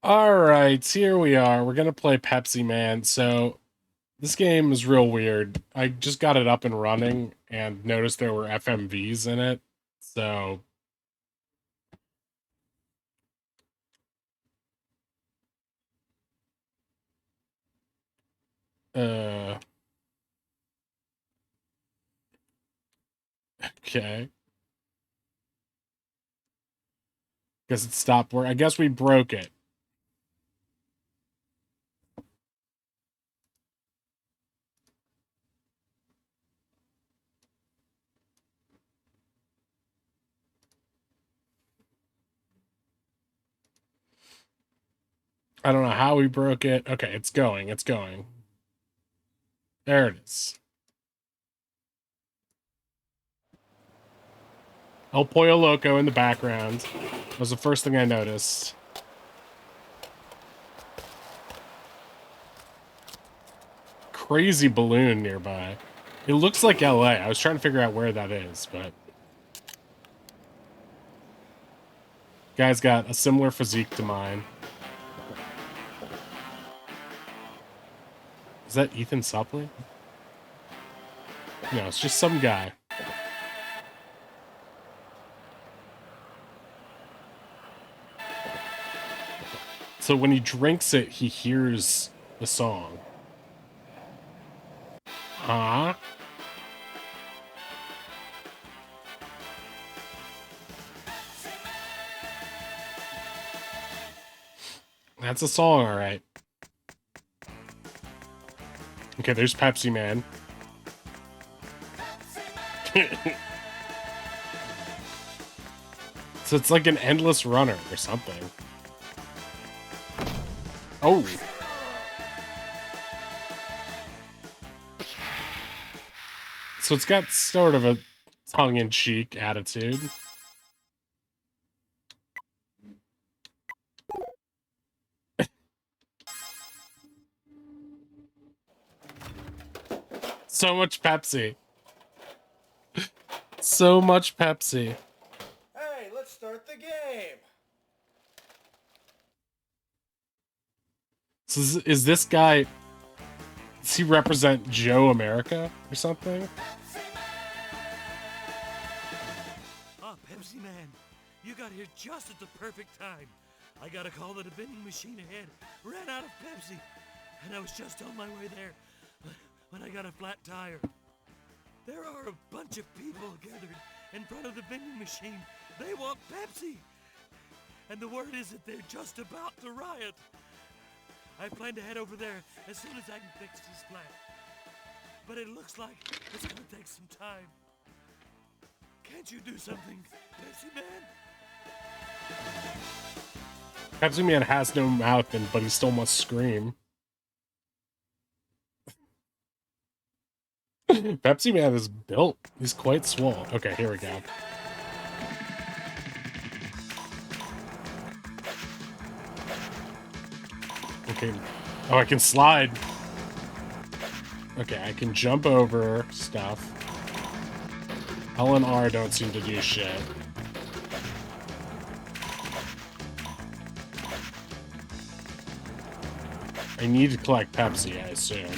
All right, here we are. We're gonna play Pepsi Man. So this game is real weird. I just got it up and running and noticed there were FMVs in it. So uh okay. Guess it stopped work. I guess we broke it. I don't know how we broke it. Okay, it's going. It's going. There it is. El Pollo Loco in the background. That was the first thing I noticed. Crazy balloon nearby. It looks like LA. I was trying to figure out where that is, but guy's got a similar physique to mine. Is that Ethan Suplee? No, it's just some guy. So when he drinks it, he hears the song. Huh? That's a song, all right. Okay, there's Pepsi Man. So it's like an endless runner or something. Oh. So it's got sort of a tongue-in-cheek attitude. So much Pepsi. So much Pepsi. Hey, let's start the game. So is this guy... Does he represent Joe America or something? Ah, Pepsi Man, you got here just at the perfect time. I got a call that a vending machine ahead ran out of Pepsi, and I was just on my way there when I got a flat tire. There are a bunch of people gathered in front of the vending machine. They want Pepsi, and the word is that they're just about to riot. I plan to head over there as soon as I can fix this flat. But it looks like it's gonna take some time. Can't you do something, Pepsi Man? Pepsi Man has no mouth, but he still must scream. Pepsi Man is built. He's quite swole. Okay, here we go. Okay. Oh, I can slide. Okay, I can jump over stuff. L and R don't seem to do shit. I need to collect Pepsi, I assume.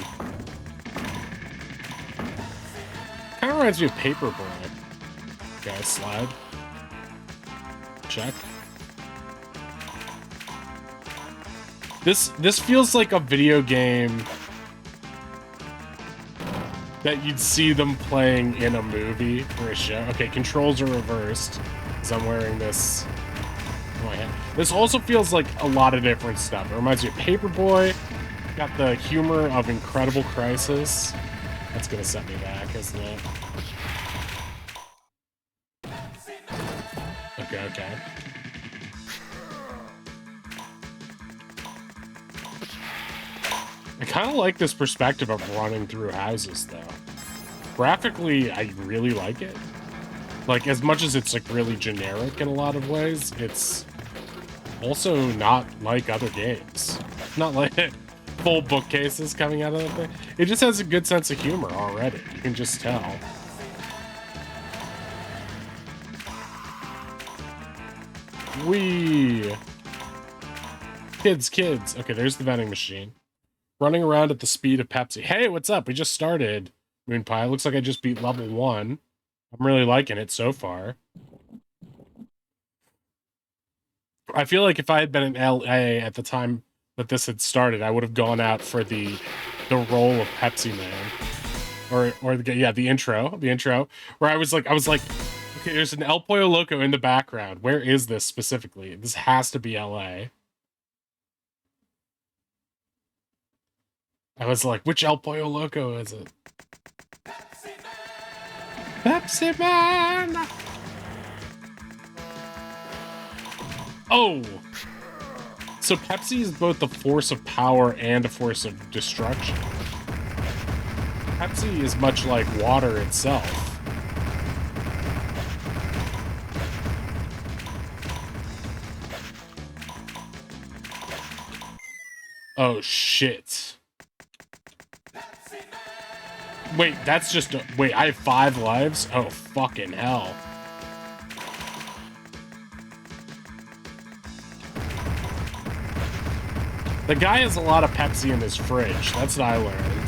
Kind of reminds me of Paperboy. Okay, slide. Check. This feels like a video game that you'd see them playing in a movie or a show. Okay, controls are reversed because I'm wearing this on my head. This also feels like a lot of different stuff. It reminds me of Paperboy. Got the humor of Incredible Crisis. That's gonna set me back, isn't it? Okay. I kind of like this perspective of running through houses, though. Graphically, I really like it. Like, as much as it's, like, really generic in a lot of ways, it's also not like other games. Not like full bookcases coming out of the thing. It just has a good sense of humor already. You can just tell. Whee! Kids. Okay, there's the vending machine. Running around at the speed of Pepsi. Hey, what's up? We just started. Moon Pie. Looks like I just beat level 1. I'm really liking it so far. I feel like if I had been in LA at the time that this had started, I would have gone out for the role of Pepsi Man. Or the intro where I was like, okay, there's an El Pollo Loco in the background. Where is this specifically? This has to be LA. I was like, which El Pollo Loco is it? Pepsi Man! Oh! So Pepsi is both a force of power and a force of destruction. Pepsi is much like water itself. Oh, shit. Wait, that's just a... Wait, I have 5 lives? Oh, fucking hell. The guy has a lot of Pepsi in his fridge. That's what I learned.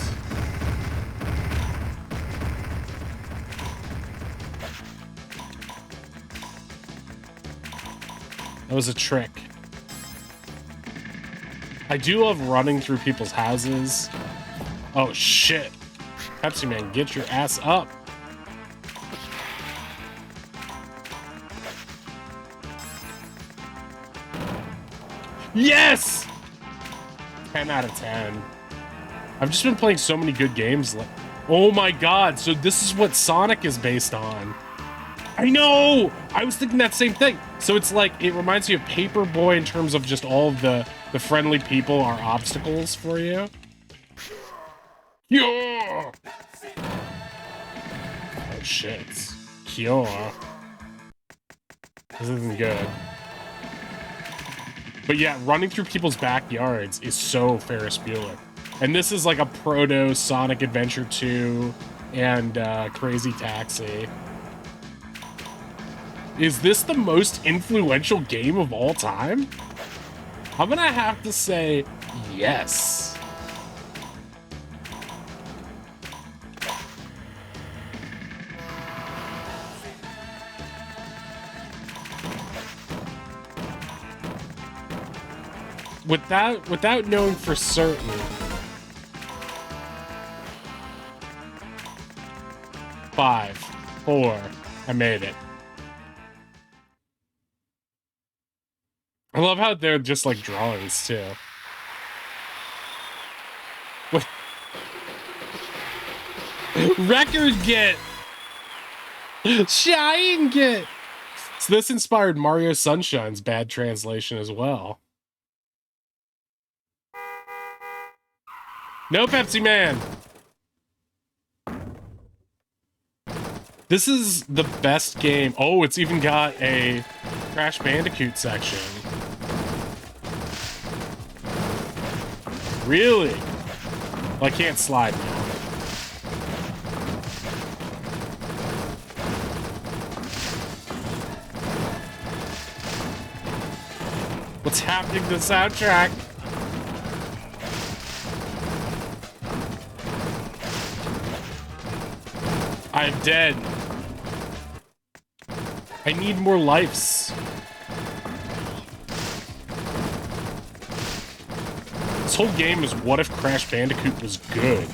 That was a trick. I do love running through people's houses. Oh, shit. Pepsi Man, get your ass up. Yes! 10 out of 10. I've just been playing so many good games. Oh my god, so this is what Sonic is based on. I know! I was thinking that same thing. So it's like, it reminds me of Paperboy in terms of just all of the friendly people are obstacles for you. Yeah! Oh shit. Cure. This isn't good. But yeah, running through people's backyards is so Ferris Bueller. And this is like a proto Sonic Adventure 2 and Crazy Taxi. Is this the most influential game of all time? I'm gonna have to say yes. Without knowing for certain. Five, 4, I made it. I love how they're just like drawings too. What? Record get! Shine get! So this inspired Mario Sunshine's bad translation as well. No, Pepsi Man! This is the best game. Oh, it's even got a Crash Bandicoot section. Really? Well, I can't slide now. What's happening to the soundtrack? I'm dead. I need more lives. This whole game is what if Crash Bandicoot was good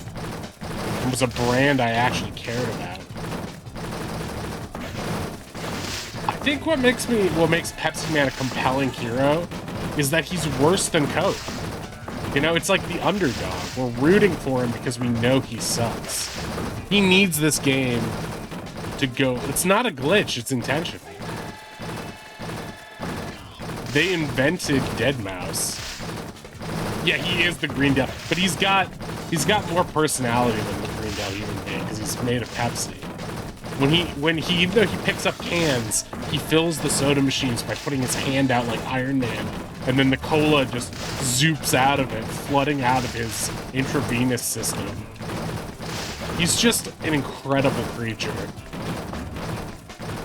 and was a brand I actually cared about. I think what makes Pepsi Man a compelling hero is that he's worse than Coke. You know, it's like the underdog. We're rooting for him because we know he sucks. He needs this game to go. It's not a glitch, it's intentional. They invented Deadmau5. Yeah, he is the Green Devil, but he's got more personality than the Green Devil human being because he's made of Pepsi. When he even though he picks up cans, he fills the soda machines by putting his hand out like Iron Man, and then the cola just zoops out of it, flooding out of his intravenous system. He's just an incredible creature.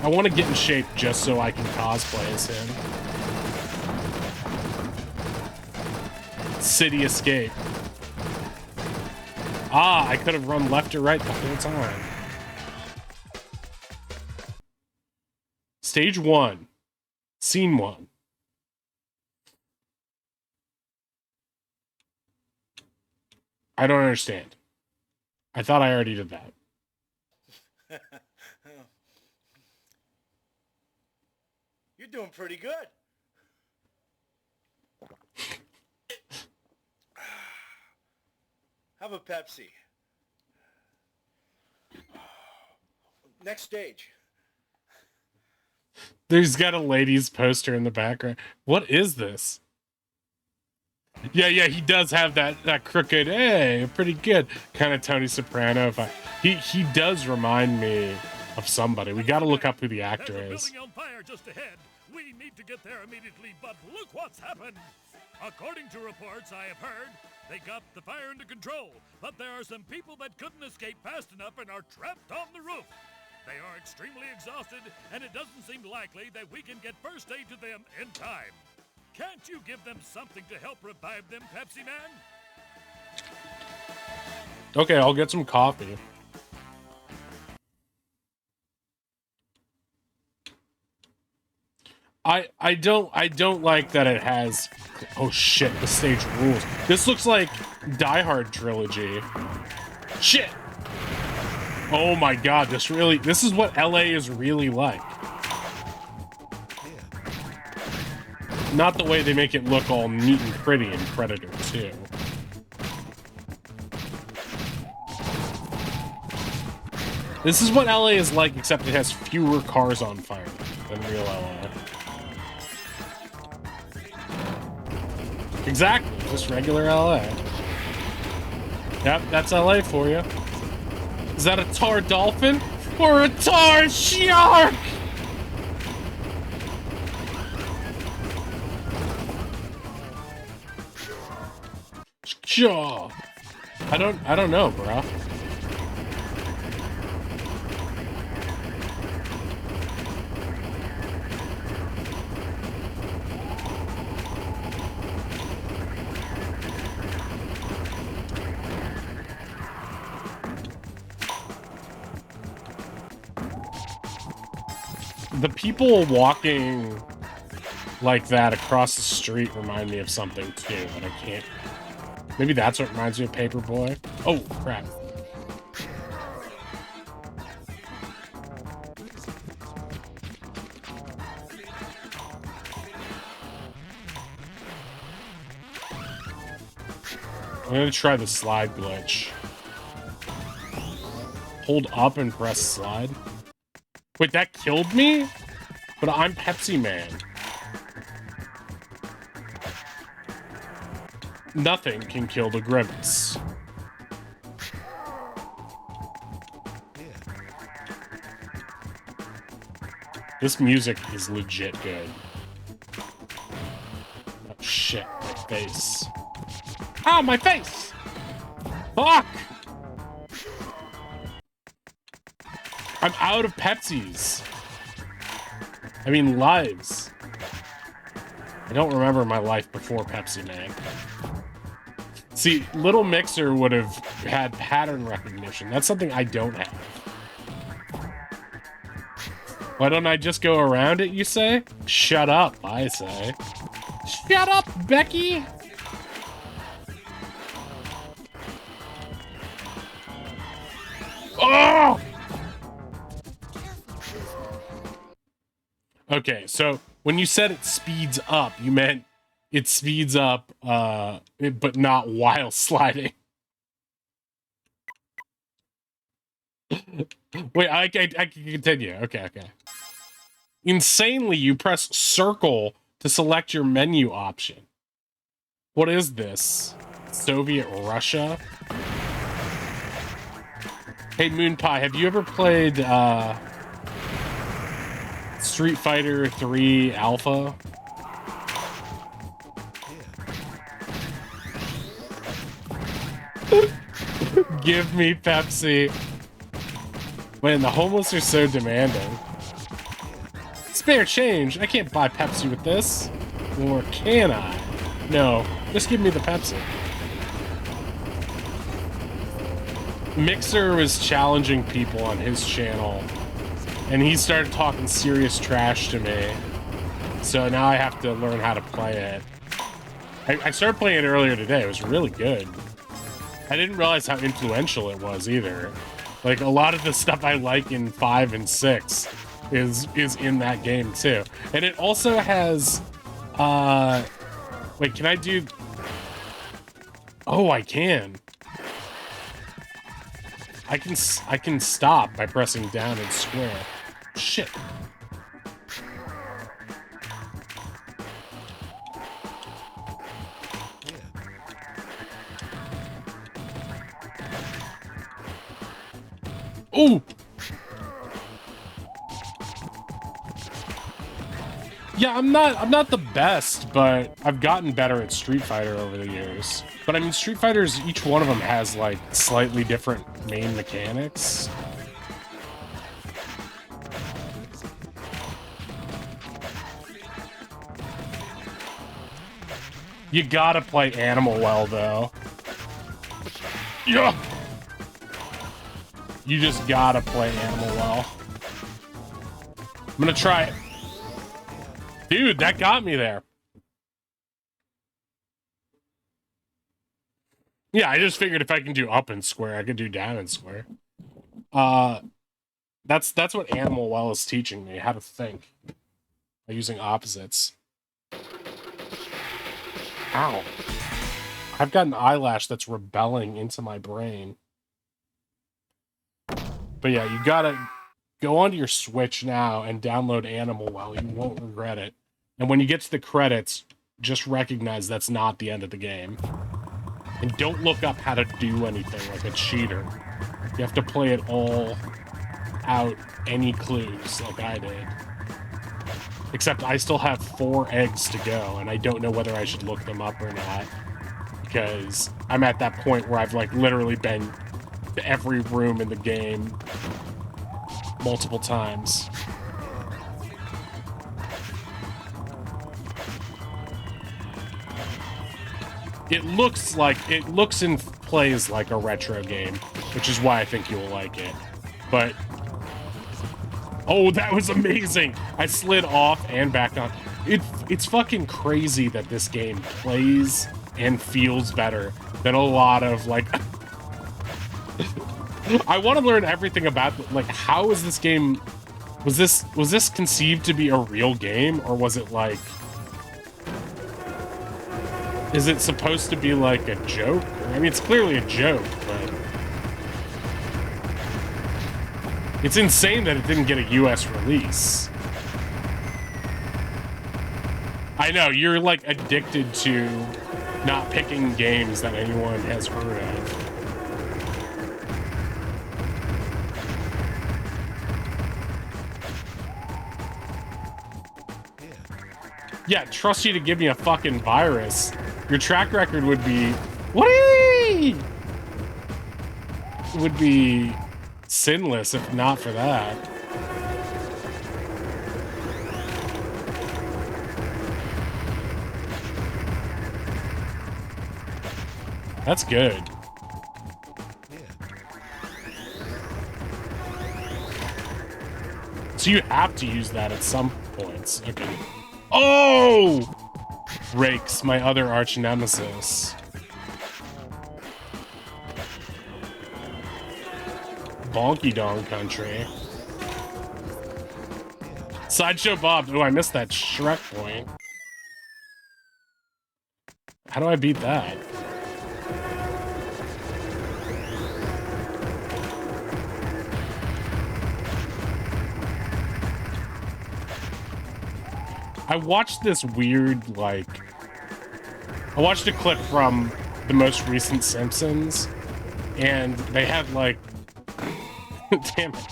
I want to get in shape just so I can cosplay as him. City escape. Ah, I could have run left or right the whole time. Stage 1. Scene 1. I don't understand. I thought I already did that. You're doing pretty good. Have a Pepsi. Next stage. There's got a ladies poster in the background. What is this? Yeah, he does have that crooked, hey, pretty good kind of Tony Soprano. He does remind me of somebody. We got to look up who the actor There's is. a building on fire just ahead. We need to get there immediately, but look what's happened. According to reports I have heard, they got the fire under control, but there are some people that couldn't escape fast enough and are trapped on the roof. They are extremely exhausted, and it doesn't seem likely that we can get first aid to them in time. Can't you give them something to help revive them, Pepsi Man? Okay, I'll get some coffee. I don't like that it has. Oh shit, the stage rules. This looks like Die Hard trilogy. Shit. Oh my god, this is what LA is really like. Not the way they make it look all neat and pretty in Predator 2. This is what LA is like, except it has fewer cars on fire than real LA. Exactly, just regular LA. Yep, that's LA for you. Is that a tar dolphin or a tar shark? Sure. I don't know, bro. The people walking like that across the street remind me of something too, but I can't. Maybe that's what reminds me of Paperboy. Oh, crap. I'm gonna try the slide glitch. Hold up and press slide. Wait, that killed me? But I'm Pepsi Man. Nothing can kill the grimace. This music is legit good. Oh shit, my face. Ah, my face! Fuck! I'm out of Pepsis. I mean, lives. I don't remember my life before Pepsi Man. See, Little Mixer would have had pattern recognition. That's something I don't have. Why don't I just go around it, you say? Shut up, I say. Shut up, Becky! Oh! Okay, so when you said it speeds up, you meant it speeds up, but not while sliding. Wait, I can continue. Okay. Insanely, you press circle to select your menu option. What is this? Soviet Russia? Hey, Moon Pie, have you ever played, Street Fighter 3 Alpha? Give me Pepsi. Man, the homeless are so demanding. Spare change. I can't buy Pepsi with this. Or can I? No. Just give me the Pepsi. Mixer was challenging people on his channel, and he started talking serious trash to me. So now I have to learn how to play it. I started playing it earlier today. It was really good. I didn't realize how influential it was either. Like, a lot of the stuff I like in 5 and 6 is in that game too. And it also has wait, can I do... Oh, I can. I can stop by pressing down and square. Shit. Ooh! Yeah, I'm not the best, but I've gotten better at Street Fighter over the years. But I mean, Street Fighters, each one of them has like slightly different main mechanics. You gotta play Animal well, though. Yeah. You just gotta play Animal well. I'm gonna try it. Dude, that got me there. Yeah, I just figured if I can do up and square, I can do down and square. That's what Animal Well is teaching me, how to think by using opposites. Ow. I've got an eyelash that's rebelling into my brain. But yeah, you gotta go onto your Switch now and download Animal Well. You won't regret it. And when you get to the credits, just recognize that's not the end of the game. And don't look up how to do anything like a cheater. You have to play it all out, any clues, like I did. Except I still have 4 eggs to go, and I don't know whether I should look them up or not. Because I'm at that point where I've, like, literally been to every room in the game multiple times. It looks and plays like a retro game, which is why I think you'll like it. But, oh, that was amazing! I slid off and back on. It's fucking crazy that this game plays and feels better than a lot of, like... I want to learn everything about, like, how is this game... Was this conceived to be a real game, or was it, like... Is it supposed to be like a joke? I mean, it's clearly a joke, but... It's insane that it didn't get a US release. I know, you're like addicted to not picking games that anyone has heard of. Yeah, trust you to give me a fucking virus. Your track record would be... Whee! Would be sinless if not for that. That's good. So you have to use that at some points. Okay. Oh! Rakes, my other arch nemesis. Bonky Dong Country. Sideshow Bob. Oh, I missed that Shrek point. How do I beat that? I watched this weird, like... I watched a clip from the most recent Simpsons, and they had, like... Damn it.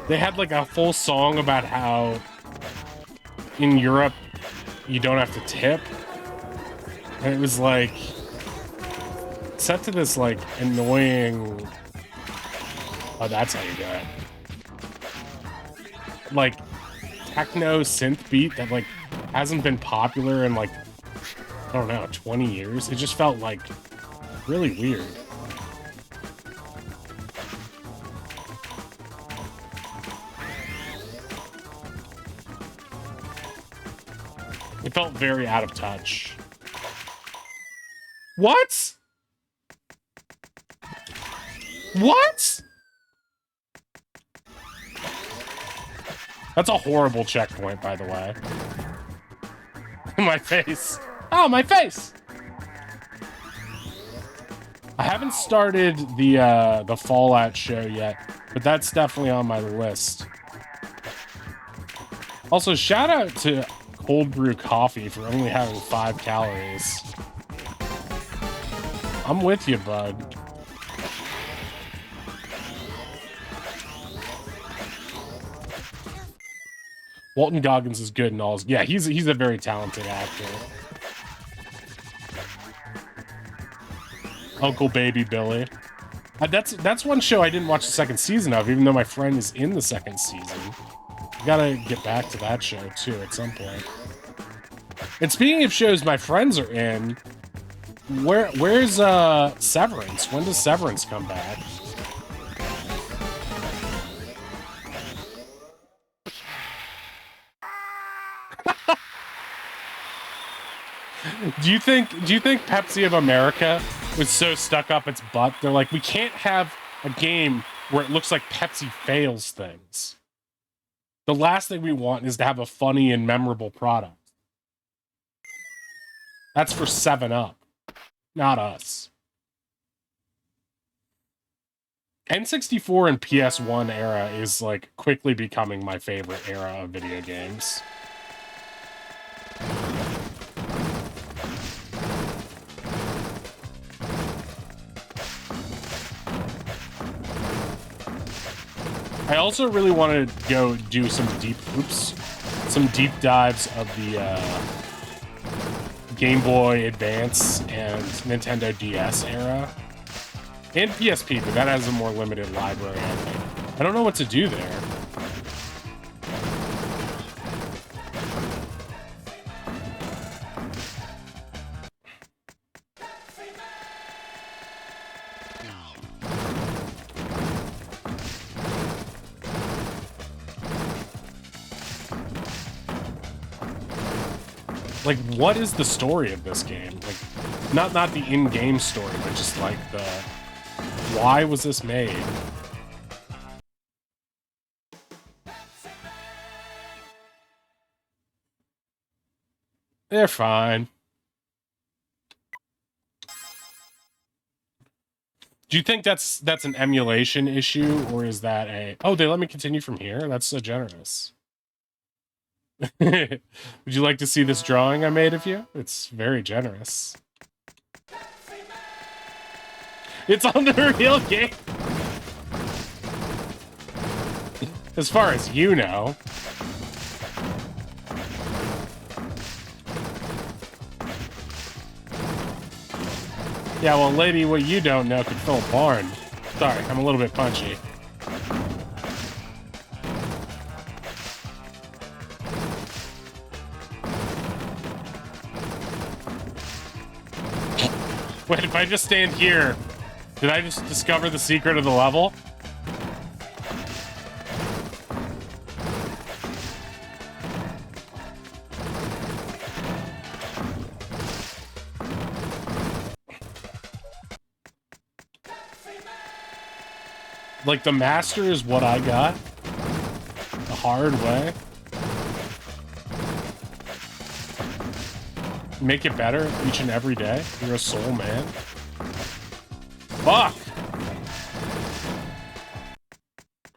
They had, like, a full song about how in Europe you don't have to tip. And it was, like... set to this, like, annoying... Oh, that's how you do it. Like... techno synth beat that like hasn't been popular in like don't know, 20 years. It just felt like really weird. It felt very out of touch. What? What? That's a horrible checkpoint, by the way. My face. Oh, my face! I haven't started the Fallout show yet, but that's definitely on my list. Also, shout out to Cold Brew Coffee for only having 5 calories. I'm with you, bud. Walton Goggins is good and all. Yeah, he's a very talented actor. Uncle Baby Billy. That's one show I didn't watch the second season of, even though my friend is in the second season. Gotta get back to that show too at some point. And speaking of shows my friends are in, where's Severance? When does Severance come back? Do you think Pepsi of America was so stuck up its butt? They're like, we can't have a game where it looks like Pepsi fails things. The last thing we want is to have a funny and memorable product. That's for 7-Up, not us. N64 and PS1 era is like quickly becoming my favorite era of video games. I also really want to go do some deep dives of the Game Boy Advance and Nintendo DS era. And PSP, but that has a more limited library, I think. I don't know what to do there. Like, what is the story of this game? Like, not the in-game story, but just like the... Why was this made? They're fine. Do you think that's an emulation issue, or is that a... Oh, they let me continue from here? That's so generous. Would you like to see this drawing I made of you? It's very generous. It's on the real game. As far as you know. Yeah, well, lady, what you don't know could fill a barn. Sorry, I'm a little bit punchy. Wait, if I just stand here, did I just discover the secret of the level? Like, the master is what I got? The hard way? Make it better each and every day? You're a soul man. Fuck!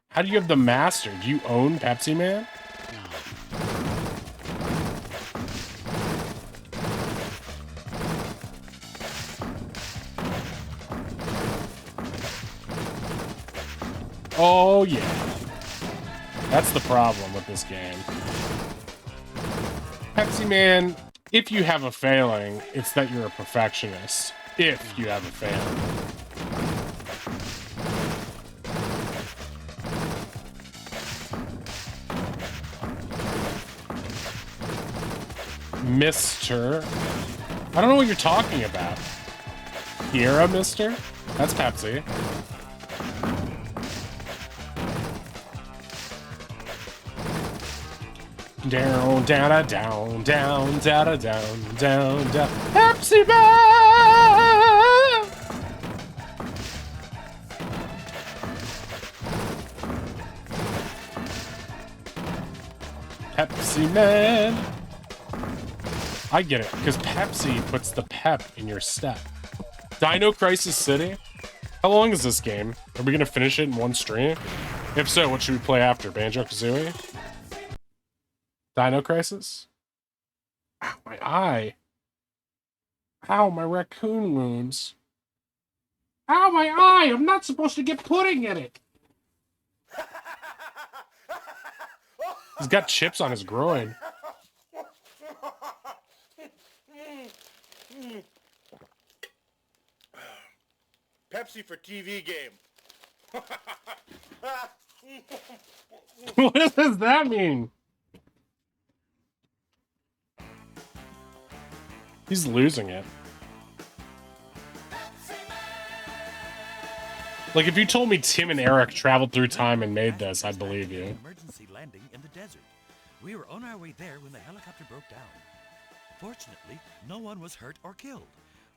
How do you have the master? Do you own Pepsiman? Oh, yeah. That's the problem with this game. Pepsiman, if you have a failing, it's that you're a perfectionist. If you have a failing. Mr. I don't know what you're talking about. Kiera, mister? That's Pepsi. Down, down, down, down, down, down, down, down. Pepsi Man! Pepsi Man. I get it, because Pepsi puts the pep in your step. Dino Crisis City? How long is this game? Are we going to finish it in one stream? If so, what should we play after? Banjo-Kazooie? Dino Crisis? Ow, my eye. Ow, my raccoon wounds. Ow, my eye! I'm not supposed to get pudding in it! He's got chips on his groin. Pepsi for TV game. What does that mean? He's losing it. Like, if you told me Tim and Eric traveled through time and made this, I'd believe you. Emergency landing in the desert. We were on our way there when the helicopter broke down. Fortunately, no one was hurt or killed.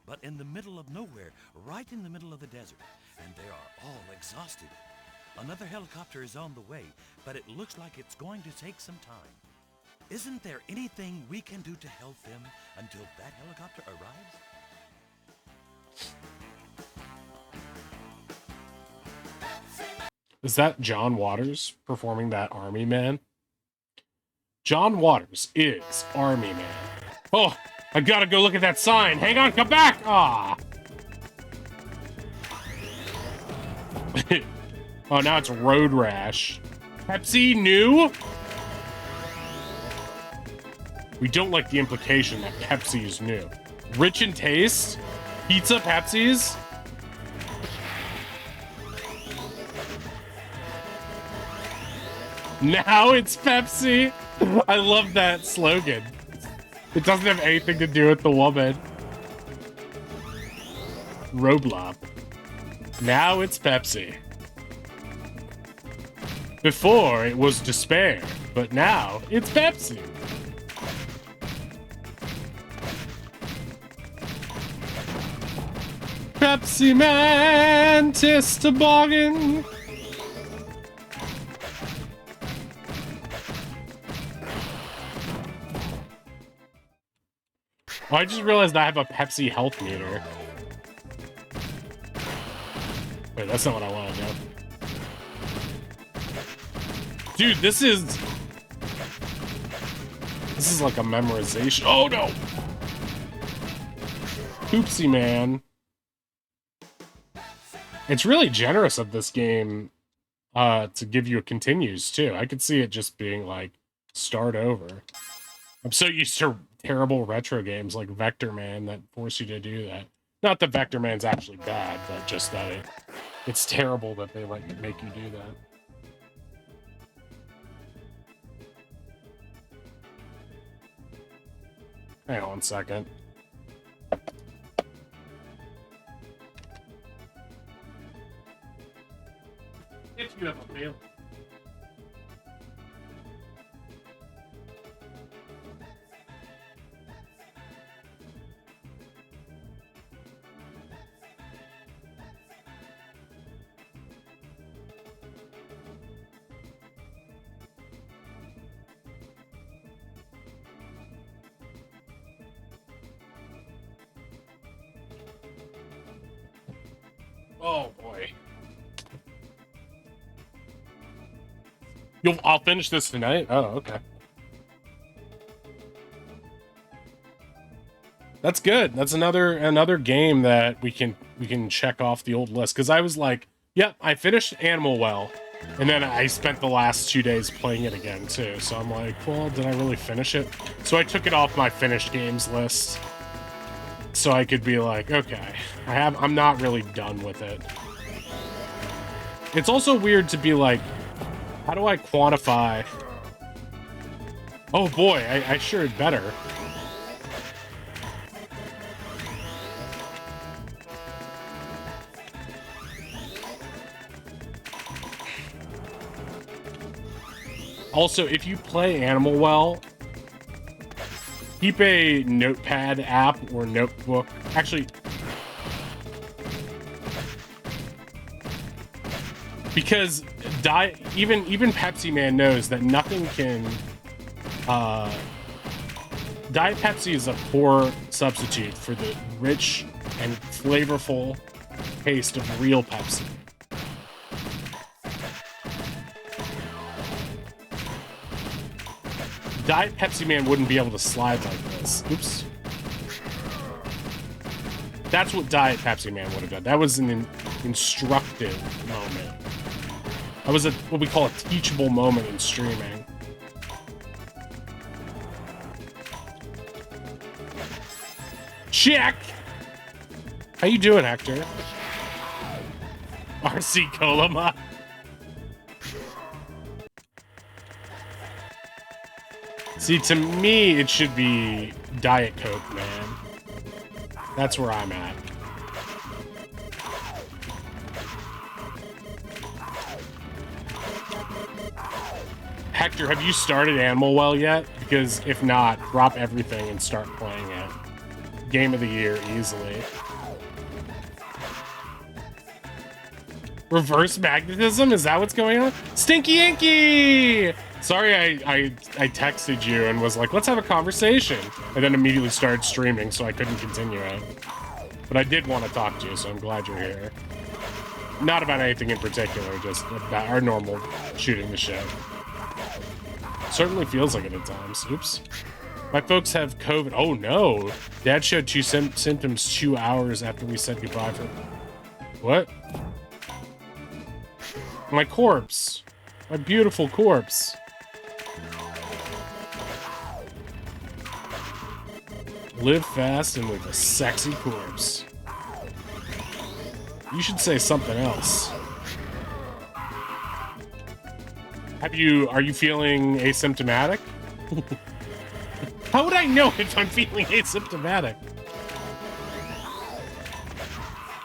But in the middle of nowhere, right in the middle of the desert, and they are all exhausted. Another helicopter is on the way, but it looks like it's going to take some time. Isn't there anything we can do to help them until that helicopter arrives? Is that John Waters performing that Army Man? John Waters is Army Man. Oh, I gotta go look at that sign. Hang on, come back! Ah. Oh, now it's Road Rash. Pepsi new? We don't like the implication that Pepsi is new. Rich in taste? Pizza Pepsis? Now it's Pepsi. I love that slogan. It doesn't have anything to do with the woman. Roblop. Now it's Pepsi. Before it was despair, but now it's Pepsi. Pepsi Man, tis toboggan. Oh, I just realized I have a Pepsi health meter. Wait, that's not what I want to do. Dude, this is like a memorization. Oh no! Oopsie man. It's really generous of this game to give you a continues too. I could see it just being like start over. I'm so used to terrible retro games like Vector Man that force you to do that. Not that Vector Man's actually bad, but just that it's terrible that they like make you do that. Hang on 1 second. If you have a fail. Oh boy. I'll finish this tonight? Oh, okay. That's good. That's another game that we can check off the old list. Because I was like, yep, I finished Animal Well. And then I spent the last 2 days playing it again too. So I'm like, well, did I really finish it? So I took it off my finished games list. So I could be like, okay, I'm not really done with it. It's also weird to be like, how do I quantify? Oh boy, I sure had better. Also, if you play Animal Well, keep a notepad app or notebook. Actually, because even Pepsi Man knows that nothing can. Diet Pepsi is a poor substitute for the rich and flavorful taste of real Pepsi. Diet Pepsi Man wouldn't be able to slide like this. Oops. That's what Diet Pepsi Man would have done. That was an instructive moment. That was what we call a teachable moment in streaming. Check! How you doing, Hector? RC Coloma. See, to me, it should be Diet Coke, man. That's where I'm at. Hector, have you started Animal Well yet? Because if not, drop everything and start playing it. Game of the year, easily. Reverse magnetism? Is that what's going on? Stinky Inky! Sorry I texted you and was like, let's have a conversation. And then immediately started streaming, so I couldn't continue it. But I did want to talk to you, so I'm glad you're here. Not about anything in particular, just about our normal shooting the shit. Certainly feels like it at times. Oops. My folks have COVID. Oh no. Dad showed two symptoms 2 hours after we said goodbye for... What? My corpse. My beautiful corpse. Live fast and with a sexy corpse. You should say something else. Are you feeling asymptomatic? How would I know if I'm feeling asymptomatic?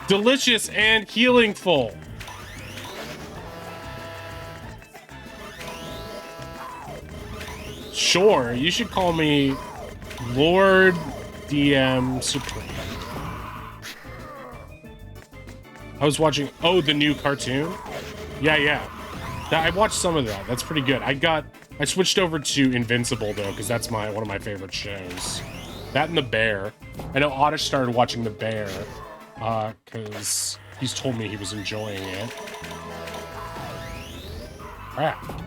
Delicious and healingful. Sure, you should call me Lord DM Supreme. I was watching, oh, the new cartoon? Yeah. I watched some of that. That's pretty good. I switched over to Invincible, though, because that's one of my favorite shows. That and The Bear. I know Oddish started watching The Bear, because he's told me he was enjoying it. Crap.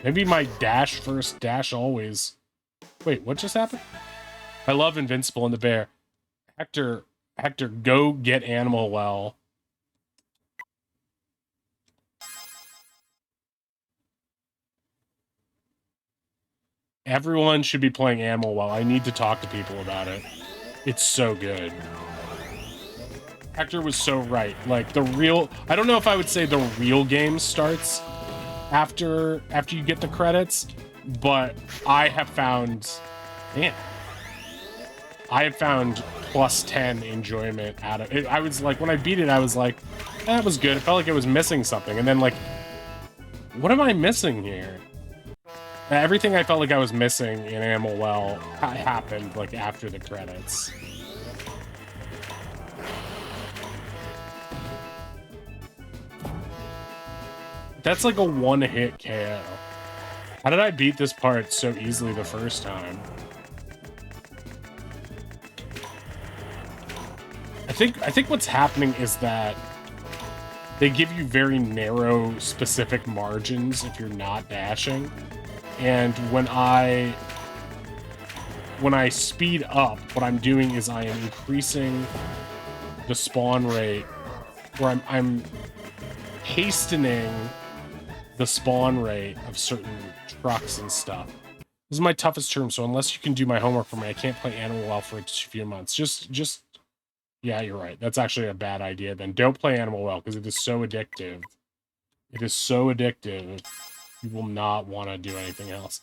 Maybe my dash first, dash always. Wait, what just happened? I love Invincible and The Bear. Hector, go get Animal Well. Everyone should be playing Animal Well. I need to talk to people about it. It's so good. Hector was so right. Like, the real... I don't know if I would say the real game starts after you get the credits, but I have found... Damn. I have found plus 10 enjoyment out of it. I was like, when I beat it, I was like, that was good. It felt like it was missing something. And then, like, what am I missing here? Everything I felt like I was missing in Animal Well happened, like, after the credits. That's like a one-hit KO. How did I beat this part so easily the first time? I think what's happening is that they give you very narrow, specific margins if you're not dashing. And when I speed up, what I'm doing is I am increasing the spawn rate, or I'm hastening the spawn rate of certain trucks and stuff. This is my toughest term, so unless you can do my homework for me, I can't play Animal Well for a few months. Just yeah, you're right. That's actually a bad idea. Then don't play Animal Well because it is so addictive. It is so addictive. You will not want to do anything else.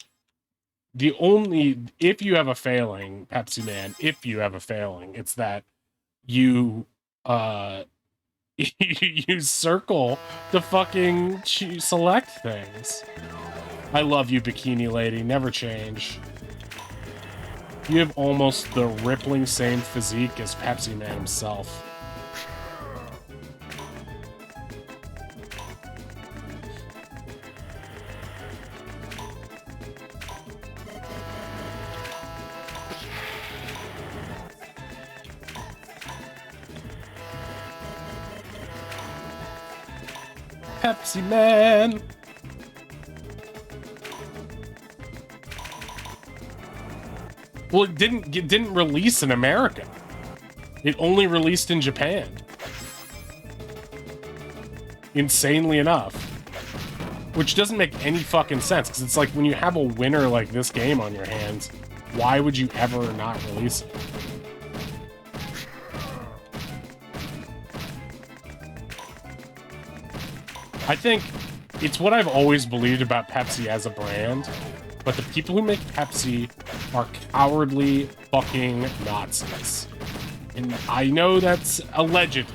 If you have a failing, Pepsi Man, if you have a failing, it's that you you circle to fucking select things. I love you, bikini lady. Never change. You have almost the rippling same physique as Pepsi Man himself. Pepsi Man. Well, it didn't release in America. It only released in Japan. Insanely enough. Which doesn't make any fucking sense, because it's like when you have a winner like this game on your hands, why would you ever not release it? I think it's what I've always believed about Pepsi as a brand, but the people who make Pepsi are cowardly fucking Nazis. And I know that's alleged.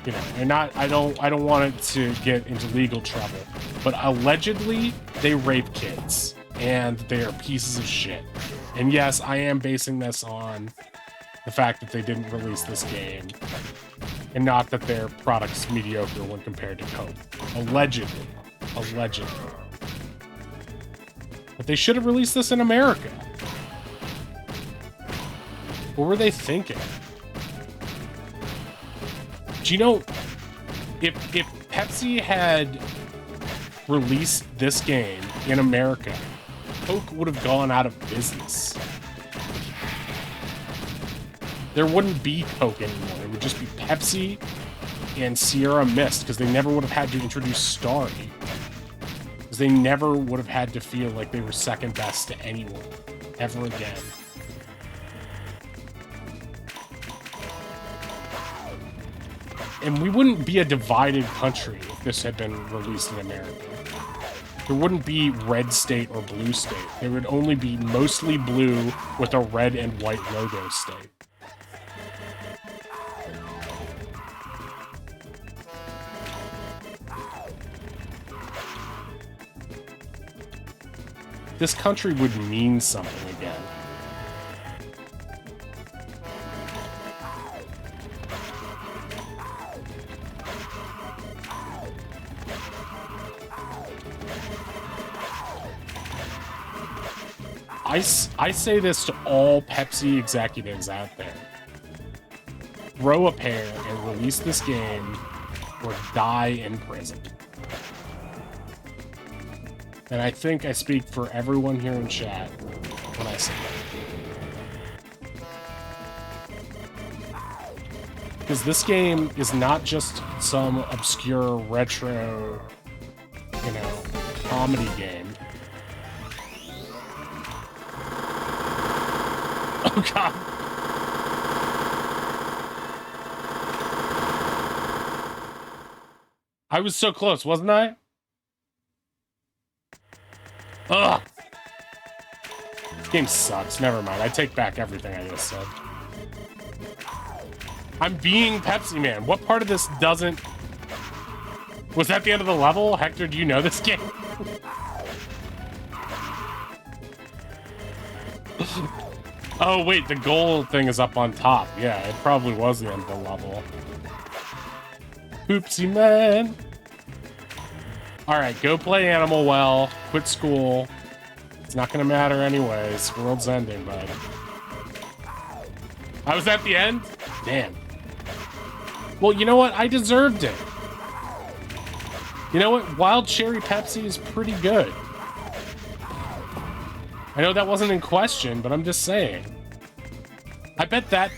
You know, and I don't want it to get into legal trouble, but allegedly they rape kids and they are pieces of shit. And yes, I am basing this on the fact that they didn't release this game, and not that their product's mediocre when compared to Coke. Allegedly. But they should have released this in America. What were they thinking? Do you know, if Pepsi had released this game in America, Coke would have gone out of business. There wouldn't be Coke anymore. It would just be Pepsi and Sierra Mist, because they never would have had to introduce Starry. Because they never would have had to feel like they were second best to anyone ever again. And we wouldn't be a divided country if this had been released in America. There wouldn't be red state or blue state. There would only be mostly blue with a red and white logo state. This country would mean something again. I say this to all Pepsi executives out there. Throw a pair and release this game or die in prison. And I think I speak for everyone here in chat when I say that. Because this game is not just some obscure retro, you know, comedy game. Oh god. I was so close, wasn't I? Ugh! This game sucks. Never mind. I take back everything I just said. I'm being Pepsi Man. What part of this doesn't... Was that the end of the level? Hector, do you know this game? Oh, wait. The goal thing is up on top. Yeah, it probably was the end of the level. Oopsie Man. Alright, go play Animal Well. Quit school. It's not gonna matter anyways. World's ending, bud. I was at the end? Damn. Well, you know what? I deserved it. You know what? Wild Cherry Pepsi is pretty good. I know that wasn't in question, but I'm just saying. I bet that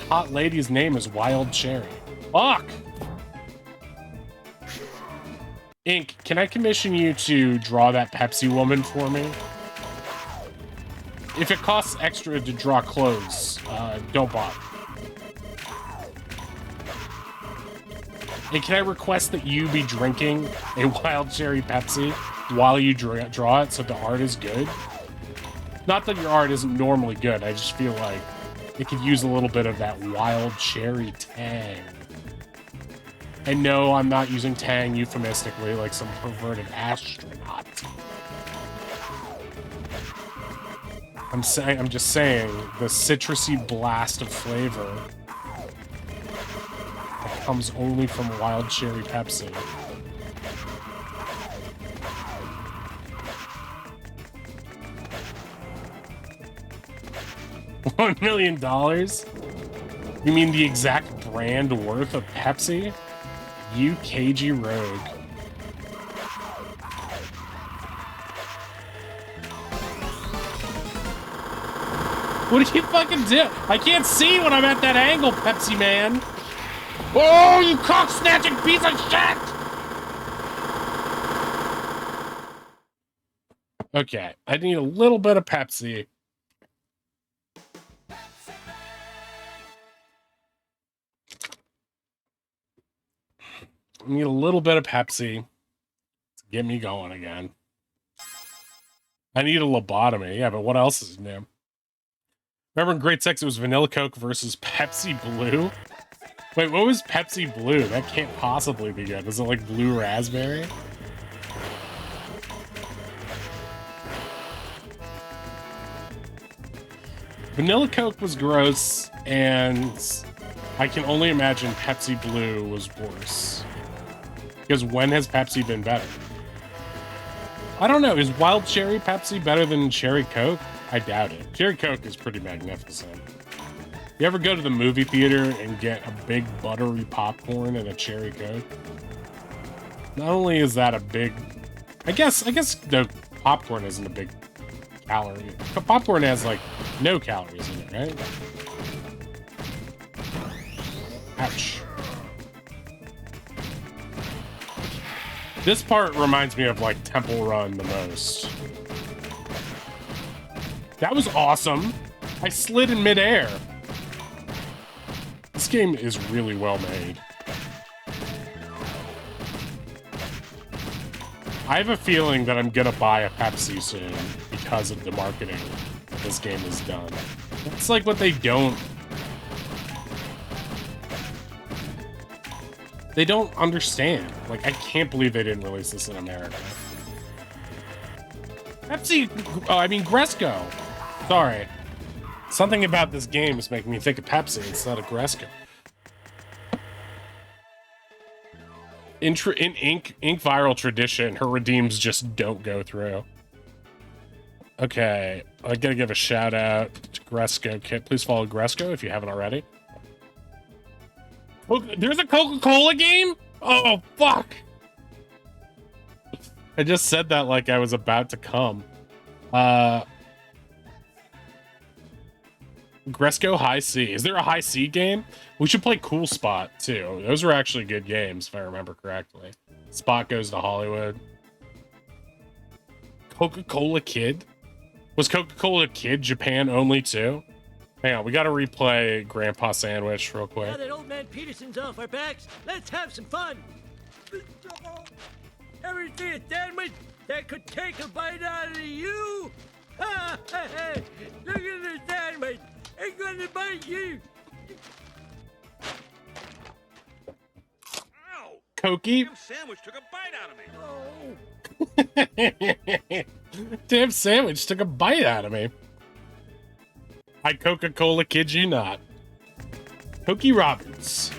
hot lady's name is Wild Cherry. Fuck! Ink, can I commission you to draw that Pepsi woman for me? If it costs extra to draw clothes, don't bother. And can I request that you be drinking a Wild Cherry Pepsi while you draw it so the art is good? Not that your art isn't normally good, I just feel like it could use a little bit of that Wild Cherry tang. And no, I'm not using Tang euphemistically like some perverted astronaut. I'm just saying the citrusy blast of flavor that comes only from wild cherry Pepsi. $1 million? You mean the exact brand worth of Pepsi? You cagey rogue. What do you fucking do? I can't see when I'm at that angle, Pepsi Man. Oh, you cock-snatching piece of shit! Okay, I need a little bit of Pepsi. I need a little bit of Pepsi to get me going again. I need a lobotomy. Yeah, but what else is new? Remember in grade 6 it was Vanilla Coke versus Pepsi Blue? Wait, what was Pepsi Blue? That can't possibly be good. Is it like blue raspberry? Vanilla Coke was gross, and I can only imagine Pepsi Blue was worse. Because when has Pepsi been better? I don't know. Is Wild Cherry Pepsi better than Cherry Coke? I doubt it. Cherry Coke is pretty magnificent. You ever go to the movie theater and get a big buttery popcorn and a Cherry Coke? Not only is that a big... I guess the popcorn isn't a big calorie. Popcorn has, like, no calories in it, right? Ouch. This part reminds me of, like, Temple Run the most. That was awesome. I slid in midair. This game is really well made. I have a feeling that I'm gonna buy a Pepsi soon because of the marketing this game has done. It's like what they don't understand. Like, I can't believe they didn't release this in America. Pepsi, oh, I mean Gresco. Sorry. Something about this game is making me think of Pepsi instead of Gresco. In Ink viral tradition, her redeems just don't go through. Okay, I gotta give a shout out to Gresco. Please follow Gresco if you haven't already. Oh, there's a Coca-Cola game? Oh, fuck. I just said that like I was about to come. Gresco High C. Is there a High C game? We should play Cool Spot, too. Those were actually good games, if I remember correctly. Spot Goes to Hollywood. Coca-Cola Kid? Was Coca-Cola Kid Japan only, too? Hang on, we gotta replay Grandpa Sandwich real quick. Now that old man Peterson's off our backs, let's have some fun. Ever see a sandwich that could take a bite out of you? Look at the sandwich. It's gonna bite you. Ow! Cokie? Damn sandwich took a bite out of me. Oh. Damn sandwich took a bite out of me. I Coca-Cola kid you not. Cokie Roberts.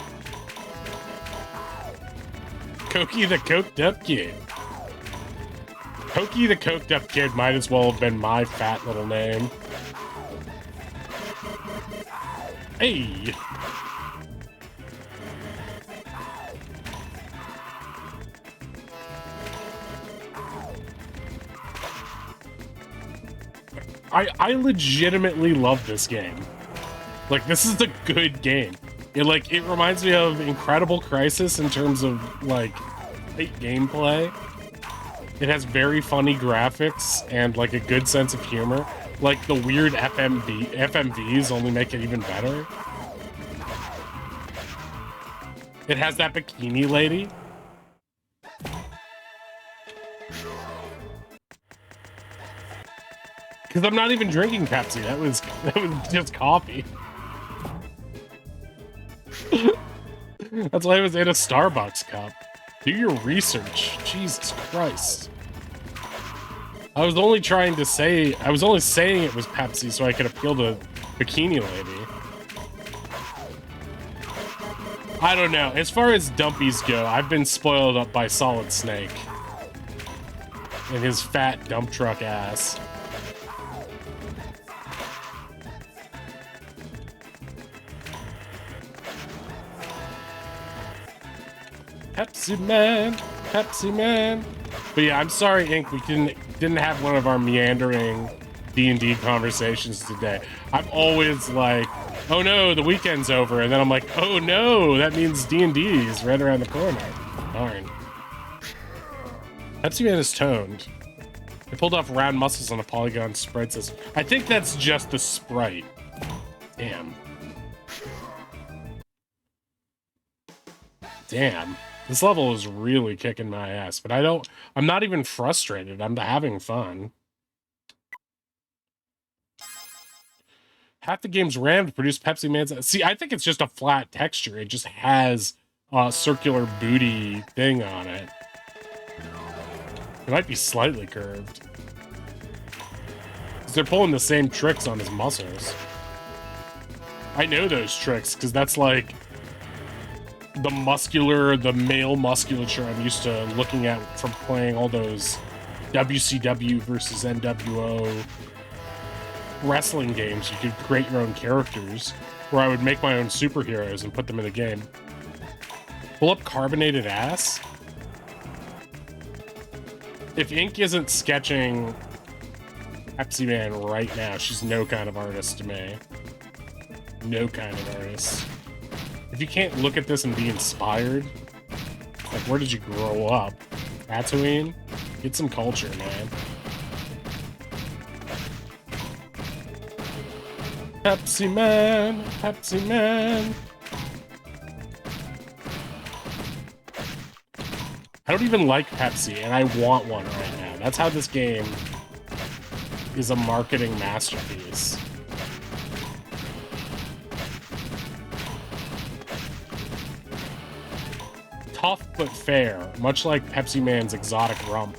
Cokie the coked up kid. Cokie the coked up kid might as well have been my fat little name. Hey! I legitimately love this game. Like, this is a good game. It reminds me of Incredible Crisis in terms of, like, gameplay. It has very funny graphics and, like, a good sense of humor. Like, the weird FMVs only make it even better. It has that bikini lady. Because I'm not even drinking Pepsi. That was just coffee. That's why it was in a Starbucks cup. Do your research. Jesus Christ. I was only saying it was Pepsi so I could appeal to Bikini Lady. I don't know. As far as dumpies go, I've been spoiled up by Solid Snake. And his fat dump truck ass. Pepsi Man, Pepsi Man. But yeah, I'm sorry, Ink, we didn't have one of our meandering D&D conversations today. I'm always like, oh no, the weekend's over, and then I'm like, oh no, that means D&D is right around the corner. Darn. Pepsi Man is toned. They pulled off round muscles on a polygon sprite system. I think that's just the sprite. Damn. Damn. This level is really kicking my ass, but I'm not even frustrated. I'm having fun. Half the game's RAM to produce Pepsi Man's. See, I think it's just a flat texture. It just has a circular booty thing on it. It might be slightly curved. Because they're pulling the same tricks on his muscles. I know those tricks, because that's like the male musculature I'm used to looking at from playing all those WCW versus NWO wrestling games. You could create your own characters, where I would make my own superheroes and put them in the game. Pull up carbonated ass? If Ink isn't sketching Pepsi Man right now, she's no kind of artist to me. No kind of artist. If you can't look at this and be inspired, like, where did you grow up? Tatooine? Get some culture, man. Pepsi Man, Pepsi Man. I don't even like Pepsi, and I want one right now. That's how this game is a marketing masterpiece. Tough but fair, much like Pepsi Man's exotic rum.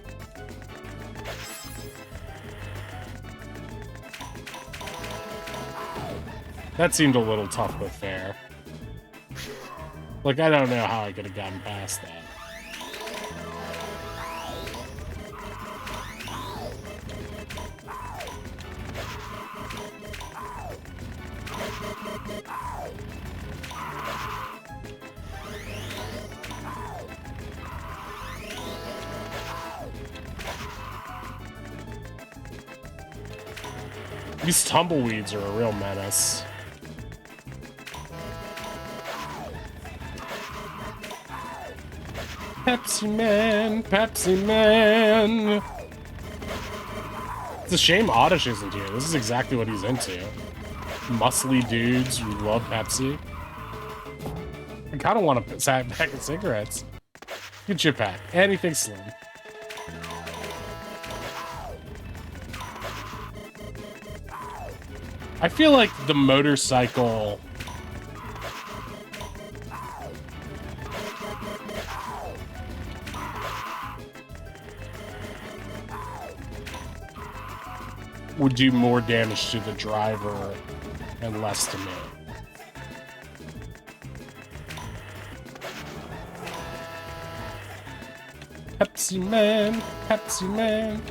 That seemed a little tough but fair. Like, I don't know how I could have gotten past that. These tumbleweeds are a real menace. Pepsi Man, Pepsi Man. It's a shame Oddish isn't here. This is exactly what he's into. Muscly dudes who love Pepsi. I kind of want a pack of cigarettes. Get your pack. Anything slim. I feel like the motorcycle would do more damage to the driver and less to me. Pepsi Man, Pepsi Man.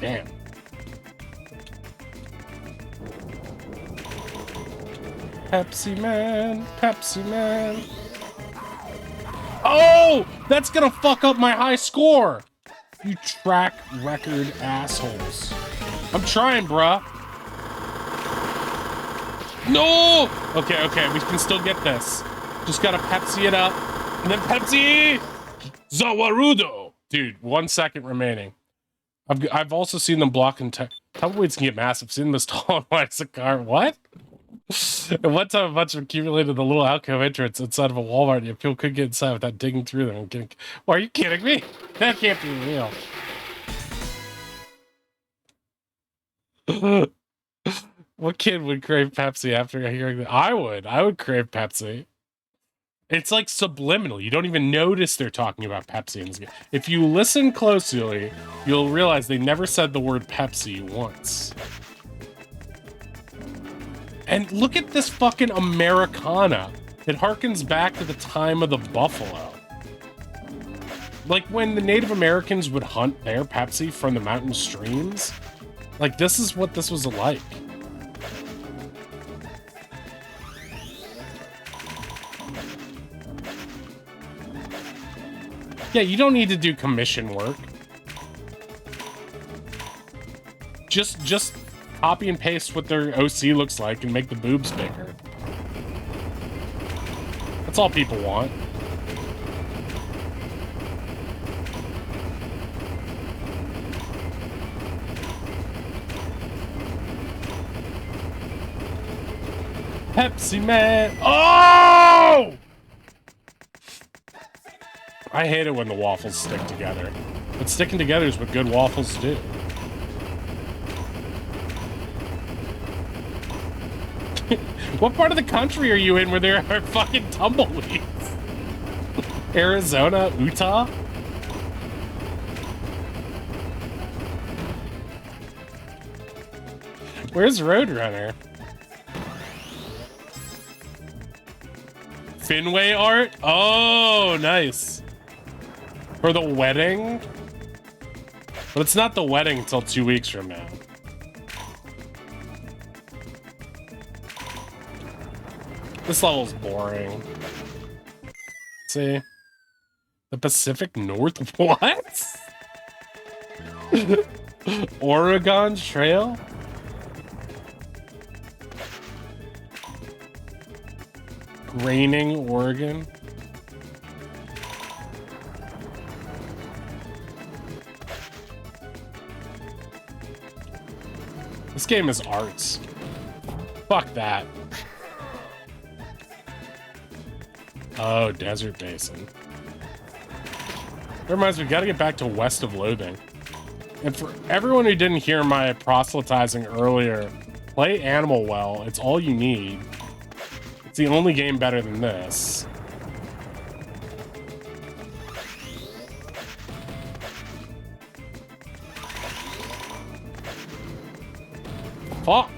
Damn. Pepsi Man, Pepsi Man. Oh! That's gonna fuck up my high score! You track record assholes. I'm trying, bruh. No! Okay, okay, we can still get this. Just gotta Pepsi it up. And then Pepsi! Zawarudo! Dude, 1 second remaining. I've also seen them block and tumbleweeds can get massive. Seen them as tall and wide as a car. What? And one time, a bunch of accumulated in the little alcove entrance inside of a Walmart, and people couldn't get inside without digging through them. And getting... Well, are you kidding me? That can't be real. What kid would crave Pepsi after hearing that? I would. I would crave Pepsi. It's like subliminal. You don't even notice they're talking about Pepsi in this game. If you listen closely, you'll realize they never said the word Pepsi once. And look at this fucking Americana. It harkens back to the time of the buffalo. Like when the Native Americans would hunt their Pepsi from the mountain streams. Like this is what this was like. Yeah, you don't need to do commission work. Just copy and paste what their OC looks like and make the boobs bigger. That's all people want. Pepsi Man. Oh! I hate it when the waffles stick together. But sticking together is what good waffles do. What part of the country are you in where there are fucking tumbleweeds? Arizona? Utah? Where's Roadrunner? Fenway art? Oh, nice. For the wedding? But it's not the wedding until 2 weeks from now. This level's boring. See? The Pacific North? What? Oregon Trail? Raining Oregon? This game is arts. Fuck that. Oh, Desert Basin. That reminds me, we gotta get back to West of Loathing. And for everyone who didn't hear my proselytizing earlier, play Animal Well. It's all you need. It's the only game better than this. Fuck.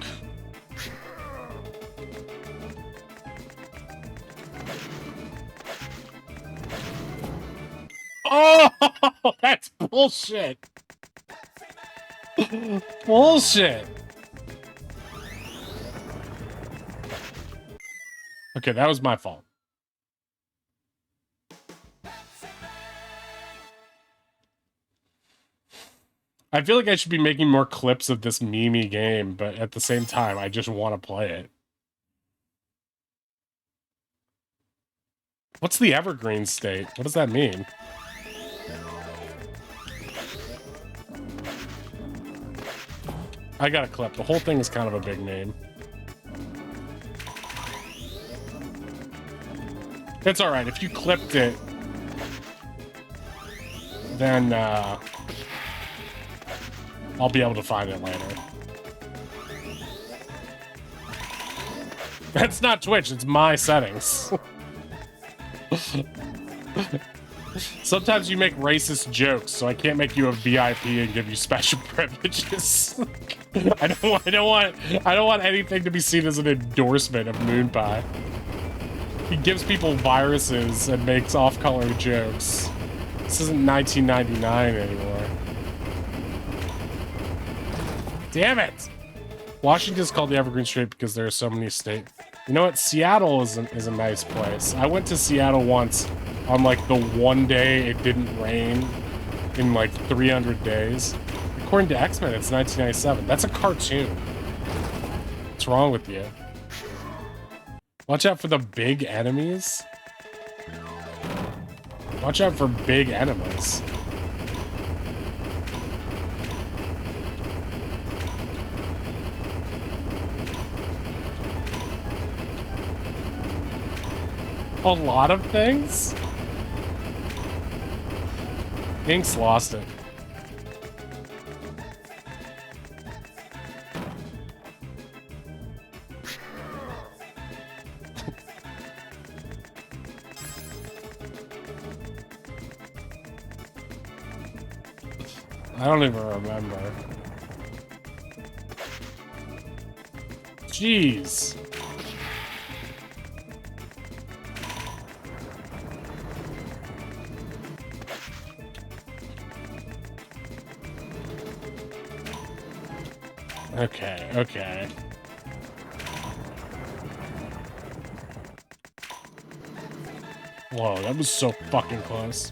Oh, that's bullshit. Bullshit. Okay, that was my fault. I feel like I should be making more clips of this meme-y game, but at the same time, I just want to play it. What's the Evergreen State? What does that mean? I got a clip. The whole thing is kind of a big name. It's alright. If you clipped it, then I'll be able to find it later. That's not Twitch. It's my settings. Sometimes you make racist jokes, so I can't make you a VIP and give you special privileges. I don't want anything to be seen as an endorsement of Moon Pie. He gives people viruses and makes off-color jokes. This isn't 1999 anymore. Damn it! Washington's called the Evergreen State because there are so many states. You know what? Seattle is a nice place. I went to Seattle once on like the one day it didn't rain in like 300 days. According to X-Men, it's 1997. That's a cartoon. What's wrong with you? Watch out for the big enemies. Watch out for big enemies. A lot of things? Ink's lost it. I don't even remember. Jeez. Okay, okay. Whoa, that was so fucking close.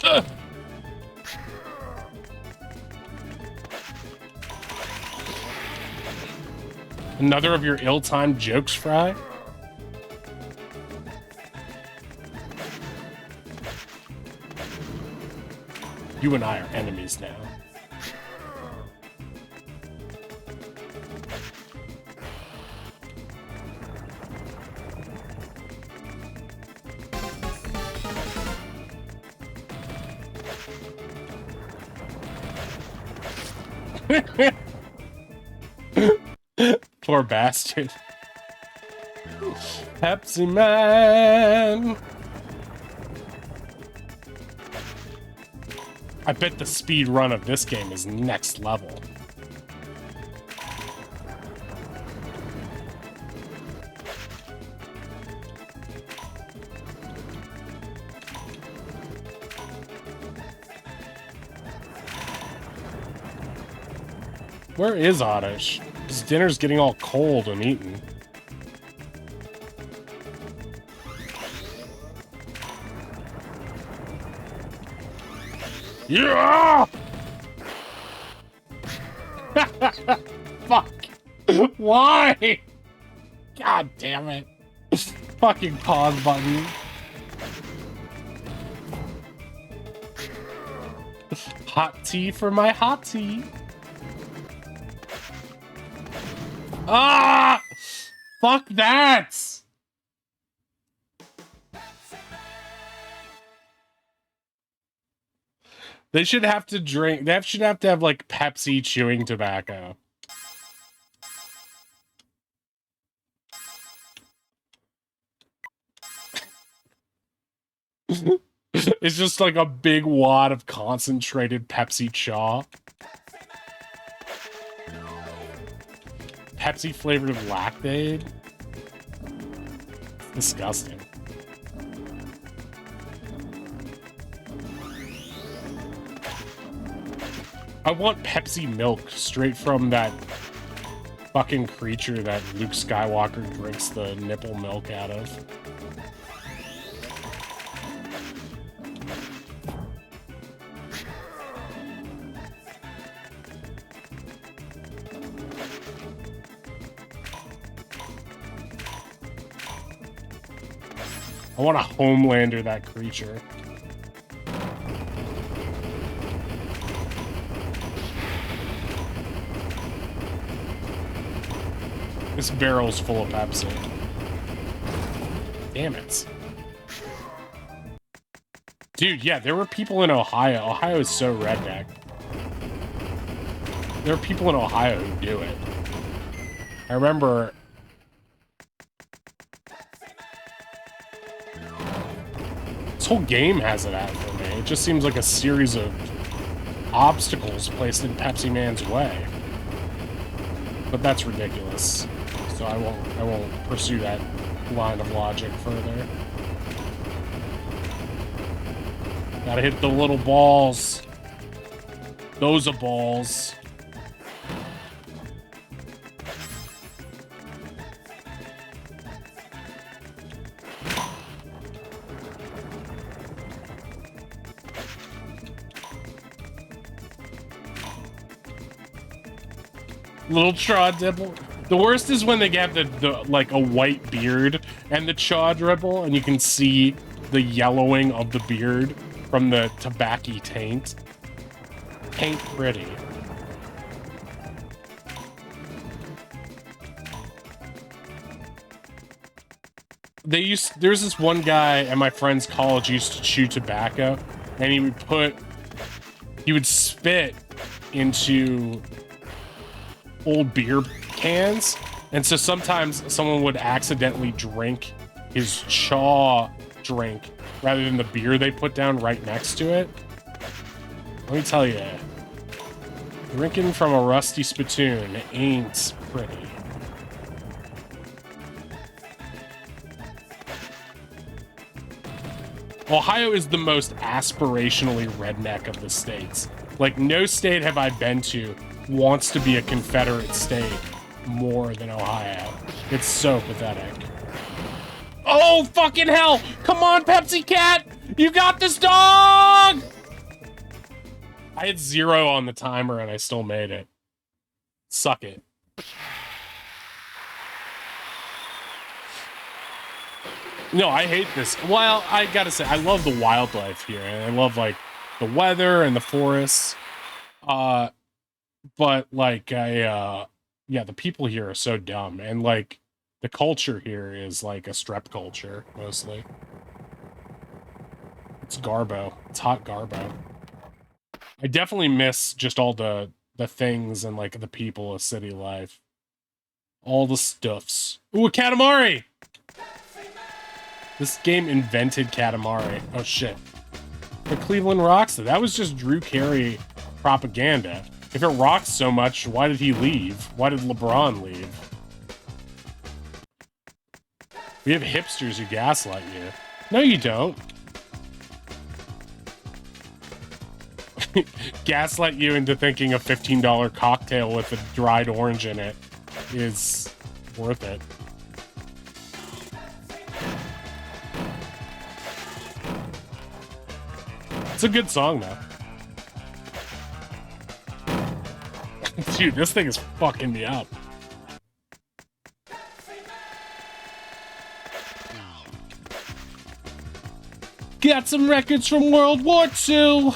Ugh! Another of your ill-timed jokes, Fry? You and I are enemies now. Poor bastard. Pepsiman. I bet the speed run of this game is next level. Where is Oddish? His dinner's getting all cold and eaten. Yeah! Fuck. Why? God damn it. Fucking pause button. Hot tea for my hot tea. Ah! Fuck that! They should have to drink. They should have to have like Pepsi chewing tobacco. It's just like a big wad of concentrated Pepsi chaw. Pepsi flavored lactate. It's disgusting. I want Pepsi milk straight from that fucking creature that Luke Skywalker drinks the nipple milk out of. I want to Homelander that creature. This barrel's full of Pepsi. Damn it. Dude, yeah, there were people in Ohio. Ohio is so redneck. There are people in Ohio who do it. I remember... This whole game has it out for me. It just seems like a series of obstacles placed in Pepsi Man's way. But that's ridiculous. So I won't pursue that line of logic further. Gotta hit the little balls. Those are balls. Little chaw dibble. The worst is when they have the like a white beard and the chaw dribble, and you can see the yellowing of the beard from the tobacco taint. Ain't pretty. there's this one guy at my friend's college used to chew tobacco, and he would spit into old beer cans, and so sometimes someone would accidentally drink his chaw drink rather than the beer they put down right next to it. Let me tell you, drinking from a rusty spittoon ain't pretty. Ohio is the most aspirationally redneck of the states. Like, no state have I been to wants to be a Confederate state more than Ohio. It's so pathetic. Oh, fucking hell! Come on, Pepsi Cat! You got this, dog! I had 0 on the timer and I still made it. Suck it. No, I hate this. Well, I gotta say, I love the wildlife here, and I love, like, the weather and the forests. But, like, yeah, the people here are so dumb, and, like, the culture here is, like, a strep culture, mostly. It's garbo. It's hot garbo. I definitely miss just all the things and, like, the people of city life. All the stuffs. Ooh, a Katamari! This game invented Katamari. Oh, shit. The Cleveland rocks it. That was just Drew Carey propaganda. If it rocks so much, why did he leave? Why did LeBron leave? We have hipsters who gaslight you. No, you don't. Gaslight you into thinking a $15 cocktail with a dried orange in it is worth it. It's a good song, though. Dude, this thing is fucking me up. Got some records from World War II.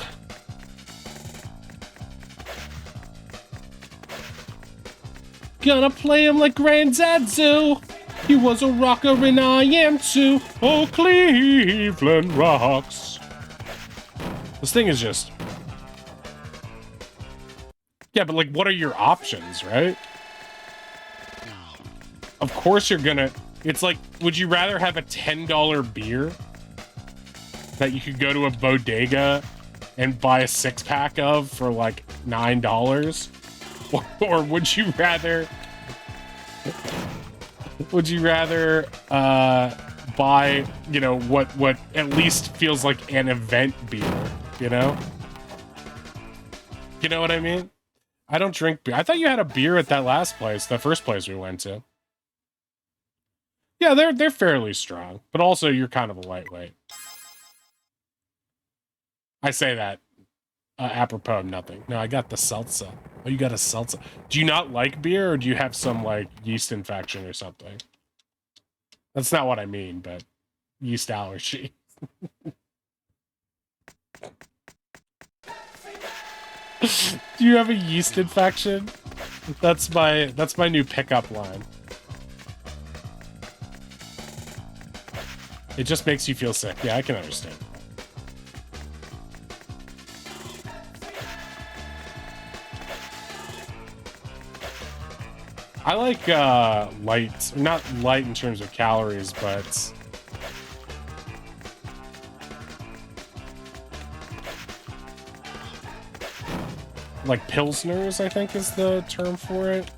Gonna play him like Granddad Zoo. He was a rocker and I am too. Oh, Cleveland rocks. This thing is just... Yeah, but, like, what are your options, right? Of course you're gonna... It's like, would you rather have a $10 beer that you could go to a bodega and buy a 6-pack of for, like, $9? Or would you rather... Would you rather, buy, you know, what at least feels like an event beer, you know? You know what I mean? I don't drink beer. I thought you had a beer at that last place, the first place we went to. Yeah, they're fairly strong, but also you're kind of a lightweight. I say that apropos of nothing. No, I got the seltzer. Oh, you got a seltzer. Do you not like beer, or do you have some, like, yeast infection or something? That's not what I mean, but yeast allergy. Do you have a yeast infection? That's my new pickup line. It just makes you feel sick. Yeah, I can understand. I like light, not light in terms of calories, but like Pilsners, I think is the term for it.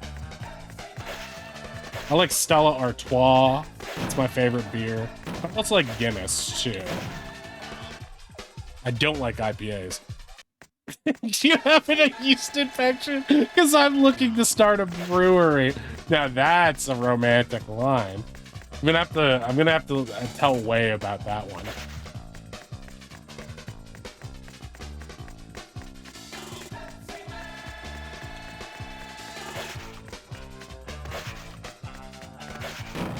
I like Stella Artois. It's my favorite beer. I also like Guinness too. I don't like IPAs. Do you have a yeast infection? Because I'm looking to start a brewery. Now that's a romantic line. I'm gonna have to tell Way about that one.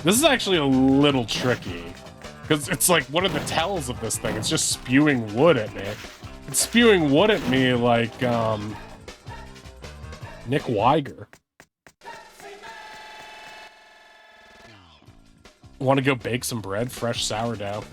This is actually a little tricky. Because it's like, what are the tells of this thing? It's just spewing wood at me. It's spewing wood at me like, Nick Weiger. Want to go bake some bread? Fresh sourdough.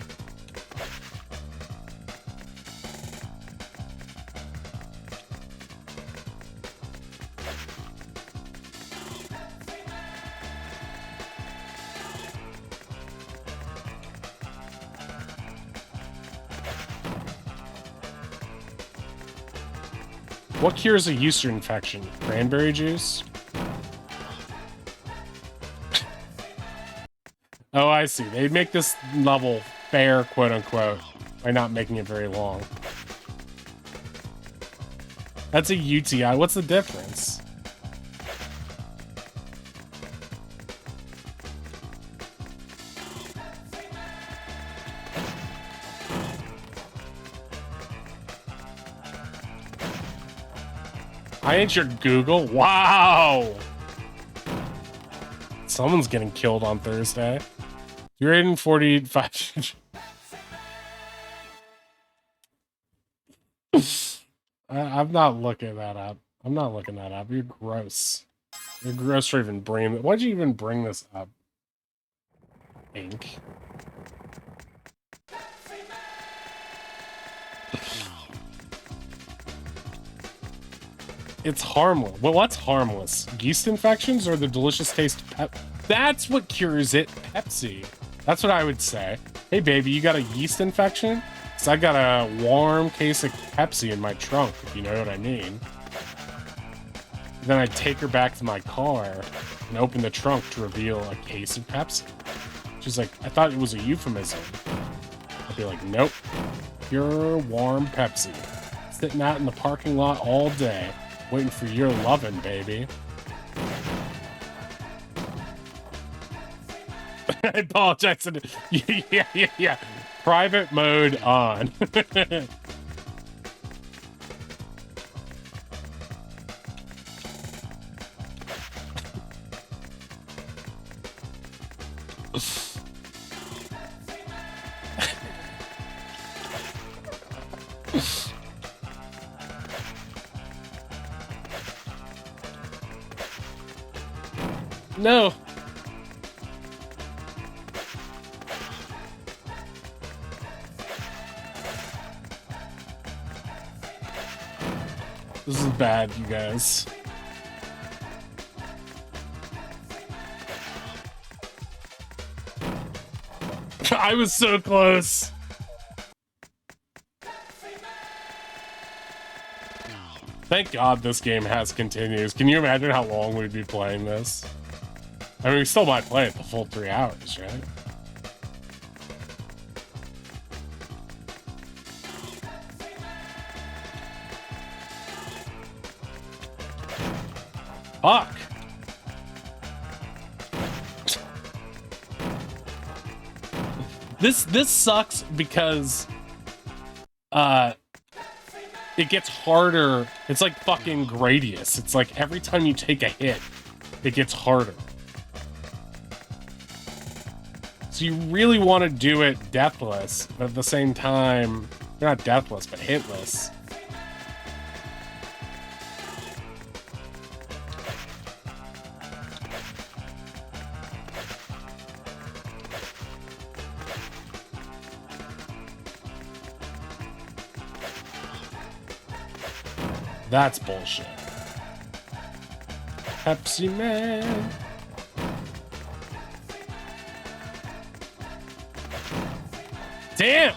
What cures a yeast infection? Cranberry juice? Oh, I see. They make this level fair, quote unquote, by not making it very long. That's a UTI. What's the difference? I ain't your Google. Wow. Someone's getting killed on Thursday. You're 845. I'm not looking that up. I'm not looking that up. You're gross. You're gross for even bringing it. Why'd you even bring this up? Ink. It's harmless. Well, what's harmless? Yeast infections or the delicious taste of pep? That's what cures it. Pepsi. That's what I would say. Hey, baby, you got a yeast infection? So I got a warm case of Pepsi in my trunk, if you know what I mean. Then I'd take her back to my car and open the trunk to reveal a case of Pepsi. She's like, I thought it was a euphemism. I'd be like, nope. Pure warm Pepsi. Sitting out in the parking lot all day. Waiting for your lovin', baby. I apologize. Yeah. Private mode on. No. This is bad, you guys. I was so close. Thank God this game has continues. Can you imagine how long we'd be playing this? I mean, we still might play it the full 3 hours, right? Fuck! This sucks because it gets harder. It's like fucking Gradius. It's like every time you take a hit, it gets harder. So you really want to do it deathless, but at the same time, you're not deathless, but hitless. That's bullshit. Pepsiman. Damn!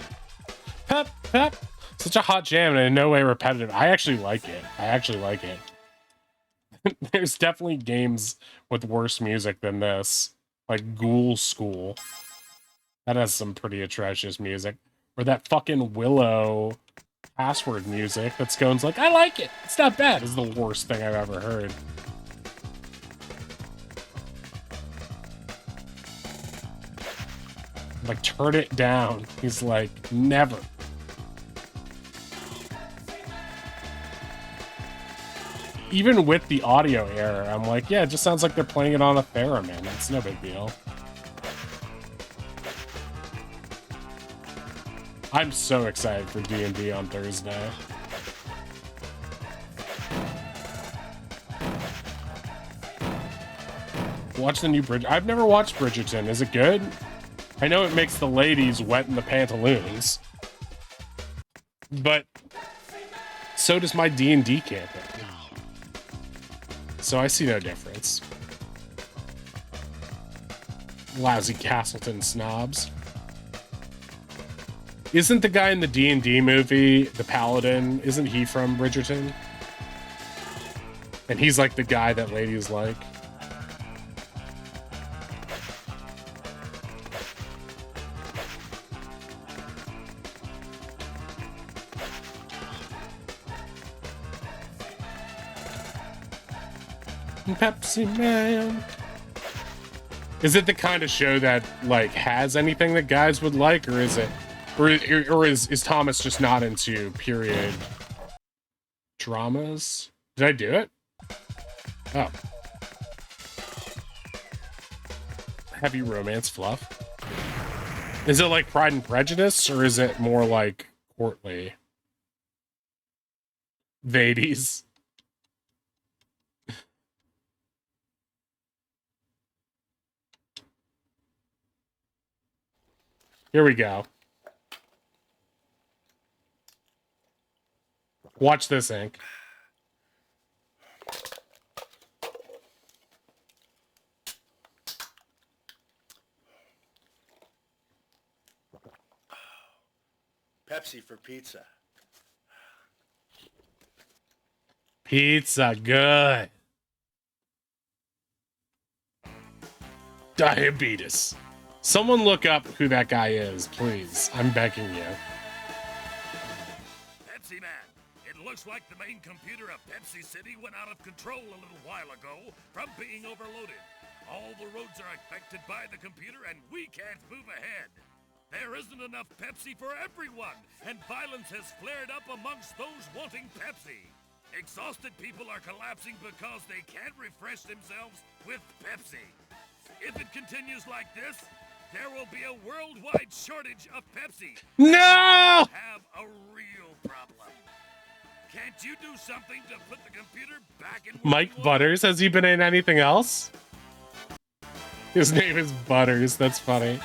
Pep. Such a hot jam and in no way repetitive. I actually like it. There's definitely games with worse music than this. Like Ghoul School. That has some pretty atrocious music. Or that fucking Willow password music that's going like, I like it. It's not bad. It's the worst thing I've ever heard. Like, turn it down. He's like, never. Even with the audio error, I'm like, yeah, it just sounds like they're playing it on a theremin. It's no big deal. I'm so excited for D&D on Thursday. Watch the new I've never watched Bridgerton. Is it good? I know it makes the ladies wet in the pantaloons, but so does my D&D campaign. So I see no difference. Lousy Castleton snobs. Isn't the guy in the D&D movie, the Paladin, isn't he from Bridgerton? And he's like the guy that ladies like. Pepsiman. Is it the kind of show that like has anything that guys would like, or is it, or is Thomas just not into period dramas? Did I do it? Oh. Heavy romance fluff. Is it like Pride and Prejudice, or is it more like courtly? Vades. Here we go. Watch this, Ink. Pepsi for pizza. Pizza, good. Diabetes. Someone look up who that guy is, please. I'm begging you. Pepsiman, it looks like the main computer of Pepsi City went out of control a little while ago from being overloaded. All the roads are affected by the computer and we can't move ahead. There isn't enough Pepsi for everyone, and violence has flared up amongst those wanting Pepsi. Exhausted people are collapsing because they can't refresh themselves with Pepsi. If it continues like this, there will be a worldwide shortage of Pepsi. No! We'll have a real problem. Can't you do something to put the computer back in Mike working order? Butters, has he been in anything else? His name is Butters, that's funny.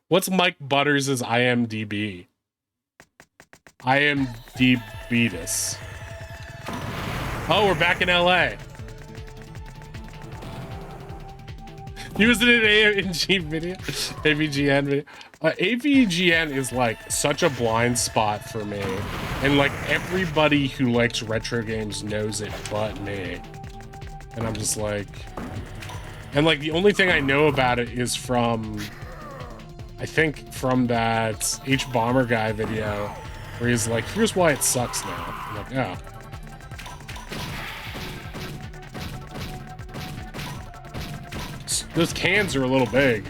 What's Mike Butters' IMDb? IMDb-tus. Oh, we're back in LA. He was in an AVGN video. AVGN video. AVGN is like such a blind spot for me. And like everybody who likes retro games knows it but me. And I'm just like... And like the only thing I know about it is from... I think from that H-Bomber guy video where he's like, here's why it sucks now. I'm like, oh. Those cans are a little big.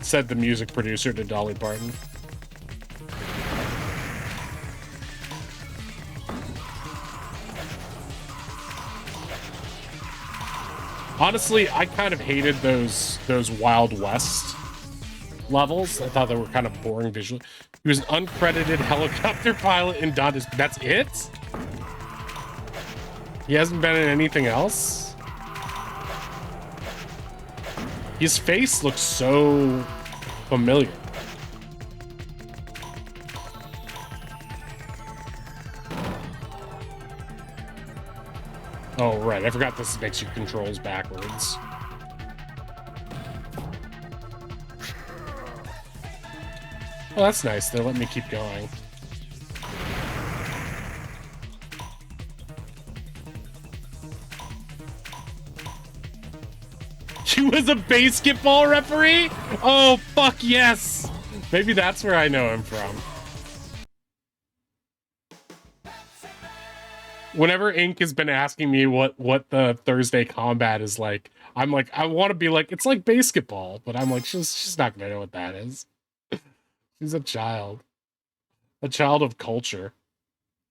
Said the music producer to Dolly Parton. Honestly, I kind of hated those Wild West levels. I thought they were kind of boring visually. He was an uncredited helicopter pilot in Dante's. That's it? He hasn't been in anything else? His face looks so familiar. Oh, right. I forgot this makes your controls backwards. Oh, that's nice. They'll let me keep going. She was a basketball referee? Oh, fuck yes! Maybe that's where I know him from. Whenever Ink has been asking me what the Thursday combat is like, I'm like, I want to be like, it's like basketball, but I'm like, she's not gonna know what that is. She's a child of culture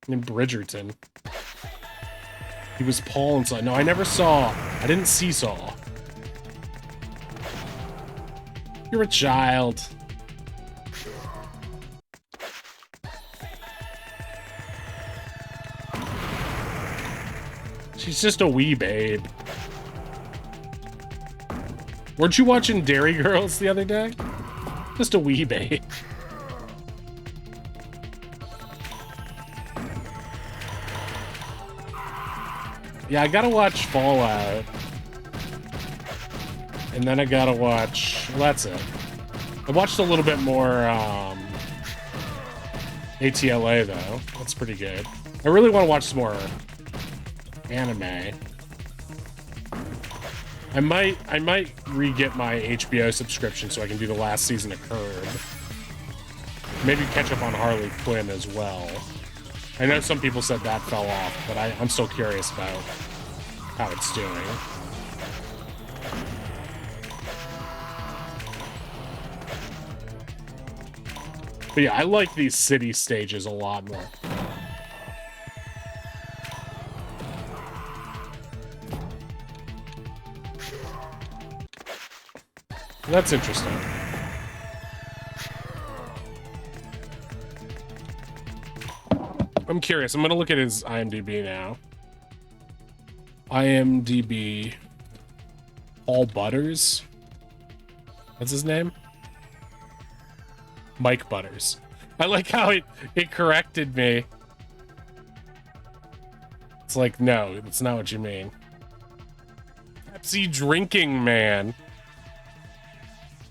in Bridgerton. He was Paul and Saw. No, I never saw. I didn't see Saw. You're a child. She's just a wee babe. Weren't you watching Dairy Girls the other day? Just a wee babe. Yeah, I gotta watch Fallout. And then I gotta watch... Well, that's it. I watched a little bit more, ATLA, though. That's pretty good. I really want to watch some more anime. I might re-get my HBO subscription so I can do the last season of Curb. Maybe catch up on Harley Quinn as well. I know some people said that fell off, but I'm still curious about how it's doing. But yeah, I like these city stages a lot more. That's interesting. I'm curious. I'm gonna look at his IMDb now. IMDb. Paul Butters. What's his name? Mike Butters. I like how it corrected me. It's like, no, that's not what you mean. Pepsi drinking man.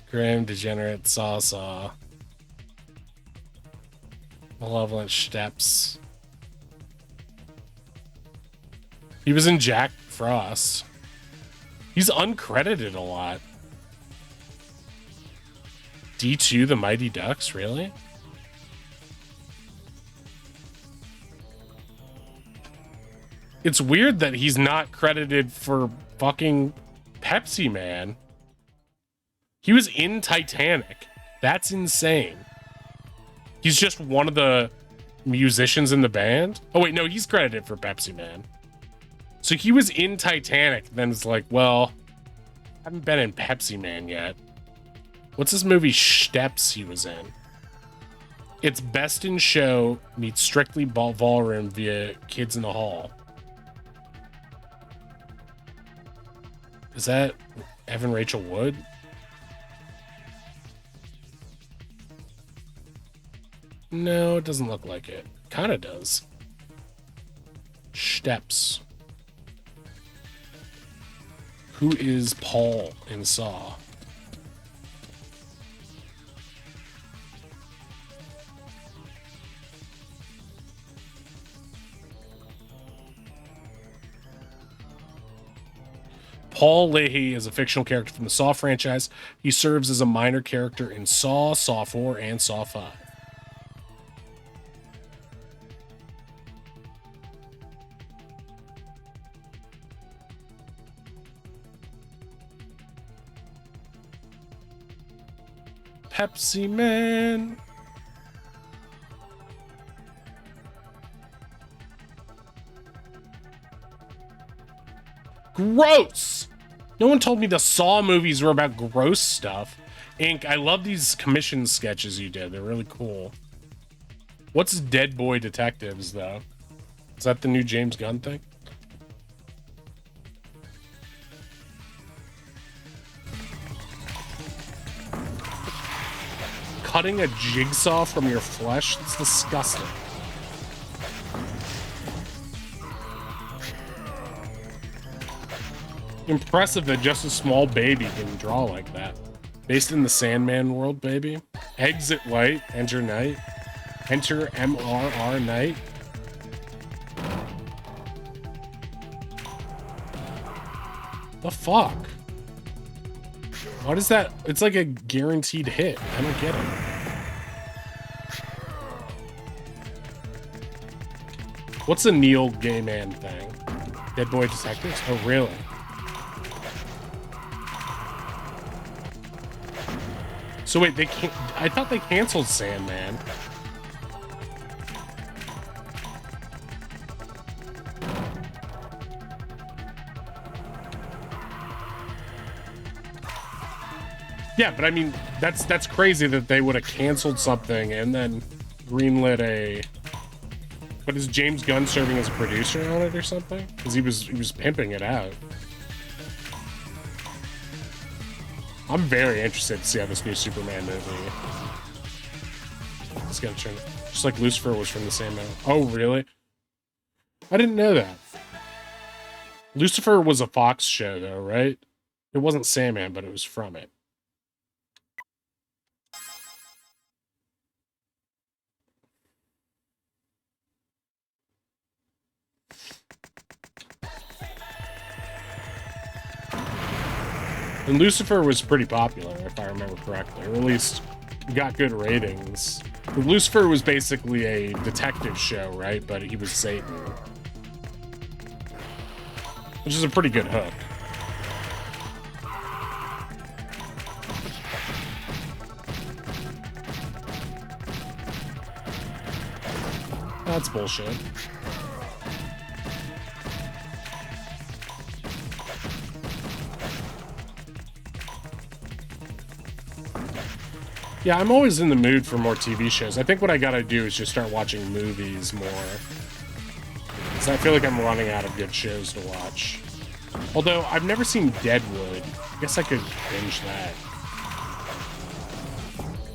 Grim, degenerate, saw. Malevolent steps. He was in Jack Frost. He's uncredited a lot. D2 The Mighty Ducks, really? It's weird that he's not credited for fucking Pepsi Man. He was in Titanic. That's insane. He's just one of the musicians in the band. Oh wait, no, he's credited for Pepsi Man. So he was in Titanic, then it's like, well, I haven't been in Pepsi Man yet. What's this movie Steps he was in? It's Best in Show meets Strictly Ballroom via Kids in the Hall. Is that Evan Rachel Wood? No, it doesn't look like it. Kind of does. Steps. Who is Paul in Saw? Paul Leahy is a fictional character from the Saw franchise. He serves as a minor character in Saw, Saw 4, and Saw 5. Pepsi Man. Gross! No one told me the Saw movies were about gross stuff. Ink, I love these commission sketches you did. They're really cool. What's Dead Boy Detectives, though? Is that the new James Gunn thing? Cutting a jigsaw from your flesh? That's disgusting. Impressive that just a small baby can draw like that. Based in the Sandman world, baby. Exit light, enter night. Enter MRR night. The fuck? What is that? It's like a guaranteed hit. I don't get it. What's the Neil Gaiman thing? Dead Boy Detectives? Oh, really? So wait, they can't. I thought they canceled Sandman. Yeah, but I mean, that's crazy that they would have canceled something and then greenlit a But is James Gunn serving as a producer on it or something? Because he was pimping it out. I'm very interested to see how this new Superman movie. It's gonna turn, just like Lucifer was from the same movie. Oh, really? I didn't know that. Lucifer was a Fox show, though, right? It wasn't Sandman, but it was from it. And Lucifer was pretty popular, if I remember correctly, or at least got good ratings. Lucifer was basically a detective show, right? But he was Satan. Which is a pretty good hook. That's bullshit. Yeah, I'm always in the mood for more TV shows. I think what I gotta do is just start watching movies more. Because I feel like I'm running out of good shows to watch. Although, I've never seen Deadwood. I guess I could binge that.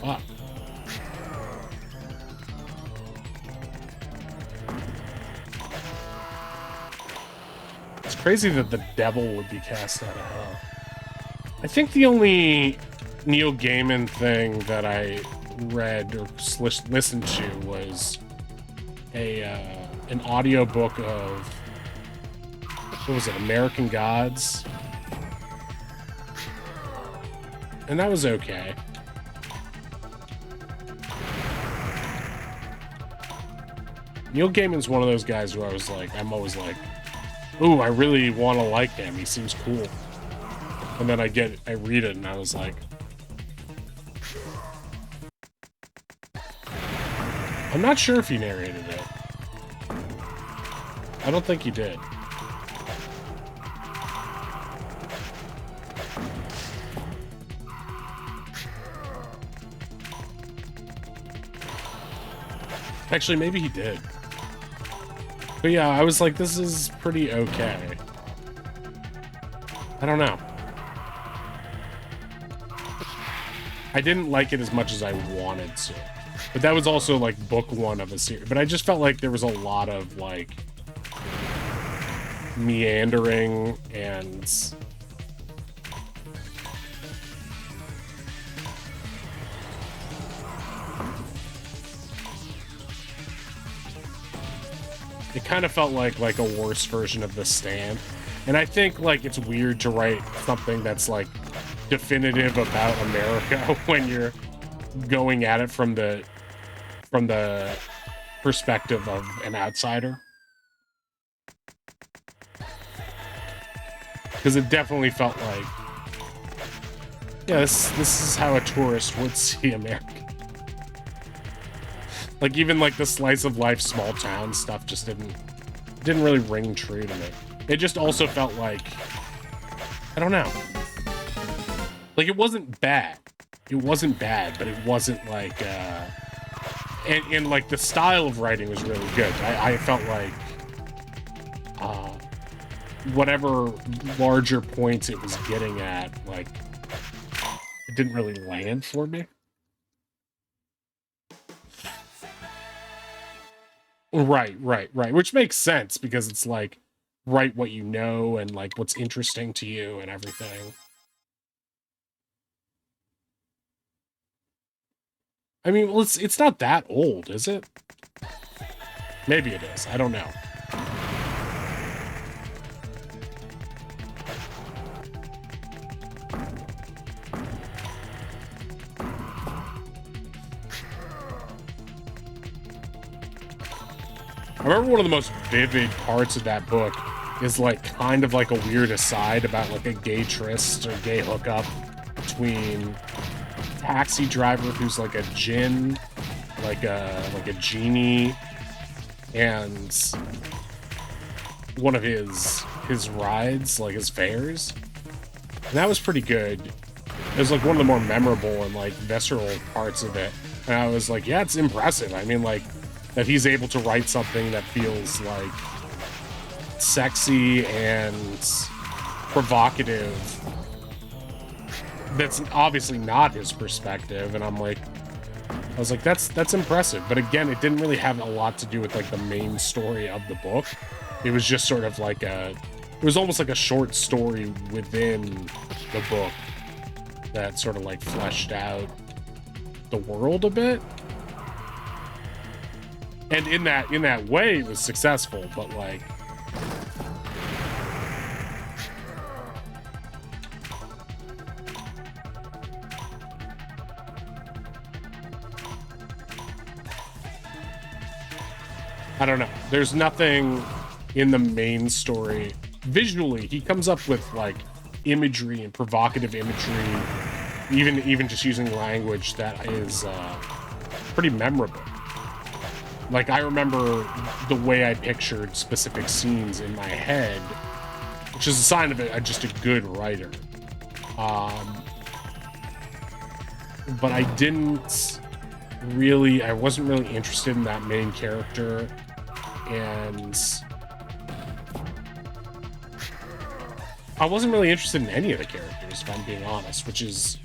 Fuck. It's crazy that the devil would be cast out of hell. I think the only Neil Gaiman thing that I read or listened to was an audiobook of, what was it, American Gods? And that was okay. Neil Gaiman's one of those guys who I'm always like, ooh, I really want to like him. He seems cool. And then I read it and I was like, I'm not sure if he narrated it. I don't think he did. Actually, maybe he did. But yeah, I was like, this is pretty okay. I don't know. I didn't like it as much as I wanted to. But that was also like book one of a series. But I just felt like there was a lot of like meandering and it kind of felt like a worse version of The Stand. And I think like it's weird to write something that's like definitive about America when you're going at it from the perspective of an outsider. Because it definitely felt like, yeah, this is how a tourist would see America. Like even like the slice of life small town stuff just didn't really ring true to me. It just also felt like, I don't know. Like it wasn't bad. It wasn't bad, but it wasn't like and like the style of writing was really good. I felt like whatever larger points it was getting at, like it didn't really land for me. Right. Which makes sense because it's like write what you know and like what's interesting to you and everything. I mean, well, it's not that old, is it? Maybe it is. I don't know. I remember one of the most vivid parts of that book is like kind of like a weird aside about like a gay tryst or gay hookup between taxi driver who's like a djinn, like a genie, and one of his rides, like his fares. And that was pretty good. It was like one of the more memorable and like visceral parts of it. And I was like, yeah, it's impressive. I mean, like, that he's able to write something that feels like sexy and provocative. That's obviously not his perspective, and I was like, that's impressive. But again, it didn't really have a lot to do with like the main story of the book. It was just sort of like it was almost like a short story within the book that sort of like fleshed out the world a bit. And in that way, it was successful, but like, I don't know. There's nothing in the main story. Visually, he comes up with like imagery and provocative imagery, even just using language that is pretty memorable. Like, I remember the way I pictured specific scenes in my head, which is a sign of just a good writer. But I wasn't really interested in that main character, and I wasn't really interested in any of the characters, if I'm being honest, which is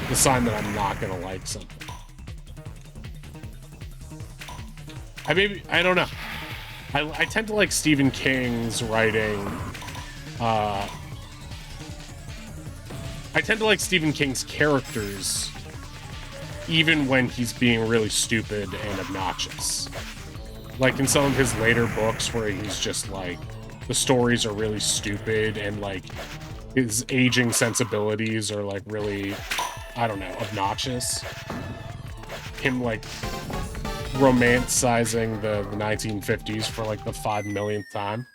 the sign that I'm not gonna like something. I don't know. I tend to like Stephen King's writing. I tend to like Stephen King's characters, even when he's being really stupid and obnoxious. Like in some of his later books where he's just like, the stories are really stupid and like his aging sensibilities are like really, I don't know, obnoxious. Him like romanticizing the 1950s for like the 5 millionth time.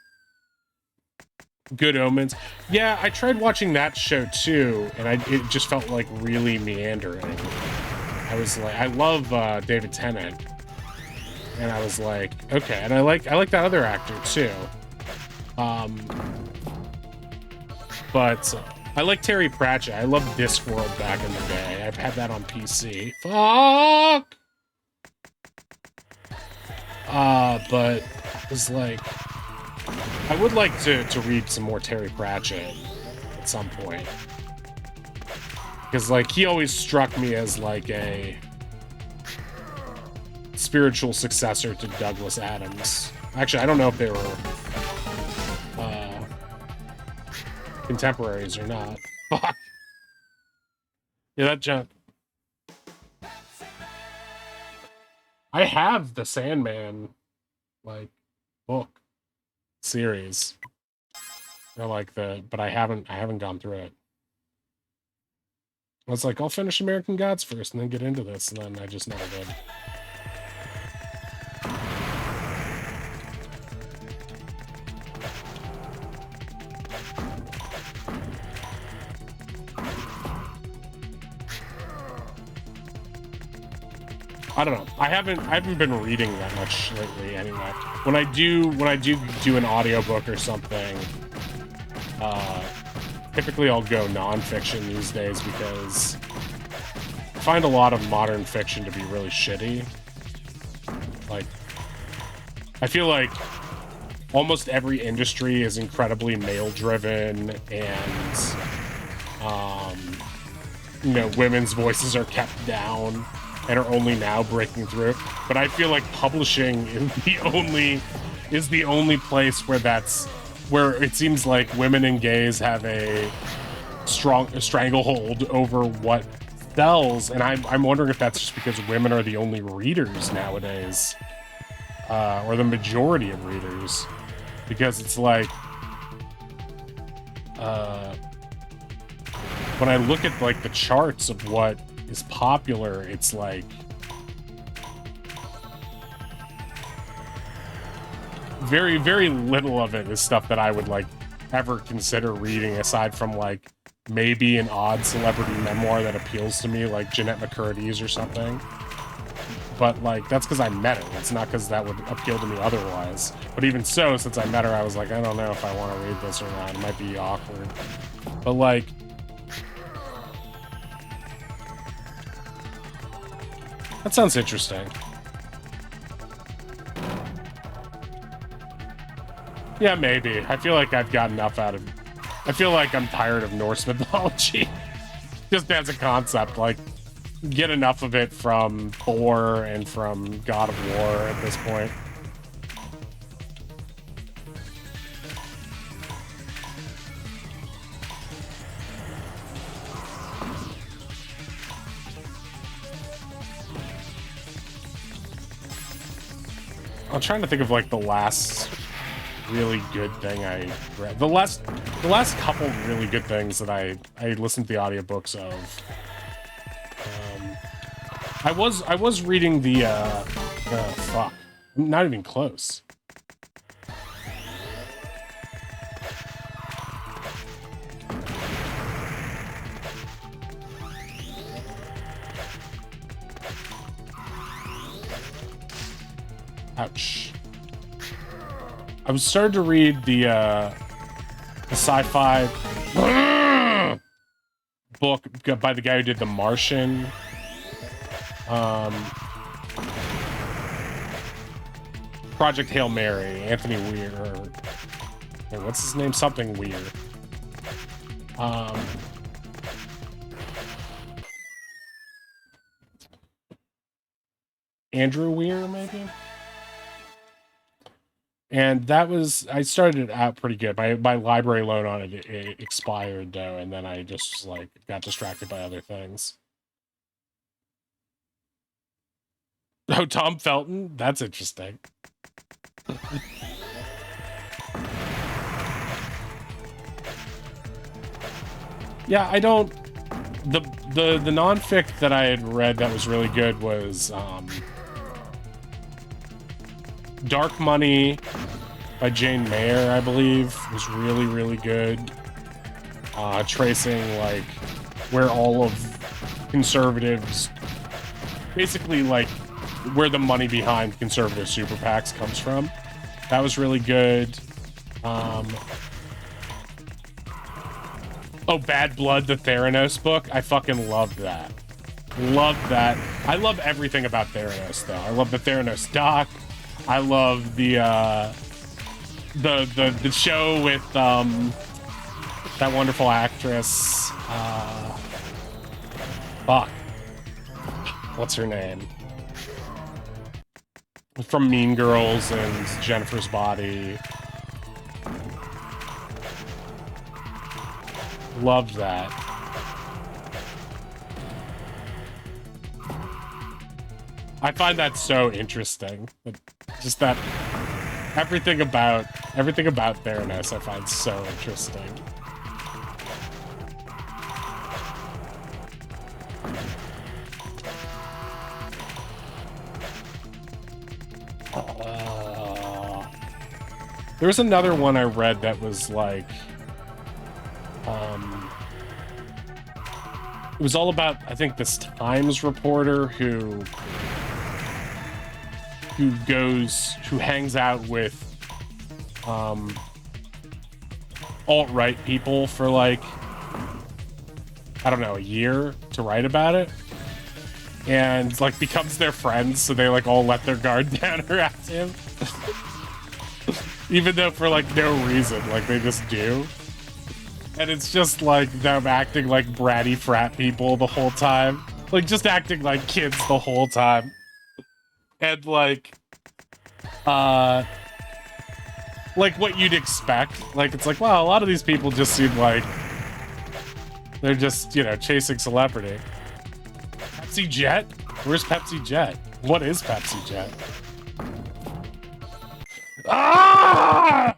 Good Omens. Yeah, I tried watching that show too, and it just felt like really meandering. I was like, I love David Tennant, and I was like, okay, and I like that other actor too. But I like Terry Pratchett. I loved Discworld back in the day. I've had that on PC. Fuck. But it was like, I would like to read some more Terry Pratchett at some point. Because, like, he always struck me as, like, a spiritual successor to Douglas Adams. Actually, I don't know if they were contemporaries or not. Fuck. Yeah, that jump. I have the Sandman, like, book series. Or like but I haven't gone through it. I was like, I'll finish American Gods first and then get into this, and then I just never did. I don't know. I haven't been reading that much lately anyway. When I do an audiobook or something, typically I'll go nonfiction these days because I find a lot of modern fiction to be really shitty. Like, I feel like almost every industry is incredibly male-driven, and you know, women's voices are kept down and are only now breaking through. But I feel like publishing is the only place where it seems like women and gays have a stranglehold over what sells, and I'm wondering if that's just because women are the only readers nowadays, or the majority of readers, because it's like, when I look at like the charts of what is popular, it's like very, very little of it is stuff that I would like ever consider reading, aside from like maybe an odd celebrity memoir that appeals to me, like Jeanette McCurdy's or something. But like, that's because I met her. It's not because that would appeal to me otherwise. But even so, since I met her, I was like, I don't know if I want to read this or not. It might be awkward. But like, that sounds interesting. Yeah, maybe. I feel like I've got enough out of... I feel like I'm tired of Norse mythology. Just as a concept, like, get enough of it from Thor and from God of War at this point. I'm trying to think of, like, the last really good thing I read. The last couple really good things that I listened to the audiobooks of. I was reading the fuck. I'm not even close. Ouch. I was starting to read the sci-fi book by the guy who did The Martian. Project Hail Mary, Anthony Weir. Hey, what's his name? Something Weir. Andrew Weir, maybe? And that was, I started it out pretty good. My library loan on it expired, though, and then I just, like, got distracted by other things. Oh, Tom Felton? That's interesting. Yeah, I don't... The nonfic that I had read that was really good was, Dark Money by Jane Mayer, I believe, was really, really good. Tracing, like, where all of conservatives... Basically, like, where the money behind conservative super PACs comes from. That was really good. Oh, Bad Blood, the Theranos book. I fucking loved that. Loved that. I love everything about Theranos, though. I love the Theranos doc. I love the show with that wonderful actress. Fuck. What's her name? From Mean Girls and Jennifer's Body. Loved that. I find that so interesting. Just that everything about Theranos I find so interesting. There was another one I read that was like, it was all about, I think, this Times reporter who hangs out with alt-right people for like, I don't know, a year to write about it, and like becomes their friends, so they like all let their guard down around him. Even though for like no reason, like they just do. And it's just like them acting like bratty frat people the whole time. Like just acting like kids the whole time. And like what you'd expect. Like it's like, wow, a lot of these people just seem like they're just, you know, chasing celebrity. Pepsi Jet? Where's Pepsi Jet? What is Pepsi Jet? Ah!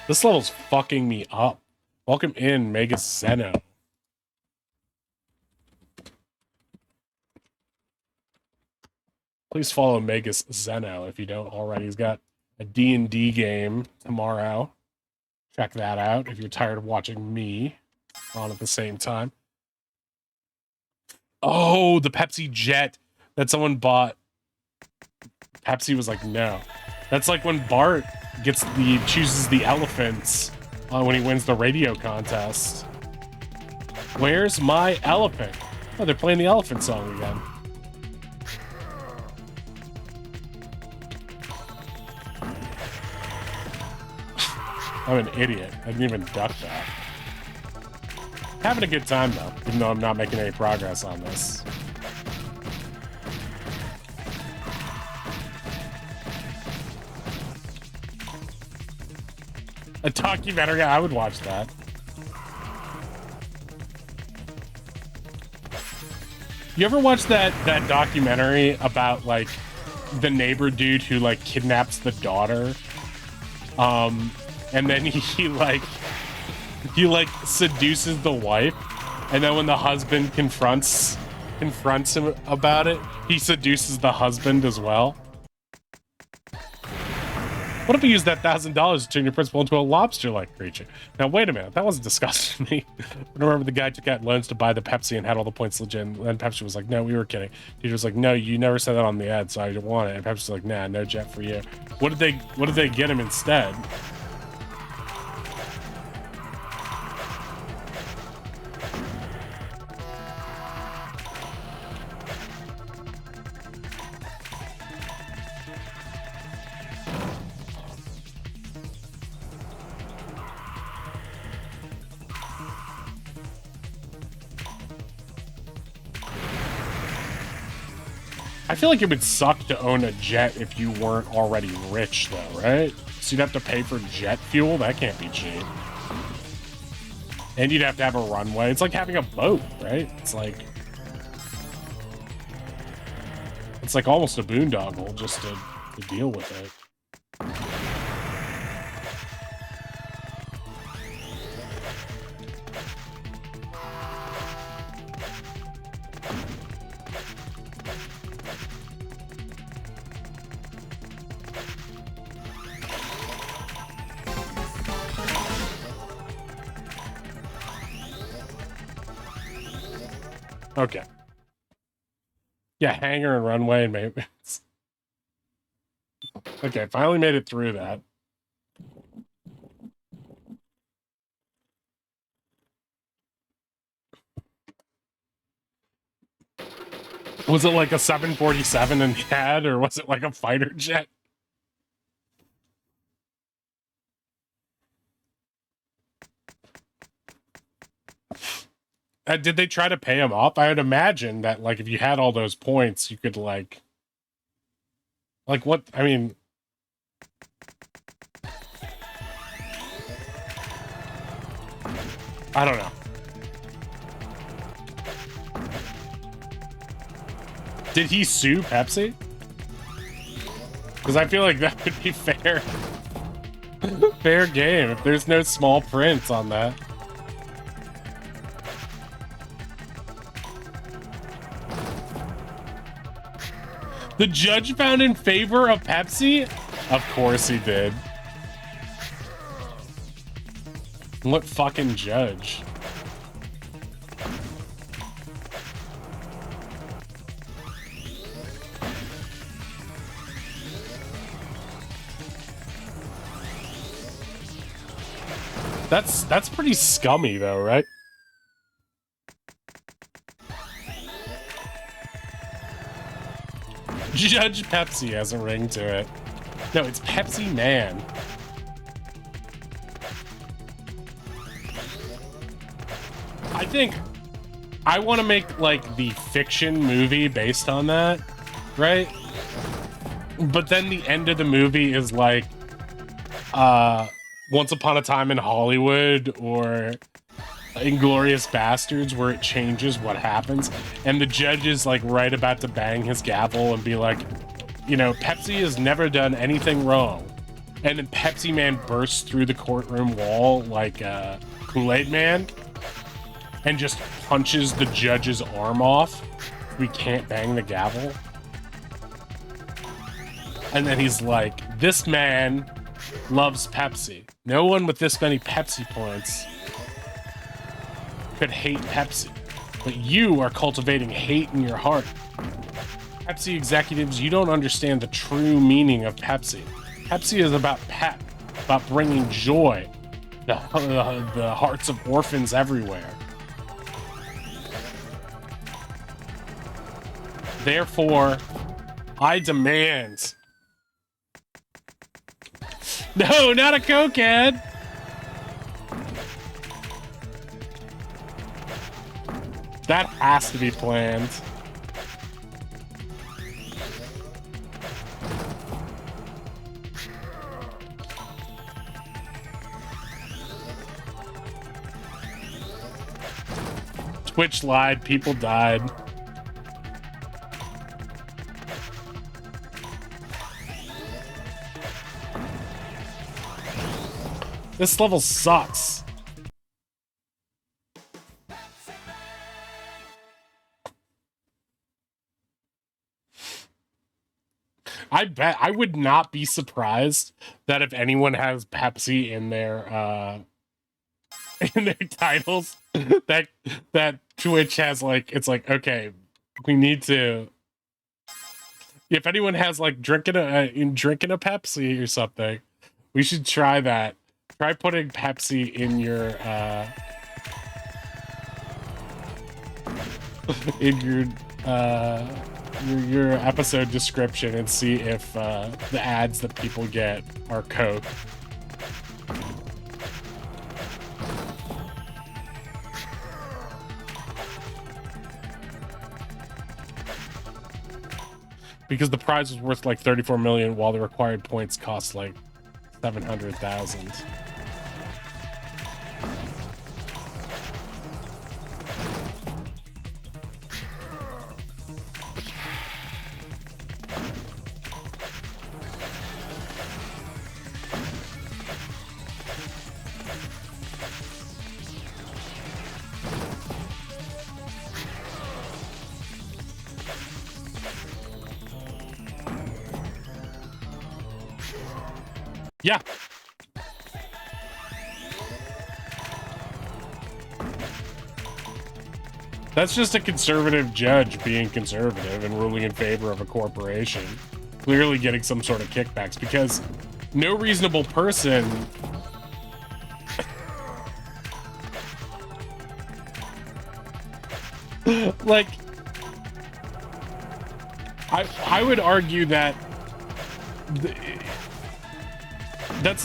This level's fucking me up. Welcome in, Mega Zeno. Please follow Megas Zeno if you don't already. He's got a D&D game tomorrow. Check that out if you're tired of watching me on at the same time. Oh, the Pepsi Jet that someone bought. Pepsi was like, no. That's like when Bart chooses the elephants when he wins the radio contest. Where's my elephant? Oh, they're playing the elephant song again. I'm an idiot. I didn't even duck that. Having a good time, though, even though I'm not making any progress on this. A documentary, I would watch that. You ever watch that documentary about, like, the neighbor dude who, like, kidnaps the daughter? And then he seduces the wife, and then when the husband confronts him about it, he seduces the husband as well. What if we use that $1,000 to turn your principal into a lobster-like creature? Now, wait a minute. That wasn't discussed to me. I remember the guy took out loans to buy the Pepsi and had all the points legit. And Pepsi was like, no, we were kidding. He was like, no, you never said that on the ad, so I didn't want it. And Pepsi was like, nah, no jet for you. What did they get him instead? I feel like it would suck to own a jet if you weren't already rich, though, right? So you'd have to pay for jet fuel? That can't be cheap. And you'd have to have a runway. It's like having a boat, right? It's like almost a boondoggle just to deal with it. Okay. Yeah, hangar and runway and maintenance. Okay, finally made it through that. Was it like a 747 in the ad, or was it like a fighter jet? Did they try to pay him off? I would imagine that, like, if you had all those points, you could, like what? I mean, I don't know. Did he sue Pepsi? Because I feel like that would be fair. Fair game if there's no small print on that. The judge found in favor of Pepsi? Of course he did. What fucking judge? That's pretty scummy though, right? Judge Pepsi has a ring to it. No, it's Pepsi Man. I think I want to make like the fiction movie based on that, right? But then the end of the movie is like Once Upon a Time in Hollywood or Inglorious Bastards, where it changes what happens, and the judge is like right about to bang his gavel and be like, you know, Pepsi has never done anything wrong, and then Pepsi Man bursts through the courtroom wall like Kool-Aid Man and just punches the judge's arm off. We can't bang the gavel. And then he's like, this man loves Pepsi. No one with this many Pepsi points could hate Pepsi, but you are cultivating hate in your heart. Pepsi executives, you don't understand the true meaning of Pepsi. Pepsi is about pep, about bringing joy to the hearts of orphans everywhere. Therefore, I demand... No, not a cokehead! That has to be planned. Twitch lied, people died. This level sucks. I bet I would not be surprised that if anyone has Pepsi in their titles, that Twitch has like, it's like, okay, we need to, if anyone has like drinking a Pepsi or something, we should try that. Try putting Pepsi in your your episode description and see if the ads that people get are Coke. Because the prize was worth like 34 million while the required points cost like 700,000. Yeah. That's just a conservative judge being conservative and ruling in favor of a corporation, clearly getting some sort of kickbacks, because no reasonable person like, I would argue that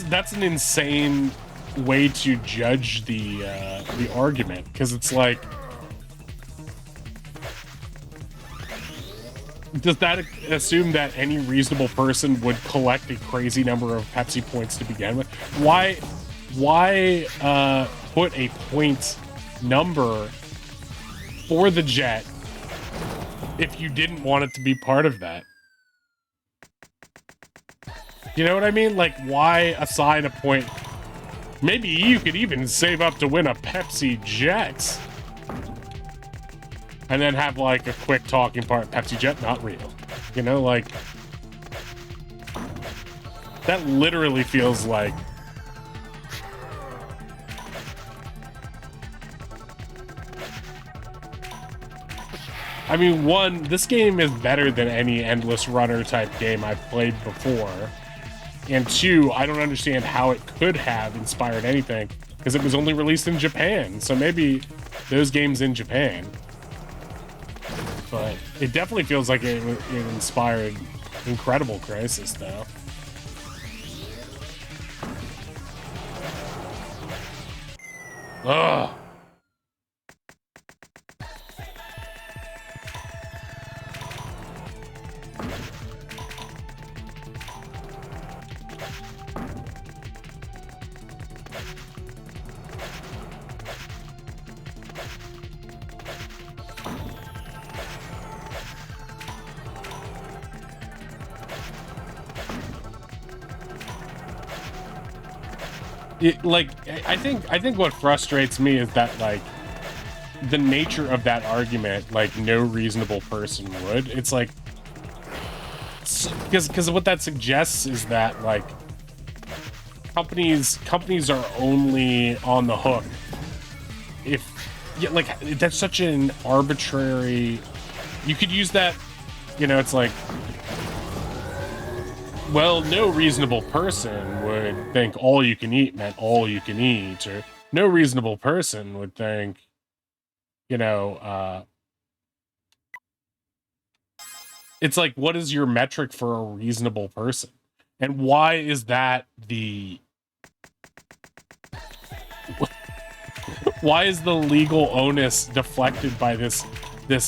that's an insane way to judge the argument, because it's like, does that assume that any reasonable person would collect a crazy number of Pepsi points to begin with? Why put a point number for the jet if you didn't want it to be part of that? You know what I mean? Like, why assign a point? Maybe you could even save up to win a Pepsi Jet. And then have, like, a quick talking part. Pepsi Jet, not real. You know, like... that literally feels like... I mean, one, this game is better than any Endless Runner type game I've played before. And two, I don't understand how it could have inspired anything, because it was only released in Japan. So maybe those games in Japan. But it definitely feels like it inspired Incredible Crisis, though. Ugh. I think what frustrates me is that, like, the nature of that argument, like, no reasonable person would. It's like, because what that suggests is that, like, companies are only on the hook if, yeah, like, that's such an arbitrary. You could use that, you know, it's like, well, no reasonable person would think all you can eat meant all you can eat, or no reasonable person would think, you know, it's like, what is your metric for a reasonable person? And why is that the Why is the legal onus deflected by this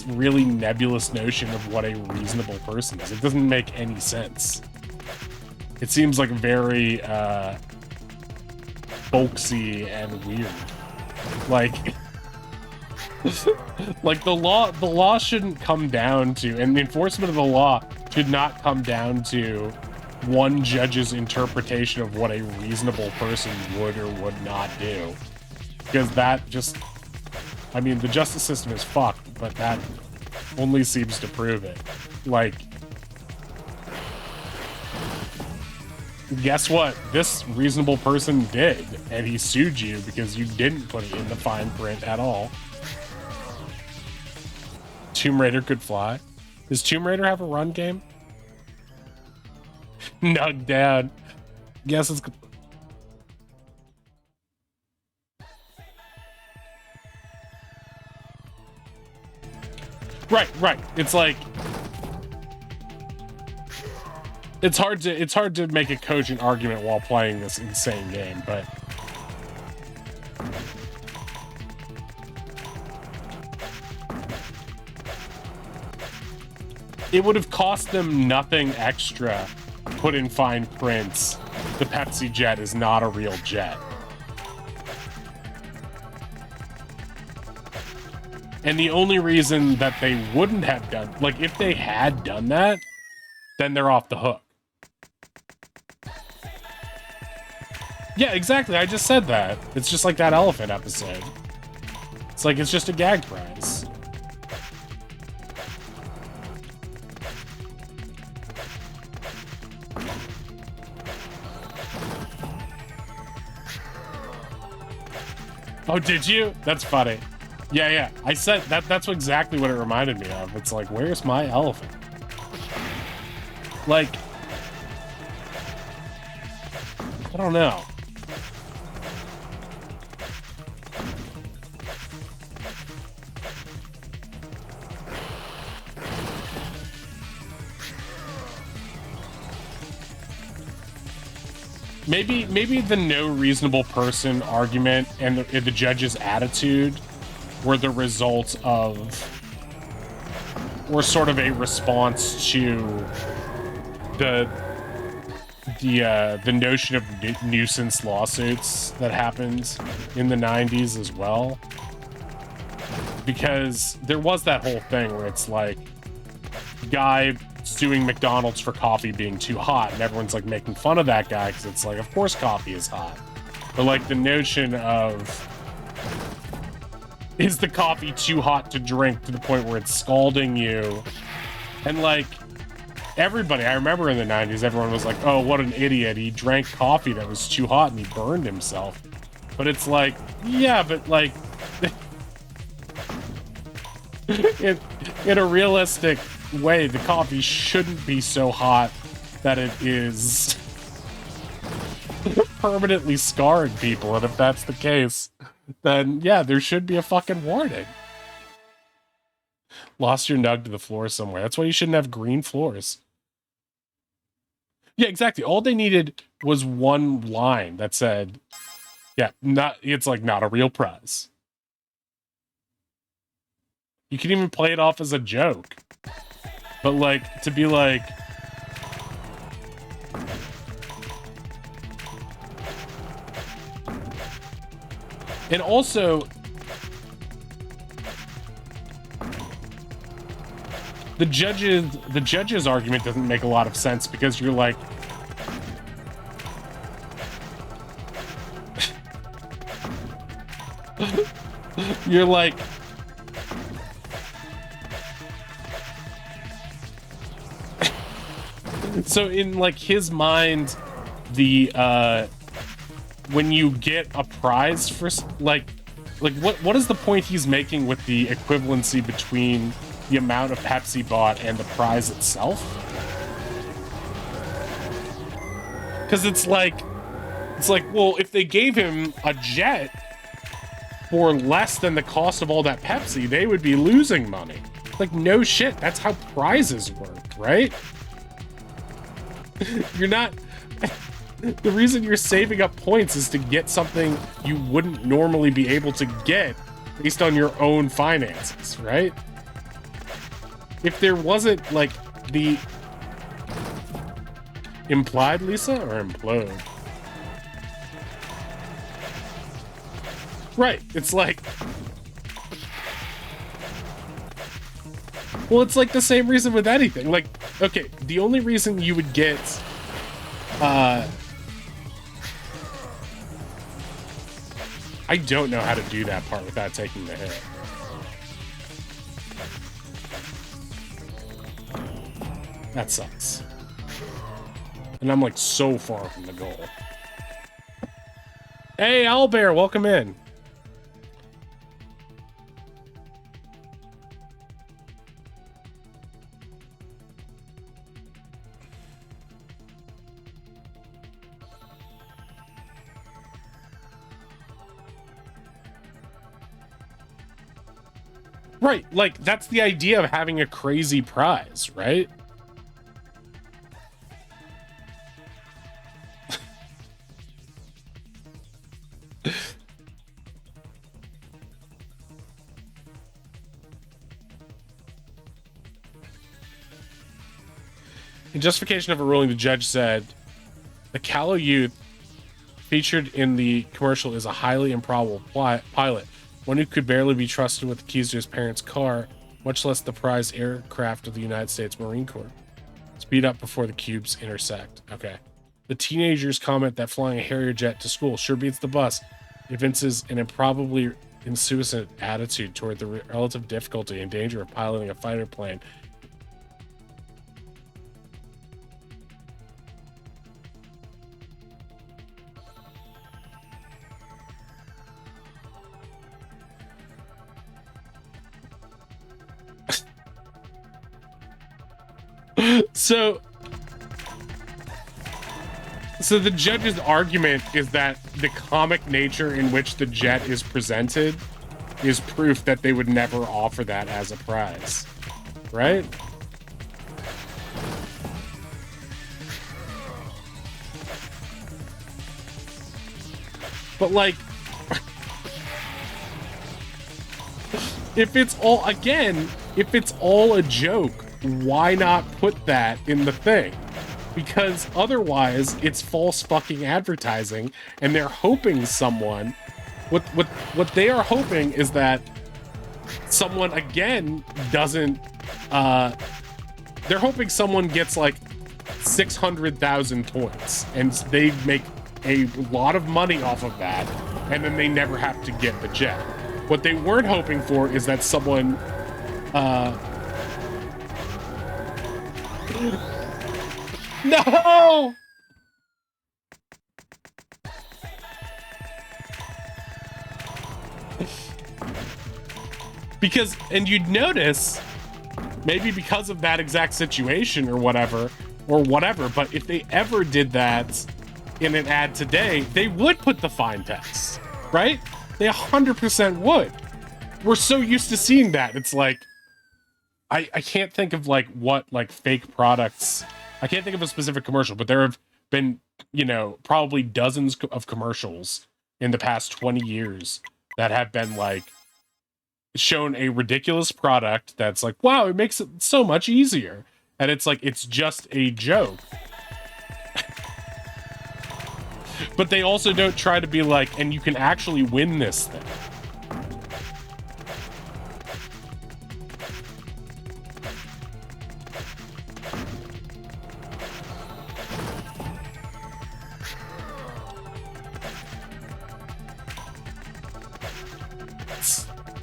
really nebulous notion of what a reasonable person is? It doesn't make any sense. It seems like very folksy and weird. Like like the law shouldn't come down to, and the enforcement of the law should not come down to one judge's interpretation of what a reasonable person would or would not do. Because that just, I mean, the justice system is fucked, but that only seems to prove it. Like, guess what? This reasonable person did, and he sued you because you didn't put it in the fine print at all. Tomb Raider could fly. Does Tomb Raider have a run game? Nug down. Guess it's... Right. It's like... It's hard to make a cogent argument while playing this insane game, but... It would have cost them nothing extra to put in fine prints. The Pepsi jet is not a real jet. And the only reason that they wouldn't have done, like, if they had done that, then they're off the hook. Yeah, exactly. I just said that. It's just like that elephant episode. It's like, it's just a gag prize. Oh, did you? That's funny. Yeah. I said that. That's exactly what it reminded me of. It's like, where's my elephant? Like, I don't know. Maybe the no reasonable person argument and the judge's attitude were the results of, or sort of a response to the notion of nuisance lawsuits that happened in the 90s as well. Because there was that whole thing where it's like, guy suing McDonald's for coffee being too hot, and everyone's like making fun of that guy because it's like, of course coffee is hot. But like the notion of, is the coffee too hot to drink to the point where it's scalding you? And like everybody, I remember in the 90s, everyone was like, oh, what an idiot, he drank coffee that was too hot and he burned himself. But it's like, yeah, but like in a realistic way, the coffee shouldn't be so hot that it is permanently scarring people. And if that's the case, then yeah, there should be a fucking warning. Lost your nug to the floor somewhere. That's why you shouldn't have green floors. Yeah, exactly. All they needed was one line that said, yeah, it's like not a real prize. You can even play it off as a joke. But like, to be like, and also the judge's argument doesn't make a lot of sense, because you're like, you're like, so in like his mind, the when you get a prize for like what is the point he's making with the equivalency between the amount of Pepsi bought and the prize itself? Because it's like, well, if they gave him a jet for less than the cost of all that Pepsi, they would be losing money. Like, no shit, that's how prizes work, right? You're not The reason you're saving up points is to get something you wouldn't normally be able to get based on your own finances, right? If there wasn't, like, the... Implied, Lisa? Or implode? Right, it's like... Well, it's like the same reason with anything. Like, okay, the only reason you would get... I don't know how to do that part without taking the hit. That sucks. And I'm like so far from the goal. Hey, Owlbear, welcome in. Right, like, that's the idea of having a crazy prize, right? In justification of a ruling, the judge said, the callow youth featured in the commercial is a highly improbable pilot, one who could barely be trusted with the keys to his parents' car, much less the prized aircraft of the United States Marine Corps. Speed up before the cubes intersect. Okay. The teenagers comment that flying a Harrier jet to school sure beats the bus, evinces an improbably insouciant attitude toward the relative difficulty and danger of piloting a fighter plane. So the judge's argument is that the comic nature in which the jet is presented is proof that they would never offer that as a prize, right? But like, if it's all, again, if it's all a joke, why not put that in the thing? Because otherwise it's false fucking advertising, and they're hoping someone, what they are hoping is that someone again doesn't, they're hoping someone gets like 600,000 points and they make a lot of money off of that, and then they never have to get the jet. What they weren't hoping for is that someone, no! Because, and you'd notice, maybe because of that exact situation or whatever, but if they ever did that in an ad today, they would put the fine text, right? They 100% would. We're so used to seeing that. It's like, I can't think of like what like fake products. I can't think of a specific commercial, but there have been, you know, probably dozens of commercials in the past 20 years that have been like shown a ridiculous product that's like, wow, it makes it so much easier. And it's like, it's just a joke. But they also don't try to be like, and you can actually win this thing.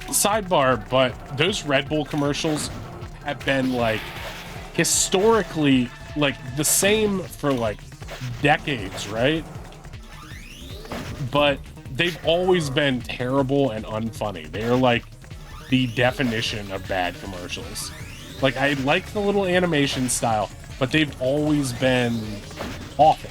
Sidebar, but those Red Bull commercials have been like historically like the same for like decades, right? But they've always been terrible and unfunny. They are like the definition of bad commercials. Like, I like the little animation style, but they've always been awful.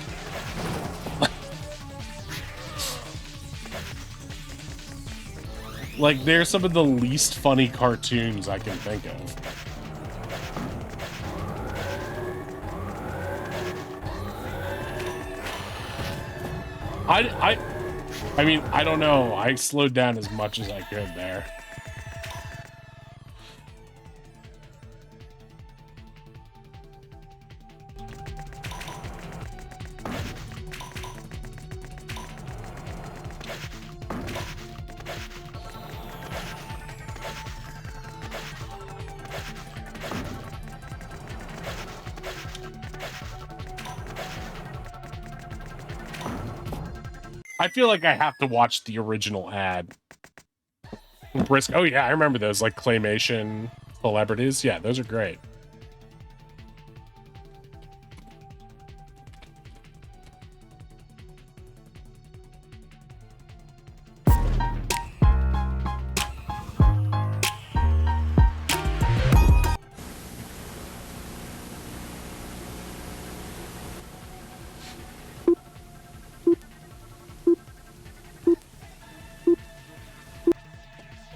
Like, they're some of the least funny cartoons I can think of. I mean, I don't know. I slowed down as much as I could there. I feel like I have to watch the original ad. Brisk. Oh yeah, I remember those, like claymation celebrities. Yeah, those are great.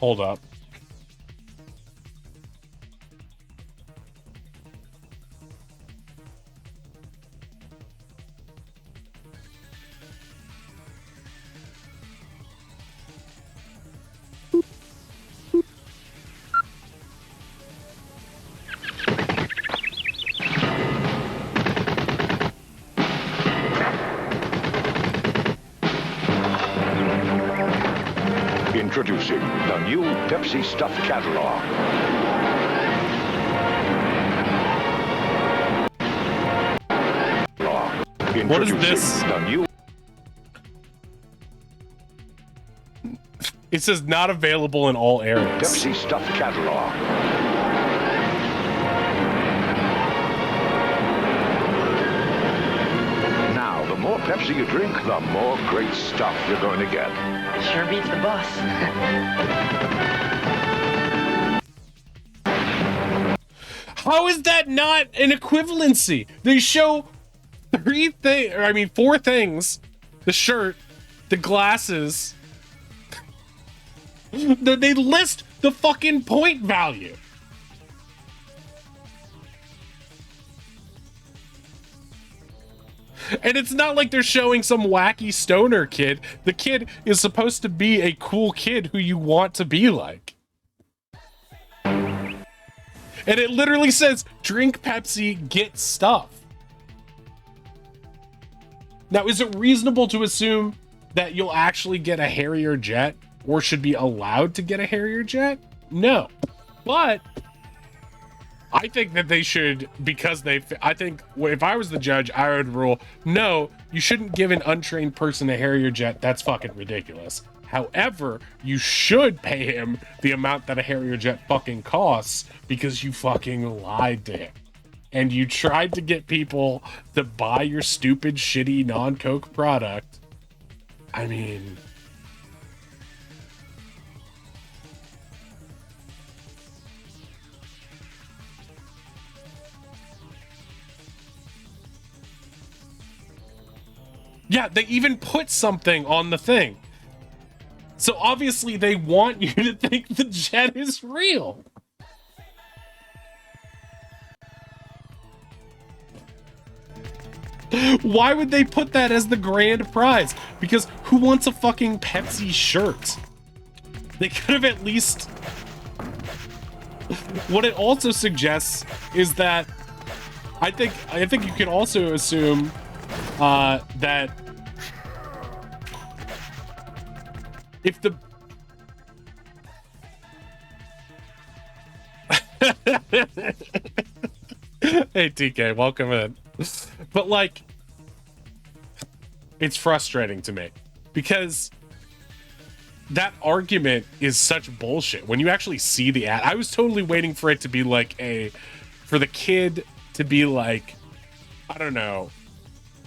Hold up. Introducing the new Pepsi Stuffed Catalog. What is this? The new It says not available in all areas. Pepsi Stuffed Catalog. Now, the more Pepsi you drink, the more great stuff you're going to get. Sure beats the bus. How is that not an equivalency? They show four things. The shirt, the glasses. They list the fucking point value. And it's not like they're showing some wacky stoner kid. The kid is supposed to be a cool kid who you want to be like. And it literally says, drink Pepsi, get stuff. Now, is it reasonable to assume that you'll actually get a Harrier jet or should be allowed to get a Harrier jet? No. But I think that they should, because I think if I was the judge, I would rule, no, you shouldn't give an untrained person a Harrier jet. That's fucking ridiculous. However, you should pay him the amount that a Harrier jet fucking costs because you fucking lied to him. And you tried to get people to buy your stupid, shitty, non-Coke product. I mean... Yeah, they even put something on the thing. So obviously they want you to think the jet is real. Why would they put that as the grand prize? Because who wants a fucking Pepsi shirt? They could have at least... What it also suggests is that I think you can also assume that if the Hey TK, welcome in. But like, it's frustrating to me because that argument is such bullshit. When you actually see the ad, I was totally waiting for it to be like for the kid to be like, I don't know,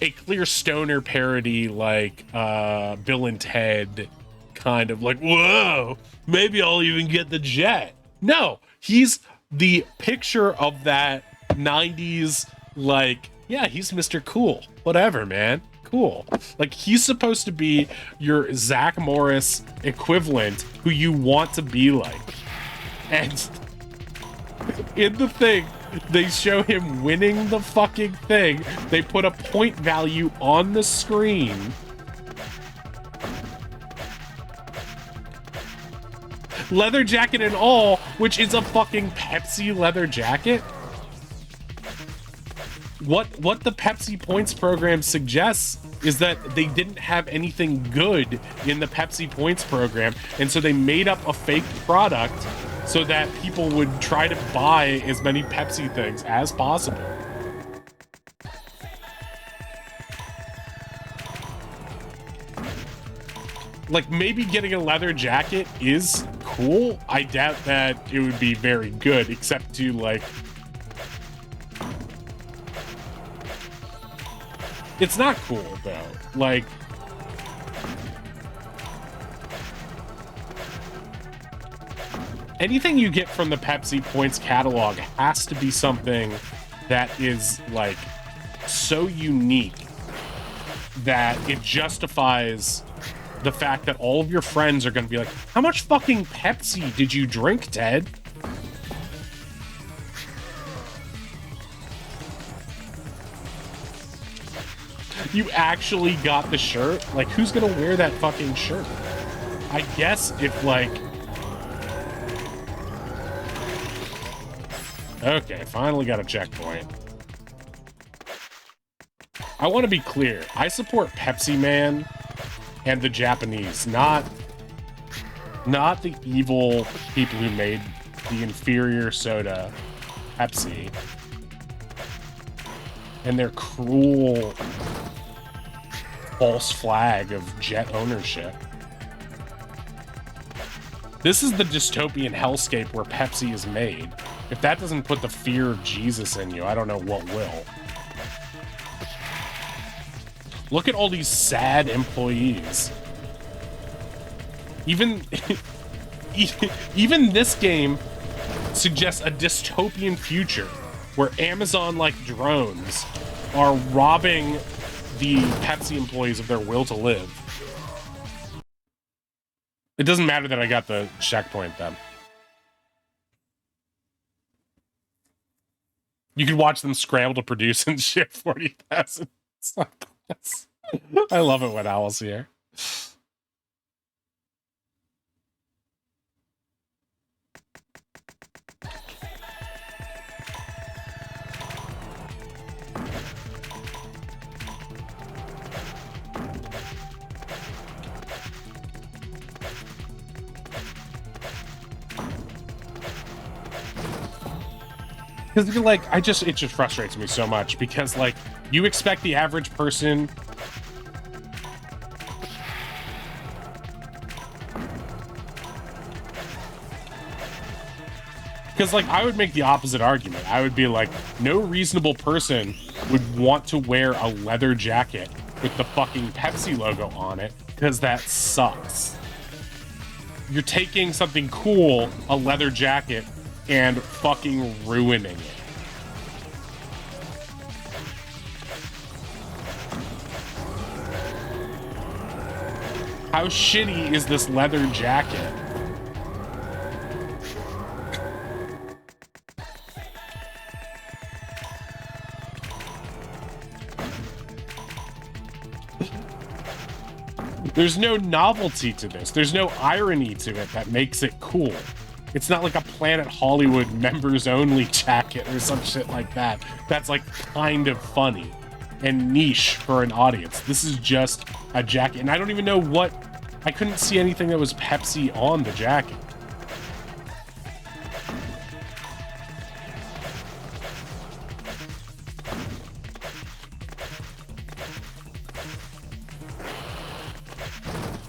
a clear stoner parody like Bill and Ted, kind of like, whoa, maybe I'll even get the jet. No, he's the picture of that 90s, like, yeah, he's Mr. Cool. Whatever, man. Cool. Like, he's supposed to be your Zach Morris equivalent who you want to be like. And in the thing, they show him winning the fucking thing. They put a point value on the screen. leather jacket and all, which is a fucking Pepsi leather jacket. What the Pepsi points program suggests is that they didn't have anything good in the Pepsi points program, and so they made up a fake product so that people would try to buy as many Pepsi things as possible. Like, maybe getting a leather jacket is cool. I doubt that it would be very good, except to, like... It's not cool, though. Like... anything you get from the Pepsi Points catalog has to be something that is, like, so unique that it justifies the fact that all of your friends are going to be like, how much fucking Pepsi did you drink, Ted? You actually got the shirt? Like, who's going to wear that fucking shirt? I guess if, like... Okay, finally got a checkpoint. I want to be clear. I support Pepsiman and the Japanese, not the evil people who made the inferior soda, Pepsi, and their cruel false flag of jet ownership. This is the dystopian hellscape where Pepsi is made. If that doesn't put the fear of Jesus in you, I don't know what will. Look at all these sad employees. Even this game suggests a dystopian future where Amazon-like drones are robbing the Pepsi employees of their will to live. It doesn't matter that I got the checkpoint then. You can watch them scramble to produce and ship 40,000. I love it when Owl's here. Because, like, it just frustrates me so much because, like, you expect the average person because, like, I would make the opposite argument. I would be like, no reasonable person would want to wear a leather jacket with the fucking Pepsi logo on it because that sucks. You're taking something cool, a leather jacket, and fucking ruining it. How shitty is this leather jacket? There's no novelty to this. There's no irony to it that makes it cool. It's not like a Planet Hollywood members only jacket or some shit like that. That's like kind of funny and niche for an audience. This is just a jacket. And I don't even know what, I couldn't see anything that was Pepsi on the jacket.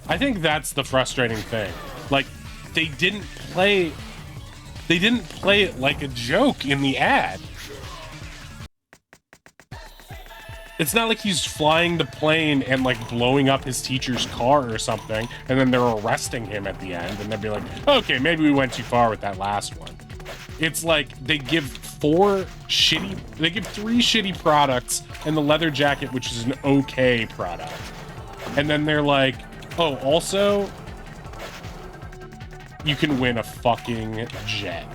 I think that's the frustrating thing. Like, they didn't play it like a joke in the ad. It's not like he's flying the plane and, like, blowing up his teacher's car or something, and then they're arresting him at the end, and they'll be like, okay, maybe we went too far with that last one. It's like they give three shitty products and the leather jacket, which is an okay product. And then they're like, oh, also, you can win a fucking jet.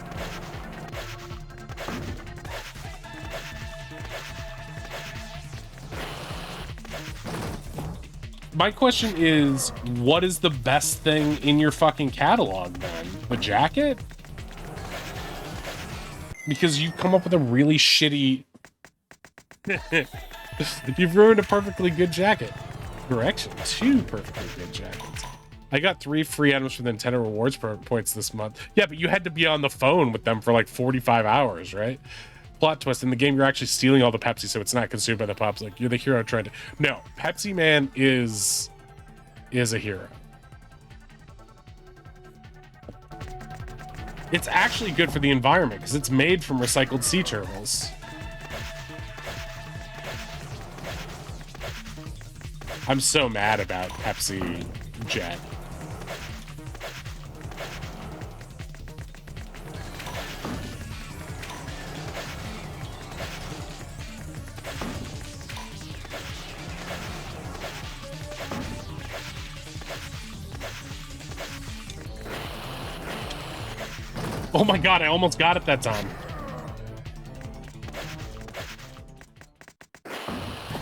my question is, what is the best thing in your fucking catalog then? The jacket? Because you come up with a really shitty... You've ruined a perfectly good jacket. Correction, 2 perfectly good jackets. I got 3 free items for the Nintendo Rewards points this month. Yeah, but you had to be on the phone with them for like 45 hours, right? Plot twist, in the game, you're actually stealing all the Pepsi, so it's not consumed by the pups. Like, you're the hero trying to... No, Pepsi Man is a hero. It's actually good for the environment, because it's made from recycled sea turtles. I'm so mad about Pepsi Jet. Oh my god, I almost got it that time.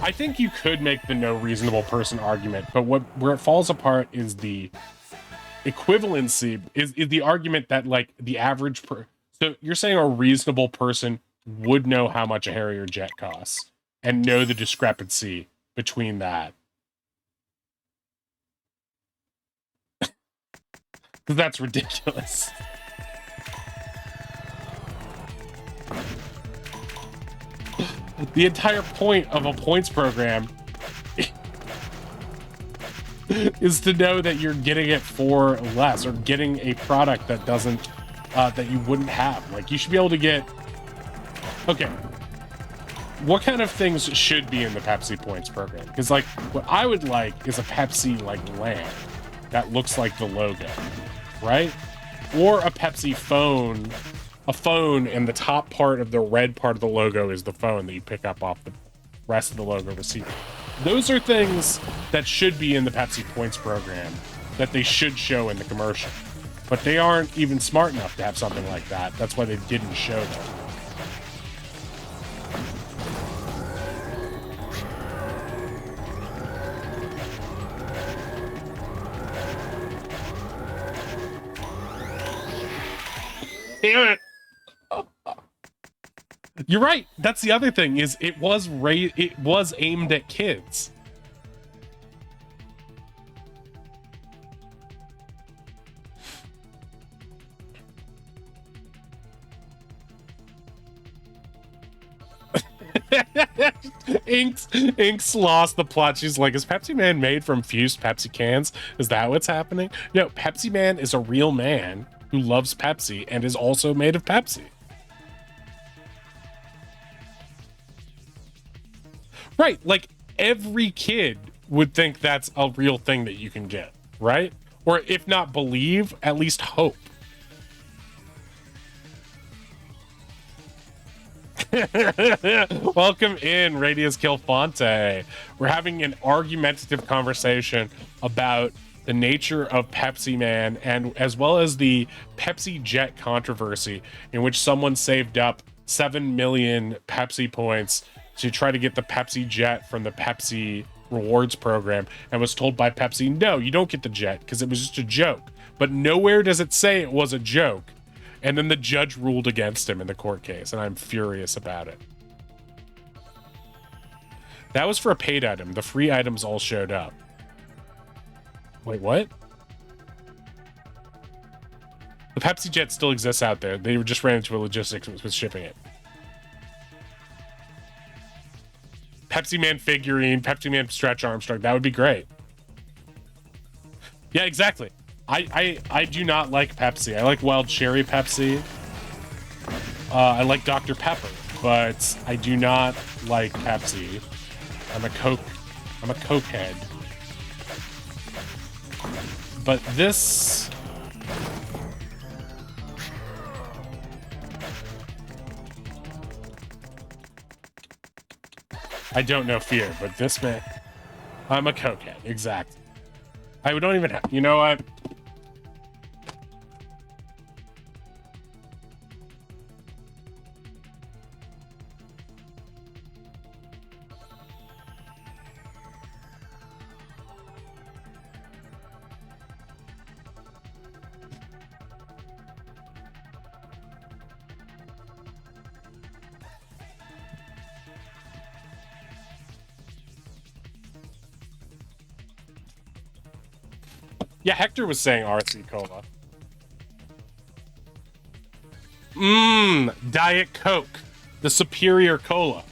I think you could make the no reasonable person argument, but where it falls apart is the equivalency, is the argument that, like, the average so you're saying a reasonable person would know how much a Harrier jet costs and know the discrepancy between that. Because that's ridiculous. The entire point of a points program is to know that you're getting it for less, or getting a product that doesn't, that you wouldn't have. Like, you should be able to get... Okay. What kind of things should be in the Pepsi points program? Because, like, what I would like is a Pepsi, like, lamp that looks like the logo, right? Or a Pepsi phone... A phone, and the top part of the red part of the logo is the phone that you pick up off the rest of the logo receiver. Those are things that should be in the Pepsi points program, that they should show in the commercial. But they aren't even smart enough to have something like that. That's why they didn't show them. Damn it! You're right. That's the other thing, is it was aimed at kids. Inks lost the plot. She's like, is Pepsi Man made from fused Pepsi cans? Is that what's happening? No, Pepsi Man is a real man who loves Pepsi and is also made of Pepsi. Right, like, every kid would think that's a real thing that you can get, right? Or if not believe, at least hope. Welcome in, Radius Killfonte. We're having an argumentative conversation about the nature of Pepsi Man, and as well as the Pepsi Jet controversy, in which someone saved up 7 million Pepsi points to try to get the Pepsi Jet from the Pepsi Rewards program, and was told by Pepsi, no, you don't get the jet, because it was just a joke. But nowhere does it say it was a joke. And then the judge ruled against him in the court case, and I'm furious about it. That was for a paid item. The free items all showed up. Wait, what? The Pepsi Jet still exists out there. They just ran into a logistics with shipping it. Pepsi Man figurine, Pepsi Man Stretch Armstrong. That would be great. Yeah, exactly. I do not like Pepsi. I like Wild Cherry Pepsi. I like Dr. Pepper, but I do not like Pepsi. I'm a Coke head. But this... I don't know fear, but this man... I'm a Coke head, exactly. I don't even have... You know what? Yeah, Hector was saying RC Cola. Diet Coke. The superior cola.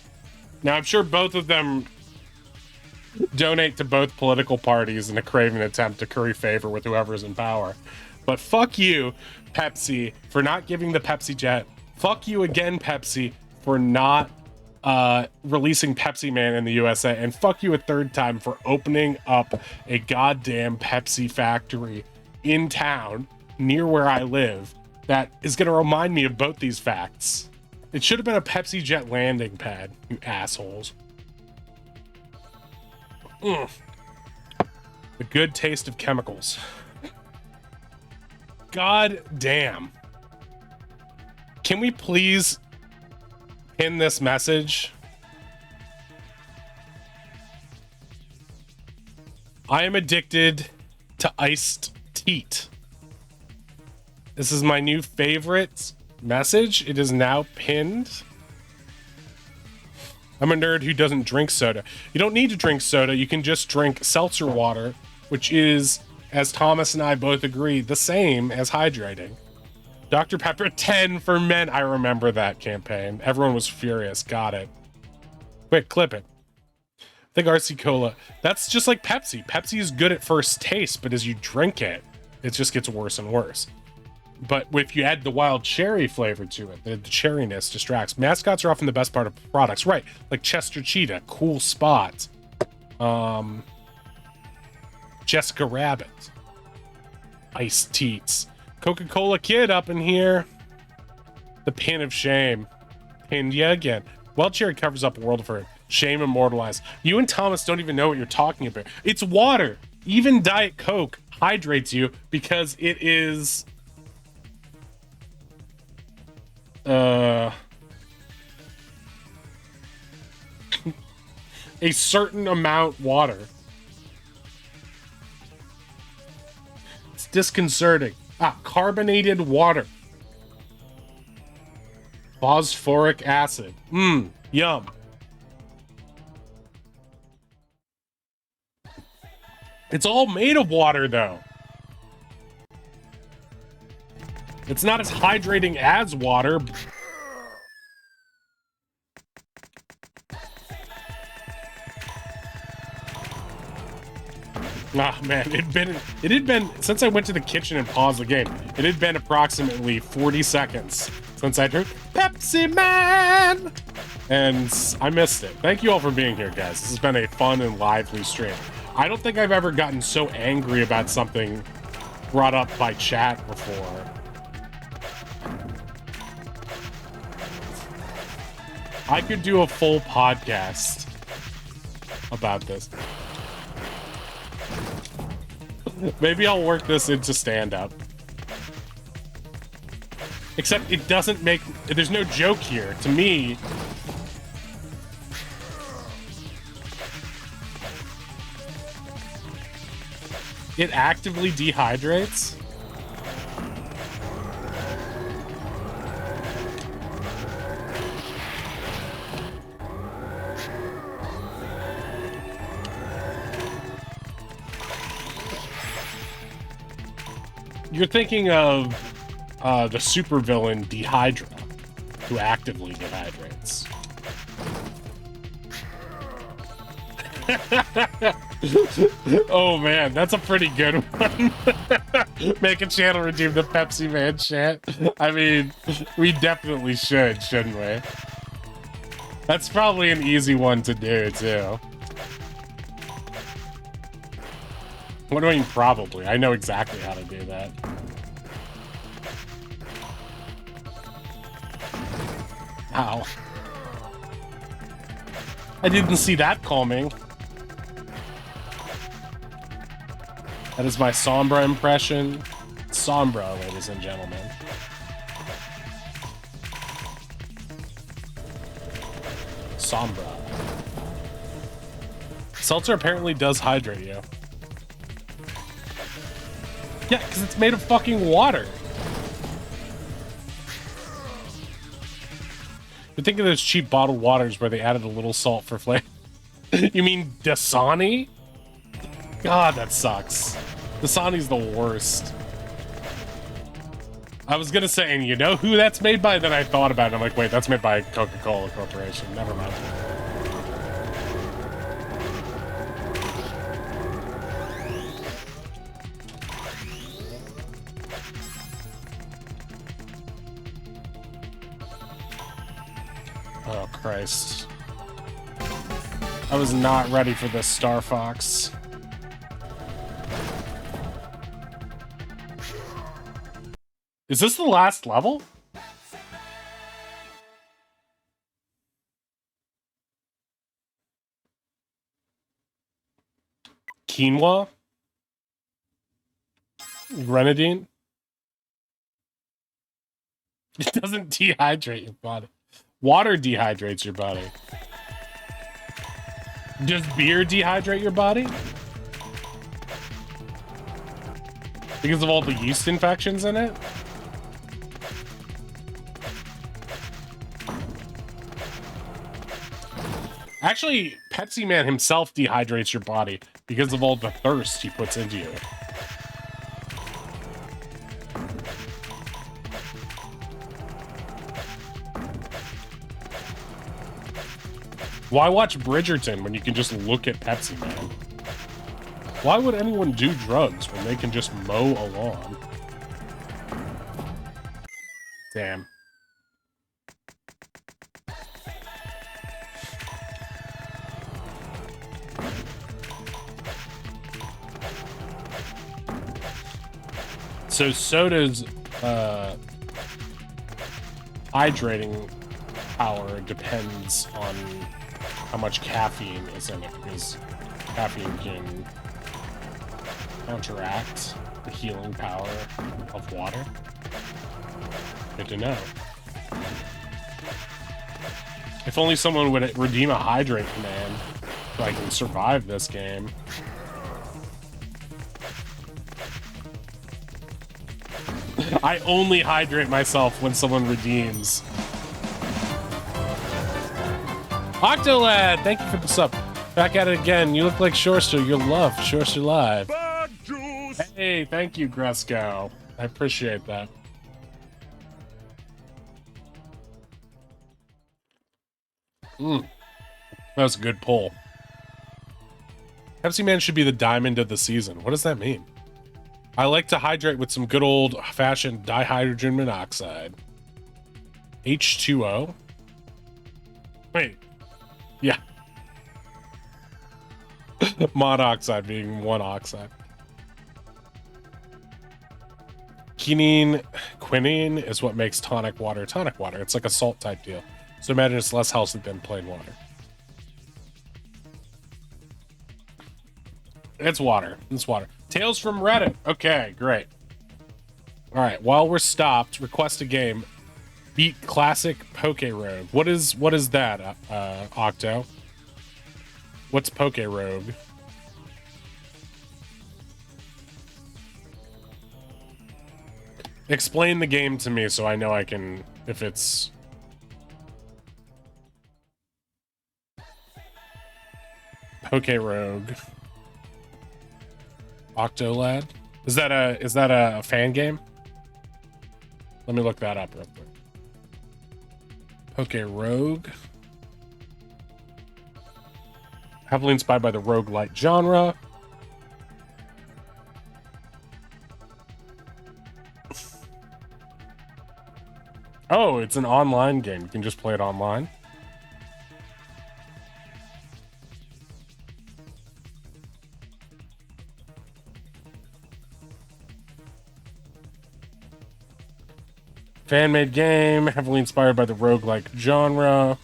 Now, I'm sure both of them donate to both political parties in a craven attempt to curry favor with whoever's in power. But fuck you, Pepsi, for not giving the Pepsi Jet. Fuck you again, Pepsi, for not releasing Pepsiman in the USA. And fuck you a third time for opening up a goddamn Pepsi factory in town near where I live that is going to remind me of both these facts. It should have been a Pepsi Jet landing pad, you assholes. The good taste of chemicals. God damn. Can we please pin this message? I am addicted to iced teat. This is my new favorite message. It is now pinned. I'm a nerd who doesn't drink soda. You don't need to drink soda. You can just drink seltzer water, which is, as Thomas and I both agree, the same as hydrating. Dr. Pepper 10 for men. I remember that campaign. Everyone was furious. Got it. Quick, clip it. I think RC Cola. That's just like Pepsi. Pepsi is good at first taste, but as you drink it, it just gets worse and worse. But if you add the wild cherry flavor to it, the cherryness distracts. Mascots are often the best part of products, right? Like Chester Cheetah, Cool Spot, Jessica Rabbit, Iced Teats, Coca-Cola Kid up in here. The pin of shame, pinned ya again. Wild cherry covers up a world of hurt. Shame immortalized. You and Thomas don't even know what you're talking about. It's water. Even Diet Coke hydrates you because it is a certain amount water. It's disconcerting. Carbonated water. Phosphoric acid. Yum. It's all made of water, though. It's not as hydrating as water. Man, it had been since I went to the kitchen and paused the game. It had been approximately 40 seconds since I drank Pepsiman, and I missed it. Thank you all for being here, guys. This has been a fun and lively stream. I don't think I've ever gotten so angry about something brought up by chat before. I could do a full podcast about this. Maybe I'll work this into stand-up. Except it doesn't make... There's no joke here. To me... It actively dehydrates? You're thinking of the supervillain Dehydra, who actively dehydrates. Oh man, that's a pretty good one. Make a channel redeem the Pepsi Man chat. I mean, we definitely should, shouldn't we? That's probably an easy one to do, too. What do I mean, probably? I know exactly how to do that. Ow. I didn't see that coming. That is my Sombra impression. Sombra, ladies and gentlemen. Sombra. Seltzer apparently does hydrate you. Yeah, because it's made of fucking water. You think of those cheap bottled waters where they added a little salt for flavor. You mean Dasani? God, that sucks. Dasani's the worst. I was gonna say, and you know who that's made by? Then I thought about it. I'm like, wait, that's made by Coca-Cola Corporation. Never mind. Oh, Christ. I was not ready for this, Star Fox. Is this the last level? Quinoa? Grenadine? It doesn't dehydrate your body. Water dehydrates your body. Does beer dehydrate your body? Because of all the yeast infections in it? Actually, Pepsiman himself dehydrates your body because of all the thirst he puts into you. Why watch Bridgerton when you can just look at Pepsiman? Why would anyone do drugs when they can just mow a lawn? Damn. So soda's hydrating power depends on how much caffeine is in it, because caffeine can counteract the healing power of water. Good to know. If only someone would redeem a hydrate command so I can survive this game. I only hydrate myself when someone redeems. Octolad, thank you for the sub. Back at it again. You look like Shorster. You're loved. Shorster live. Bad juice. Hey, thank you, Gresco. I appreciate that. That was a good pull. Pepsiman should be the diamond of the season. What does that mean? I like to hydrate with some good old-fashioned dihydrogen monoxide. H2O? Wait. Yeah. Monoxide being one oxide. Quinine is what makes tonic water. It's like a salt type deal. So imagine it's less healthy than plain water. It's water. It's water. Tales from Reddit. Okay, great. All right. While we're stopped, request a game. Beat classic Poke Rogue. What is that, Octo? What's Poke Rogue? Explain the game to me so I know I can, if it's... Poke Rogue. Octolad? Is that a fan game? Let me look that up real quick. Poke Rogue. Heavily inspired by the roguelite genre. Oh, it's an online game. You can just play it online. Fan-made game, heavily inspired by the roguelike genre.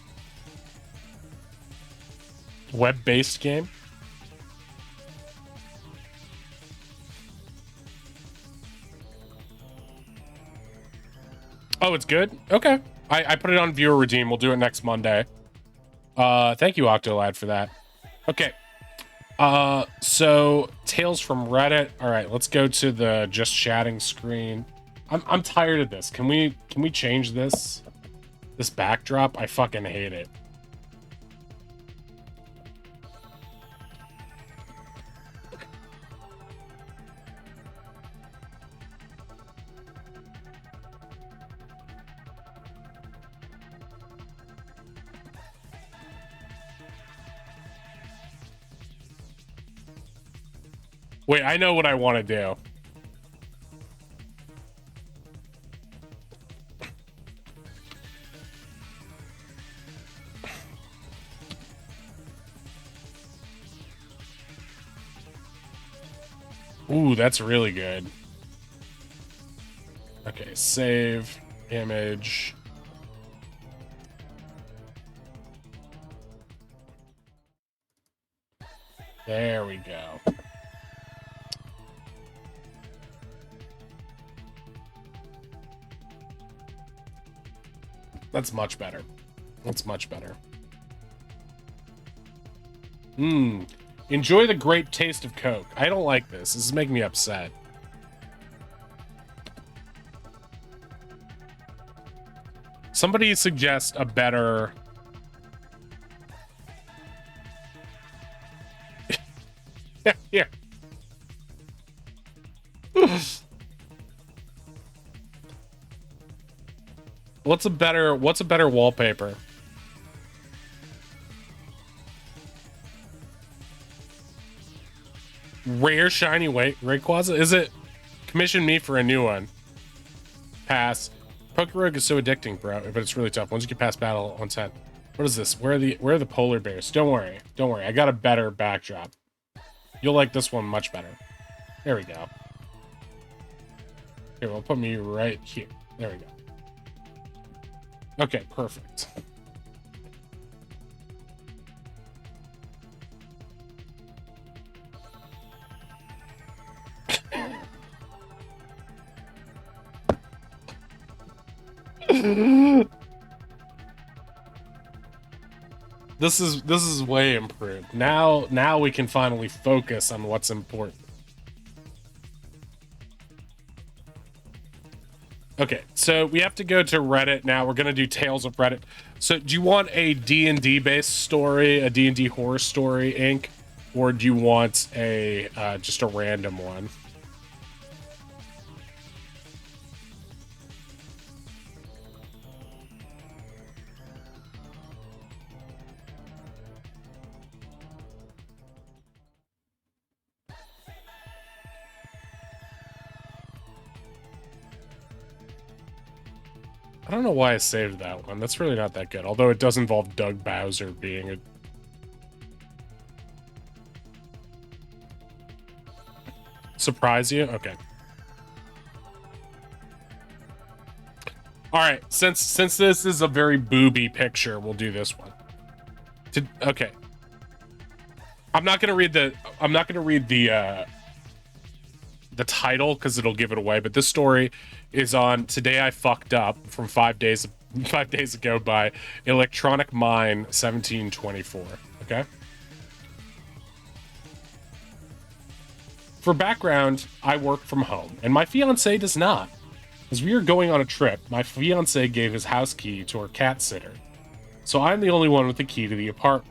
Web-based game. Oh, it's good? Okay. I put it on viewer redeem. We'll do it next Monday. Thank you, Octolad, for that. Okay. So Tales from Reddit. All right, let's go to the just chatting screen. I'm tired of this. Can we change this backdrop? I fucking hate it. Wait, I know what I want to do. Ooh, that's really good. Okay, save, image. There we go. That's much better. That's much better. Enjoy the great taste of Coke. I don't like this. This is making me upset. Somebody suggest a better... Here. What's a better wallpaper? Rare shiny Rayquaza? Is it? Commission me for a new one. Pass. Pokerogue is so addicting, bro, but it's really tough. Once you get past battle on 10. What is this? Where are the polar bears? Don't worry. Don't worry. I got a better backdrop. You'll like this one much better. There we go. Here, we'll put me right here. There we go. Okay, perfect. This is way improved. Now we can finally focus on what's important. Okay, so we have to go to Reddit now. We're gonna do Tales of Reddit. So do you want a D&D based story, a D&D horror story, Inc., or do you want a just a random one? I don't know why I saved that one. That's really not that good. Although it does involve Doug Bowser being a... Surprise you? Okay. Alright, since this is a very booby picture, we'll do this one. Okay. I'm not gonna read the title because it'll give it away, but this story is on Today I Fucked Up from 5 days ago by Electronic Mine 1724. Okay. For background, I work from home, and my fiance does not. As we are going on a trip, my fiance gave his house key to her cat sitter, so I'm the only one with the key to the apartment.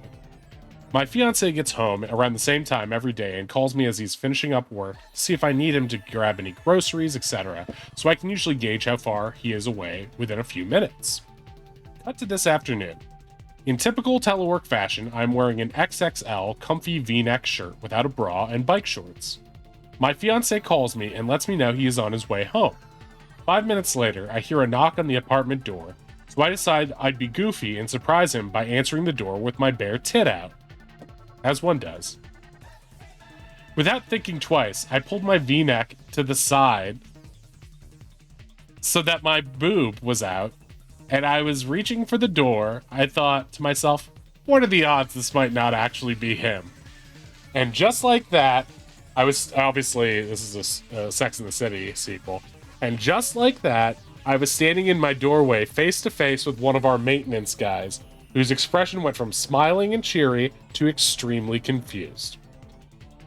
My fiance gets home around the same time every day and calls me as he's finishing up work to see if I need him to grab any groceries, etc., so I can usually gauge how far he is away within a few minutes. Cut to this afternoon. In typical telework fashion, I'm wearing an XXL comfy V-neck shirt without a bra and bike shorts. My fiance calls me and lets me know he is on his way home. 5 minutes later, I hear a knock on the apartment door, so I decide I'd be goofy and surprise him by answering the door with my bare tit out. As one does. Without thinking twice, I pulled my V-neck to the side so that my boob was out, and I was reaching for the door. I thought to myself, what are the odds this might not actually be him? And just like that, I was, obviously, this is a Sex and the City sequel, and just like that, I was standing in my doorway face to face with one of our maintenance guys, whose expression went from smiling and cheery to extremely confused.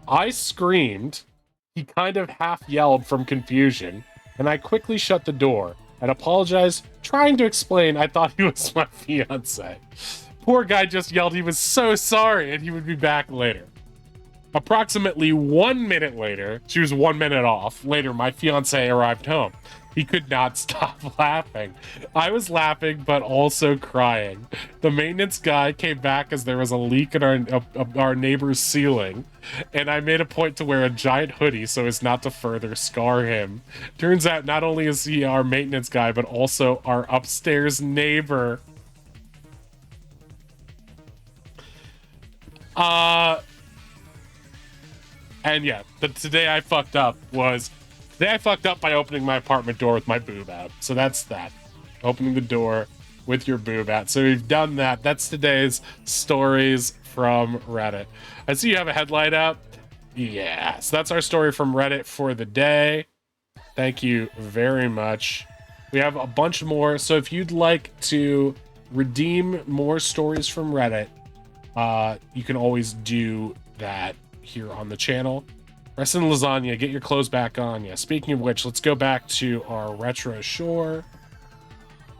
I screamed, he kind of half yelled from confusion, and I quickly shut the door and apologized, trying to explain I thought he was my fiance. Poor guy just yelled he was so sorry and he would be back later. Approximately 1 minute later, she was 1 minute off. Later, my fiance arrived home. He could not stop laughing. I was laughing, but also crying. The maintenance guy came back as there was a leak in our neighbor's ceiling, and I made a point to wear a giant hoodie so as not to further scar him. Turns out not only is he our maintenance guy, but also our upstairs neighbor. And yeah, today I fucked up by opening my apartment door with my boob out. So that's that. Opening the door with your boob out. So we've done that. That's today's stories from Reddit. I see you have a headlight up. Yeah, so that's our story from Reddit for the day. Thank you very much. We have a bunch more. So if you'd like to redeem more stories from Reddit, you can always do that here on the channel. Rest in lasagna, get your clothes back on. Yeah, speaking of which, let's go back to our retro shore.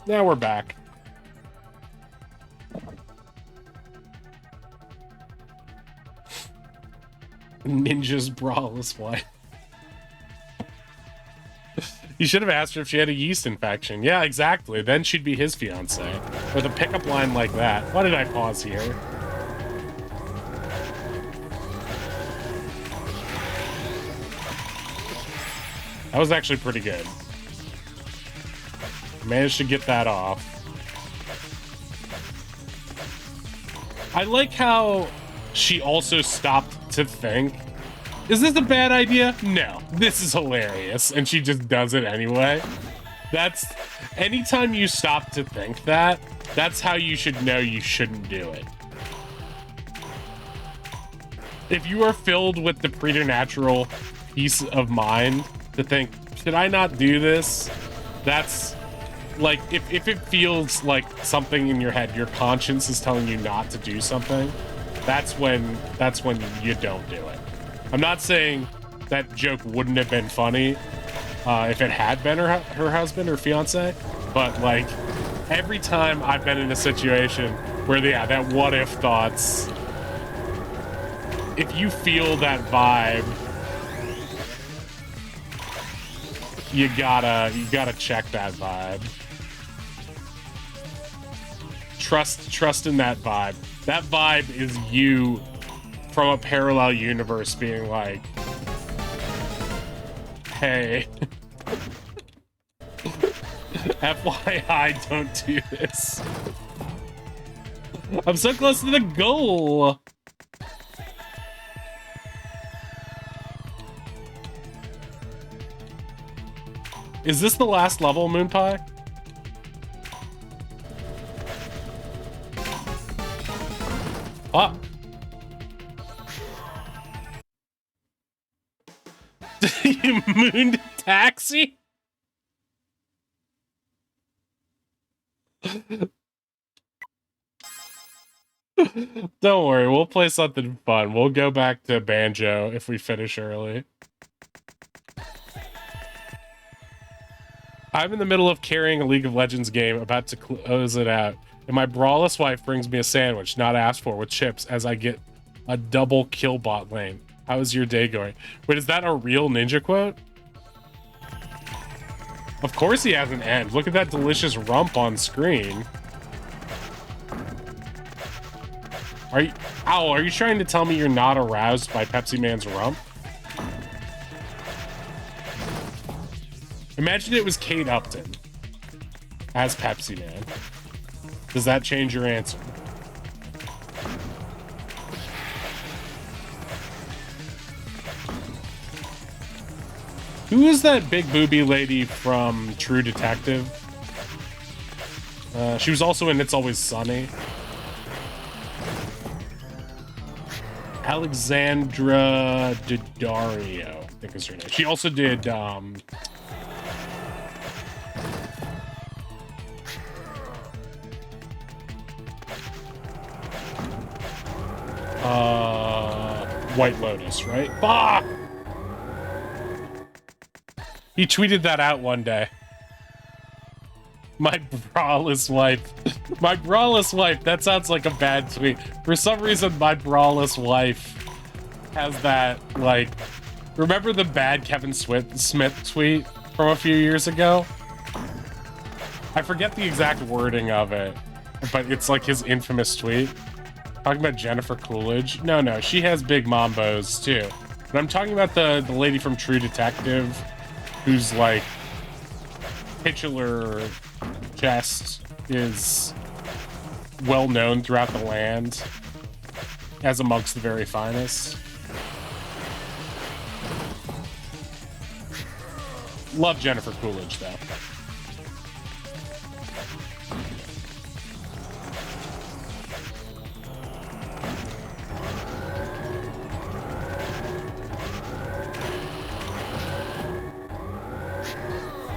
Now we're back. Ninja's braless wife. You should have asked her if she had a yeast infection. Yeah, exactly. Then she'd be his fiance. With a pickup line like that. Why did I pause here? That was actually pretty good. Managed to get that off. I like how she also stopped to think, is this a bad idea? No, this is hilarious. And she just does it anyway. That's, anytime you stop to think that, that's how you should know you shouldn't do it. If you are filled with the preternatural peace of mind to think, should I not do this? That's like, if it feels like something in your head, your conscience is telling you not to do something, that's when you don't do it. I'm not saying that joke wouldn't have been funny if it had been her husband or fiance, but like every time I've been in a situation where that what if thoughts, if you feel that vibe, you gotta check that vibe. Trust in that vibe. That vibe is you from a parallel universe being like, hey, FYI, don't do this. I'm so close to the goal. Is this the last level, Moon Pie? Oh. You mooned taxi? Don't worry, we'll play something fun. We'll go back to Banjo if we finish early. I'm in the middle of carrying a League of Legends game, about to close it out, and my braless wife brings me a sandwich, not asked for, with chips, as I get a double kill bot lane. How is your day going? Wait, is that a real ninja quote? Of course he has an end. Look at that delicious rump on screen. Are you trying to tell me you're not aroused by Pepsiman's rump? Imagine it was Kate Upton as Pepsiman. Does that change your answer? Who is that big booby lady from True Detective? She was also in It's Always Sunny. Alexandra Daddario, I think is her name. She also did, White Lotus, right? Fuck! He tweeted that out one day. My braless wife. My braless wife. That sounds like a bad tweet. For some reason, my braless wife has that, like, remember the bad Kevin Smith tweet from a few years ago? I forget the exact wording of it, but it's like his infamous tweet. Talking about Jennifer Coolidge. No, she has big mambos too. But I'm talking about the lady from True Detective, who's like titular chest is well known throughout the land as amongst the very finest. Love Jennifer Coolidge though.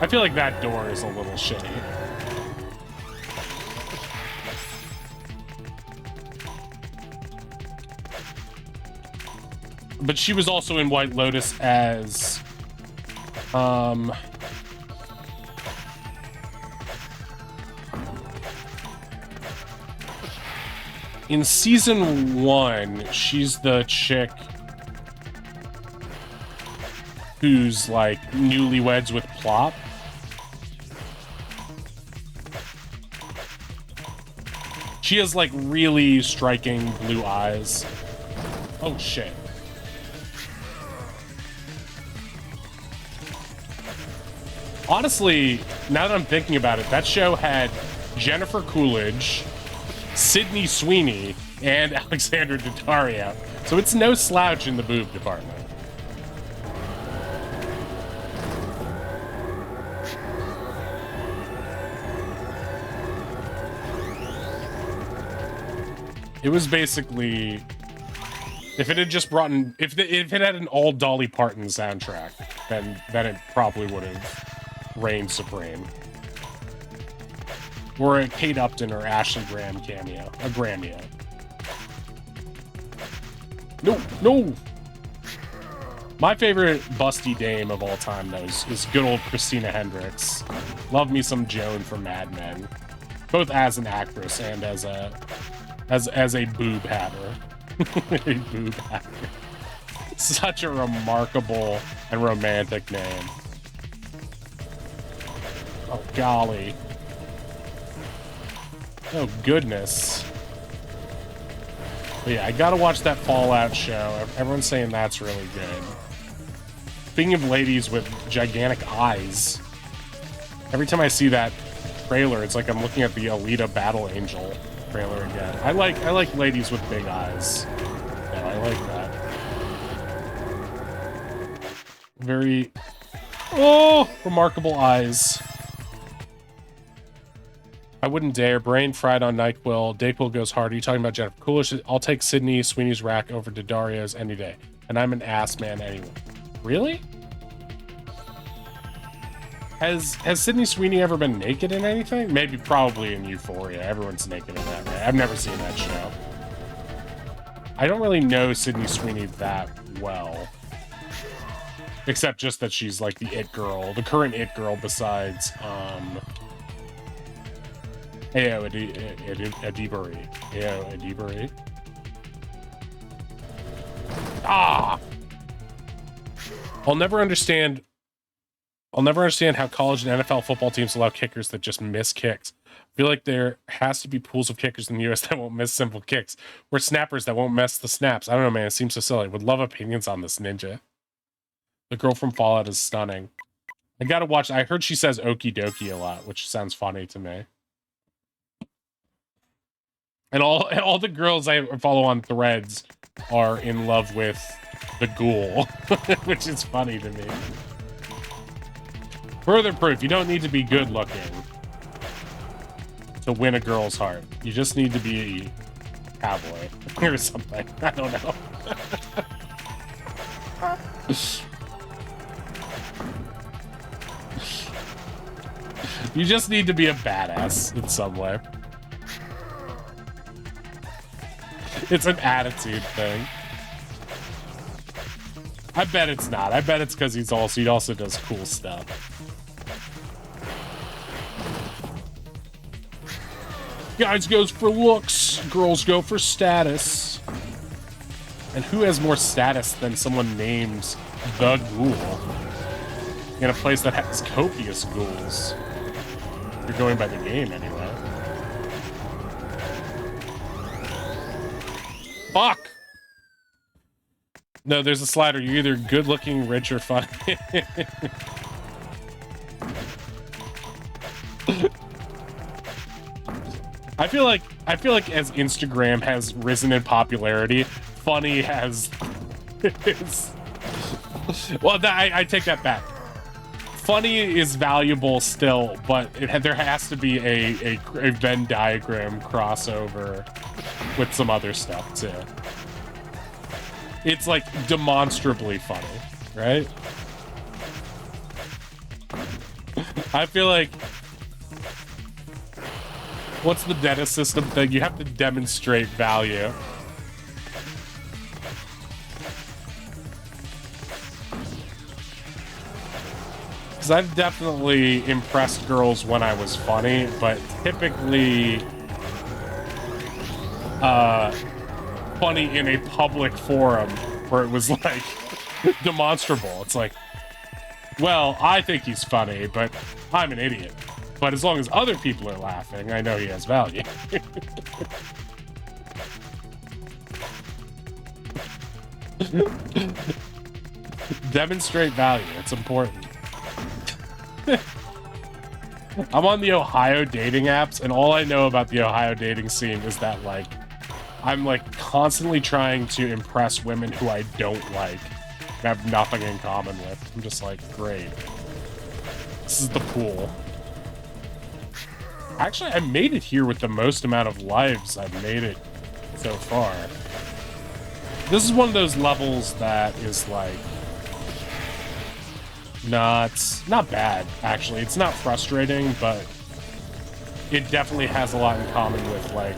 I feel like that door is a little shitty. But she was also in White Lotus as in season 1, she's the chick who's like newlyweds with Plop. She has like really striking blue eyes. Oh shit. Honestly, now that I'm thinking about it, that show had Jennifer Coolidge, Sydney Sweeney, and Alexandra Daddario. So it's no slouch in the boob department. It was basically, if it had just brought in, if it had an all Dolly Parton soundtrack, then it probably would have reigned supreme. Or a Kate Upton or Ashley Graham cameo, a Grammy. No. My favorite busty dame of all time, though, is good old Christina Hendricks. Love me some Joan from Mad Men, both as an actress and as a boob hatter. A boob hatter. Such a remarkable and romantic name. Oh, golly. Oh, goodness. But yeah, I gotta watch that Fallout show. Everyone's saying that's really good. Speaking of ladies with gigantic eyes, every time I see that trailer, it's like I'm looking at the Alita Battle Angel trailer again. I like ladies with big eyes. No, I like that. Very remarkable eyes. I wouldn't dare. Brain fried on NyQuil. Dayquil goes hard. Are you talking about Jennifer Coolidge? I'll take Sydney Sweeney's rack over to Dario's any day. And I'm an ass man anyway. Really? Has Sydney Sweeney ever been naked in anything? Maybe, probably in Euphoria. Everyone's naked in that, right? I've never seen that show. I don't really know Sydney Sweeney that well. Except just that she's like the it girl. The current it girl besides, Ayo Edibari. Ayo Edibari. Ah! I'll never understand how college and NFL football teams allow kickers that just miss kicks. I feel like there has to be pools of kickers in the US that won't miss simple kicks, or snappers that won't miss the snaps. I don't know, man. It seems so silly. Would love opinions on this, Ninja. The girl from Fallout is stunning. I gotta watch. I heard she says okie dokie a lot, which sounds funny to me. And all the girls I follow on Threads are in love with the ghoul, which is funny to me. Further proof, you don't need to be good looking to win a girl's heart. You just need to be a cowboy or something. I don't know. You just need to be a badass in some way. It's an attitude thing. I bet it's not. I bet it's because he also does cool stuff. Guys goes for looks, girls go for status. And who has more status than someone named the Ghoul in a place that has copious ghouls? If you're going by the game, anyway. Fuck! No, there's a slider. You're either good-looking, rich, or funny. I feel like as Instagram has risen in popularity, funny has well, I take that back. Funny is valuable still, but there has to be a Venn diagram crossover with some other stuff too. It's like demonstrably funny, right? I feel like, what's the dentist system thing? You have to demonstrate value. Because I've definitely impressed girls when I was funny, but typically funny in a public forum where it was like demonstrable. It's like, well, I think he's funny, but I'm an idiot. But as long as other people are laughing, I know he has value. Demonstrate value. It's important. I'm on the Ohio dating apps, and all I know about the Ohio dating scene is that, like, I'm, like, constantly trying to impress women who I don't like and have nothing in common with. I'm just like, great. This is the pool. Actually, I made it here with the most amount of lives I've made it so far. This is one of those levels that is, like, not bad, actually. It's not frustrating, but it definitely has a lot in common with, like,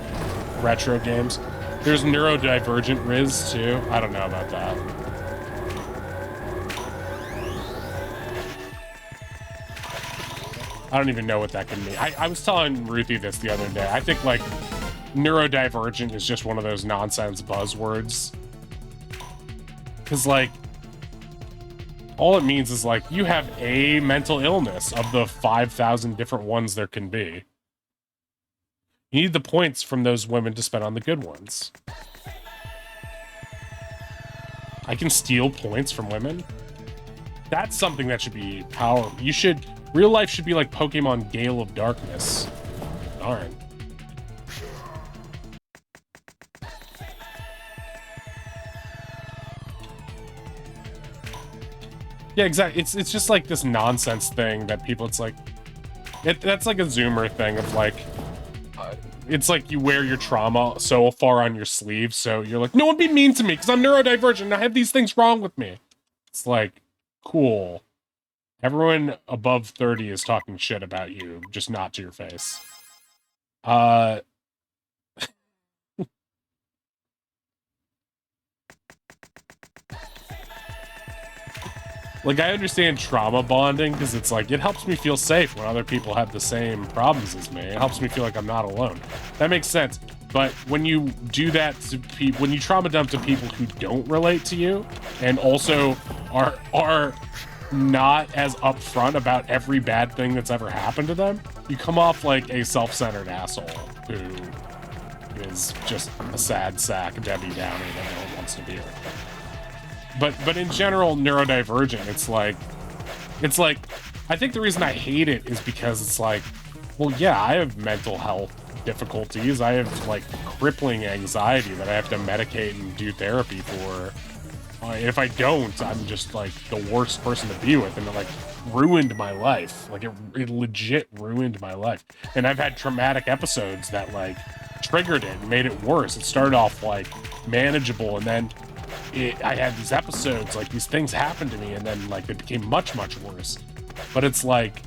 retro games. There's neurodivergent Riz, too. I don't know about that. I don't even know what that can mean. I was telling Ruthie this the other day. I think, like, neurodivergent is just one of those nonsense buzzwords. Because, like, all it means is, like, you have a mental illness of the 5,000 different ones there can be. You need the points from those women to spend on the good ones. I can steal points from women? That's something that should be powerful. You should... Real life should be like Pokemon Gale of Darkness. Darn. Yeah, exactly. It's just like this nonsense thing that people, it's like... that's like a Zoomer thing of like... it's like you wear your trauma so far on your sleeve, so you're like, no one be mean to me because I'm neurodivergent and I have these things wrong with me. It's like, cool. Everyone above 30 is talking shit about you, just not to your face. Like, I understand trauma bonding, because it's like, it helps me feel safe when other people have the same problems as me. It helps me feel like I'm not alone. That makes sense. But when you do that to people, when you trauma dump to people who don't relate to you, and also are not as upfront about every bad thing that's ever happened to them, you come off like a self-centered asshole who is just a sad sack, Debbie Downer that no one wants to be with. But in general, neurodivergent, it's like, I think the reason I hate it is because it's like, well, yeah, I have mental health difficulties. I have, like, crippling anxiety that I have to medicate and do therapy for. If I don't, I'm just, like, the worst person to be with, and it, like, ruined my life. Like, it legit ruined my life. And I've had traumatic episodes that, like, triggered it and made it worse. It started off, like, manageable, and then I had these episodes, like, these things happened to me, and then, like, it became much, much worse. But it's like,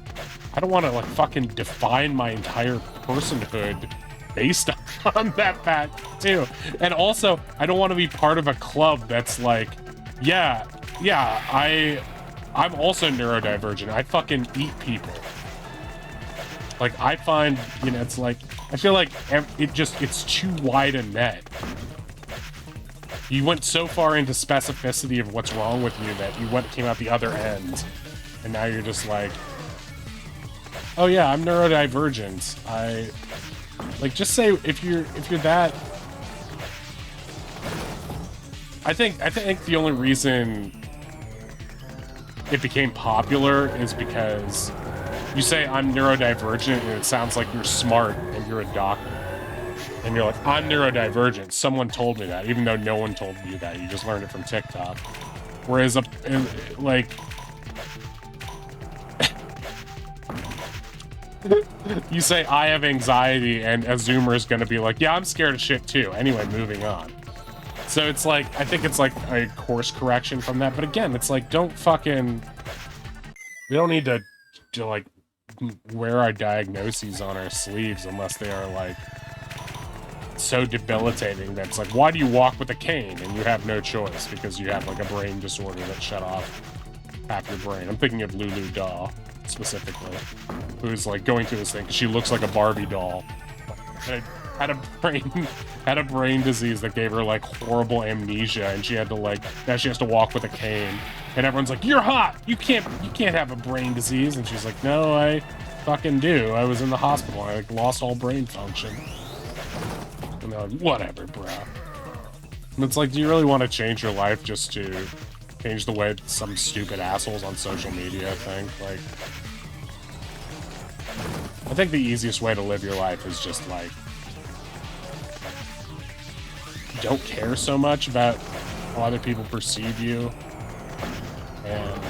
I don't want to, like, fucking define my entire personhood based on that fact, too. And also, I don't want to be part of a club that's like, yeah, I'm also neurodivergent. I fucking eat people. Like, I find, you know, it's like, I feel like it's too wide a net. You went so far into specificity of what's wrong with you that you came out the other end, and now you're just like, oh yeah, I'm neurodivergent. Like, just say if you're that. I think the only reason it became popular is because you say I'm neurodivergent and it sounds like you're smart and you're a doctor. And you're like, I'm neurodivergent. Someone told me that, even though no one told you that. You just learned it from TikTok. Whereas, like... you say, I have anxiety, and a Zoomer is going to be like, yeah, I'm scared of shit too. Anyway, moving on. So it's like, I think it's like a course correction from that. But again, it's like, don't fucking... We don't need to like, wear our diagnoses on our sleeves unless they are, like... so debilitating that it's like, why do you walk with a cane? And you have no choice because you have like a brain disorder that shut off half your brain. I'm thinking of Lulu Daw specifically, who's like going through this thing because she looks like a Barbie doll. Had a brain disease that gave her like horrible amnesia, and she had to like, now she has to walk with a cane, and everyone's like, you're hot, you can't have a brain disease. And she's like, no, I fucking do. I was in the hospital, I like lost all brain function. And they're like, whatever, bro. And it's like, do you really want to change your life just to change the way some stupid assholes on social media think? Like, I think the easiest way to live your life is just like, don't care so much about how other people perceive you. And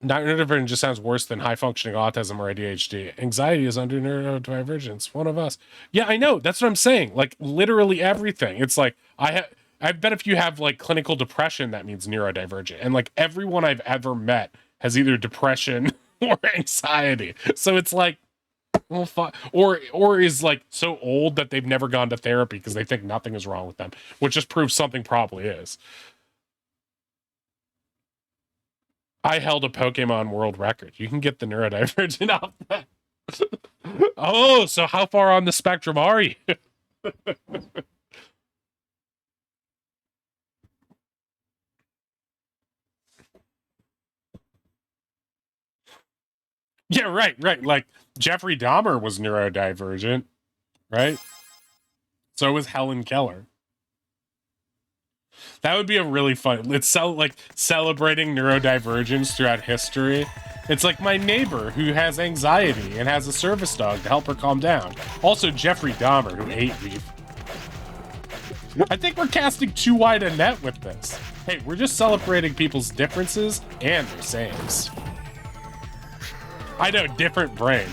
neurodivergent just sounds worse than high-functioning autism or ADHD. Anxiety is under neurodivergence. One of us. Yeah, I know. That's what I'm saying. Like, literally everything. It's like, I bet if you have, like, clinical depression, that means neurodivergent. And, like, everyone I've ever met has either depression or anxiety. So it's like, well, or is, like, so old that they've never gone to therapy because they think nothing is wrong with them, which just proves something probably is. I held a Pokemon world record. You can get the neurodivergent off that. Oh, so how far on the spectrum are you? Yeah, right. Like, Jeffrey Dahmer was neurodivergent, right? So was Helen Keller. That would be a really fun... It's like celebrating neurodivergence throughout history. It's like my neighbor who has anxiety and has a service dog to help her calm down. Also, Jeffrey Dahmer, who ate beef. I think we're casting too wide a net with this. Hey, we're just celebrating people's differences and their sayings. I know, different brain.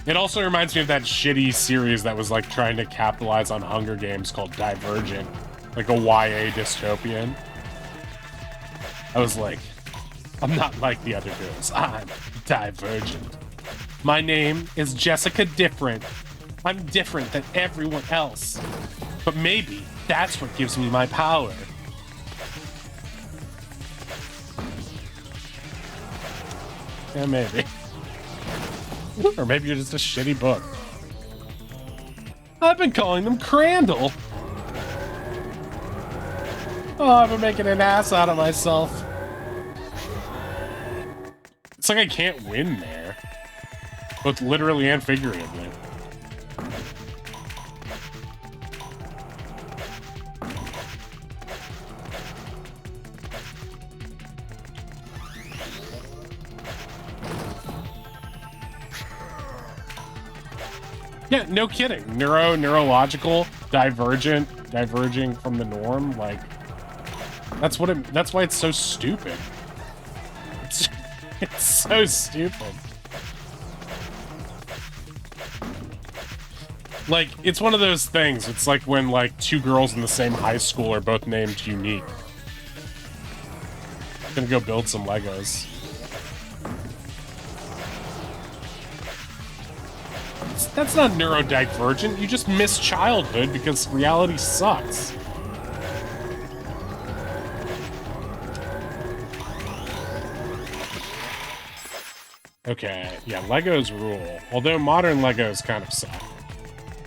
It also reminds me of that shitty series that was like trying to capitalize on Hunger Games called Divergent. Like a YA dystopian. I was like, I'm not like the other girls. I'm divergent. My name is Jessica Different. I'm different than everyone else. But maybe that's what gives me my power. Yeah, maybe. Or maybe you're just a shitty book. I've been calling them Crandall. Oh, I've been making an ass out of myself. It's like I can't win there. Both literally and figuratively. Yeah, no kidding. Neurological, diverging from the norm, like that's why it's so stupid. It's so stupid. Like, it's one of those things. It's like when like two girls in the same high school are both named Unique. I'm gonna go build some Legos. That's not neurodivergent. You just miss childhood because reality sucks. Okay, yeah, Legos rule. Although modern Legos kind of suck.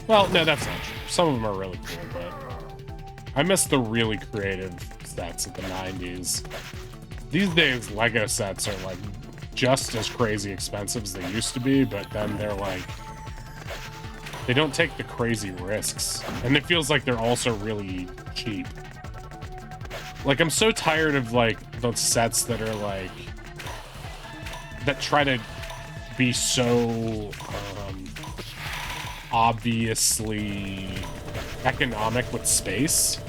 Well, no, that's not true. Some of them are really cool, but I miss the really creative sets of the 90s. These days, Lego sets are like just as crazy expensive as they used to be, but then they're like, they don't take the crazy risks. And it feels like they're also really cheap. Like, I'm so tired of like those sets that are like, that try to be so obviously economic with space.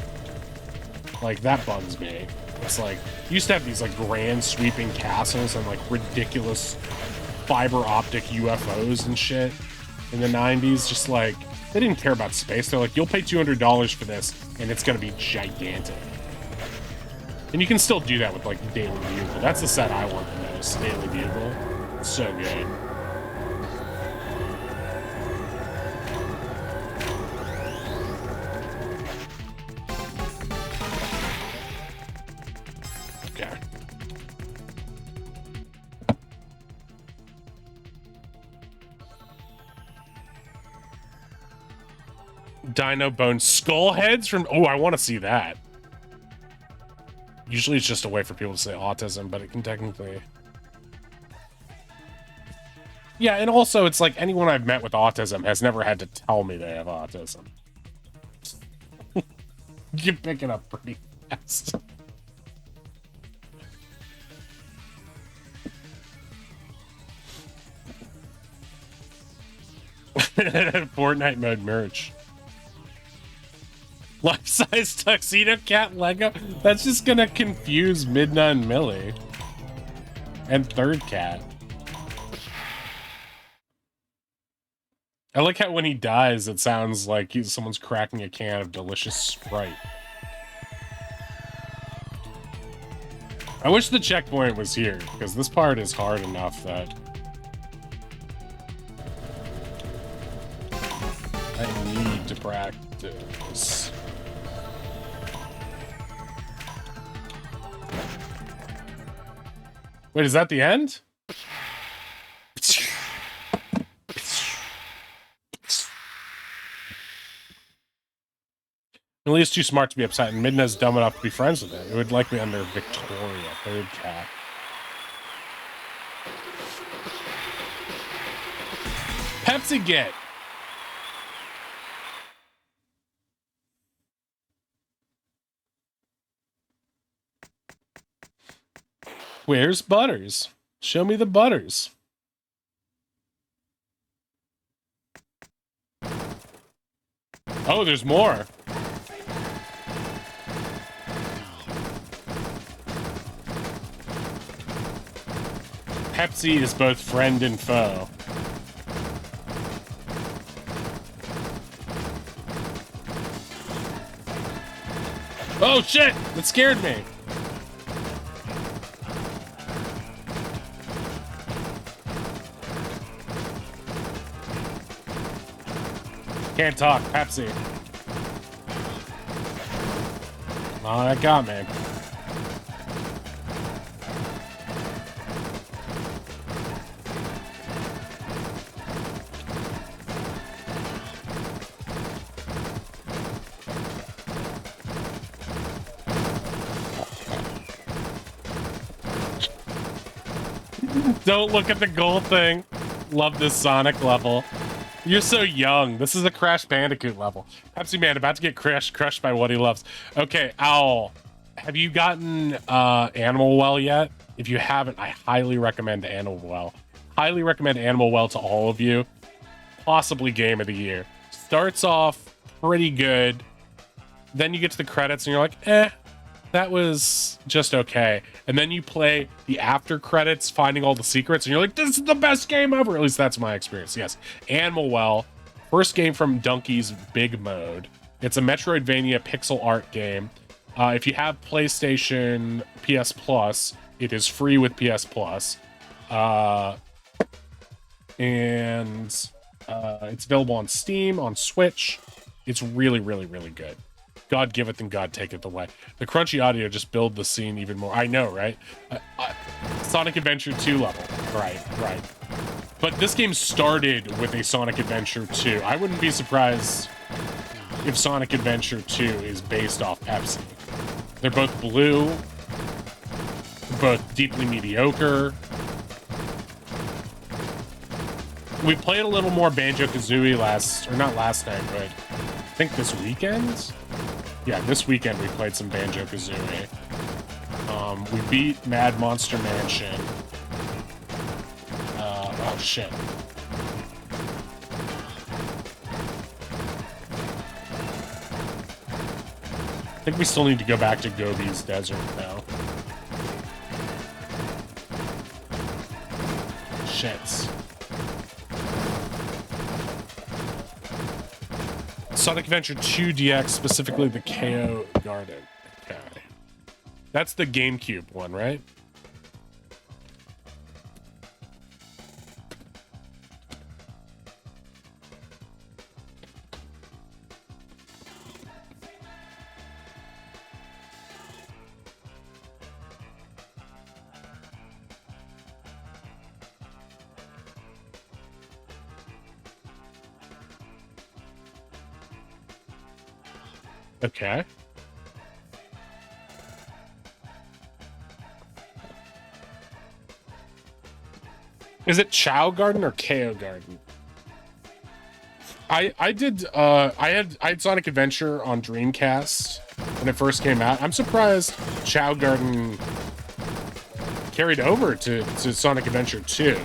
Like, that bugs me. It's like, you used to have these like grand sweeping castles and like ridiculous fiber optic UFOs and shit in the 90s. Just like, they didn't care about space. They're like, you'll pay $200 for this and it's gonna be gigantic. And you can still do that with like Daily Bugle. That's the set I want the most, Daily Bugle. It's so good. Okay. Dino Bone skull heads from... Oh, I want to see that. Usually it's just a way for people to say autism, but it can technically... Yeah, and also it's like anyone I've met with autism has never had to tell me they have autism. You pick it up pretty fast. Fortnite mode merch. Life-size tuxedo cat Lego? That's just gonna confuse Midna and Millie. And third cat. I like how when he dies, it sounds like someone's cracking a can of delicious Sprite. I wish the checkpoint was here, because this part is hard enough that I need to practice. Wait, is that the end? Millie's too smart to be upset, and Midna's dumb enough to be friends with it. It would likely under Victoria, third cat. Pepsi get. Where's Butters? Show me the Butters. Oh, there's more. Pepsi is both friend and foe. Oh shit! That scared me. Can't talk, Pepsi. Oh, that got me. Don't look at the gold thing. Love this Sonic level. You're so young. This is a Crash Bandicoot level. Pepsi Man about to get crushed by what he loves. Okay, Owl. Have you gotten Animal Well yet? If you haven't, I highly recommend Animal Well. Highly recommend Animal Well to all of you. Possibly game of the year. Starts off pretty good. Then you get to the credits and you're like, that was just okay. And then you play the after credits, finding all the secrets, and you're like, this is the best game ever. At least that's my experience. Yes. Animal Well, first game from Donkey's Big Mode. It's a Metroidvania pixel art game. If you have PlayStation PS Plus, it is free with PS Plus. And it's available on Steam, on Switch. It's really, really, really good. God giveth and God taketh away. The crunchy audio just build the scene even more. I know, right? Sonic Adventure 2 level. Right. But this game started with a Sonic Adventure 2. I wouldn't be surprised if Sonic Adventure 2 is based off Pepsi. They're both blue, both deeply mediocre. We played a little more Banjo-Kazooie not last night, but I think this weekend? Yeah, this weekend we played some Banjo-Kazooie. We beat Mad Monster Mansion. Oh shit. I think we still need to go back to Gobi's Desert, though. Shits. Sonic Adventure 2 DX, specifically the KO Garden. Okay. That's the GameCube one, right? Okay. Is it Chow Garden or KO Garden? I had Sonic Adventure on Dreamcast when it first came out. I'm surprised Chow Garden carried over to Sonic Adventure 2.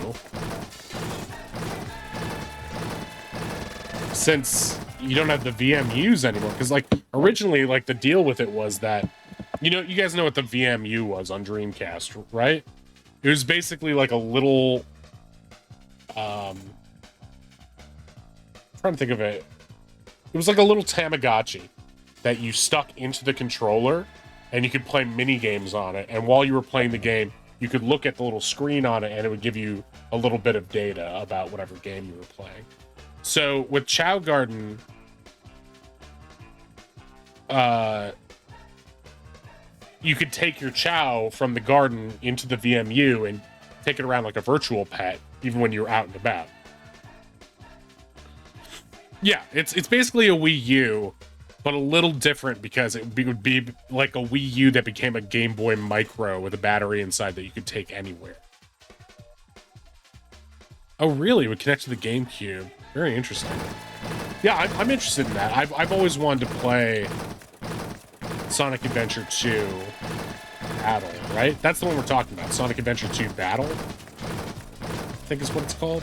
Since you don't have the VMUs anymore, because like originally, like the deal with it was that, you guys know what the VMU was on Dreamcast, right? It was basically like a little, trying to think of it. It was like a little Tamagotchi that you stuck into the controller, and you could play mini games on it. And while you were playing the game, you could look at the little screen on it, and it would give you a little bit of data about whatever game you were playing. So with Chow Garden, you could take your Chow from the garden into the VMU and take it around like a virtual pet, even when you're out and about. Yeah, it's basically a Wii U, but a little different because it would be like a Wii U that became a Game Boy Micro with a battery inside that you could take anywhere. Oh, really? It would connect to the GameCube. Very interesting. Yeah, I'm interested in that. I've always wanted to play Sonic Adventure 2 Battle, right? That's the one we're talking about. Sonic Adventure 2 Battle, I think is what it's called.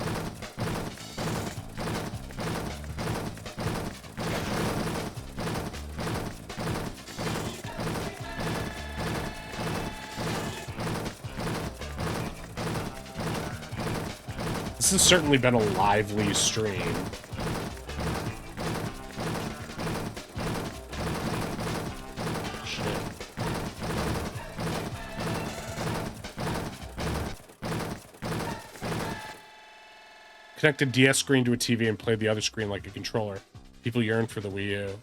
This has certainly been a lively stream. Shit. Connect a DS screen to a TV and play the other screen like a controller. People yearn for the Wii U.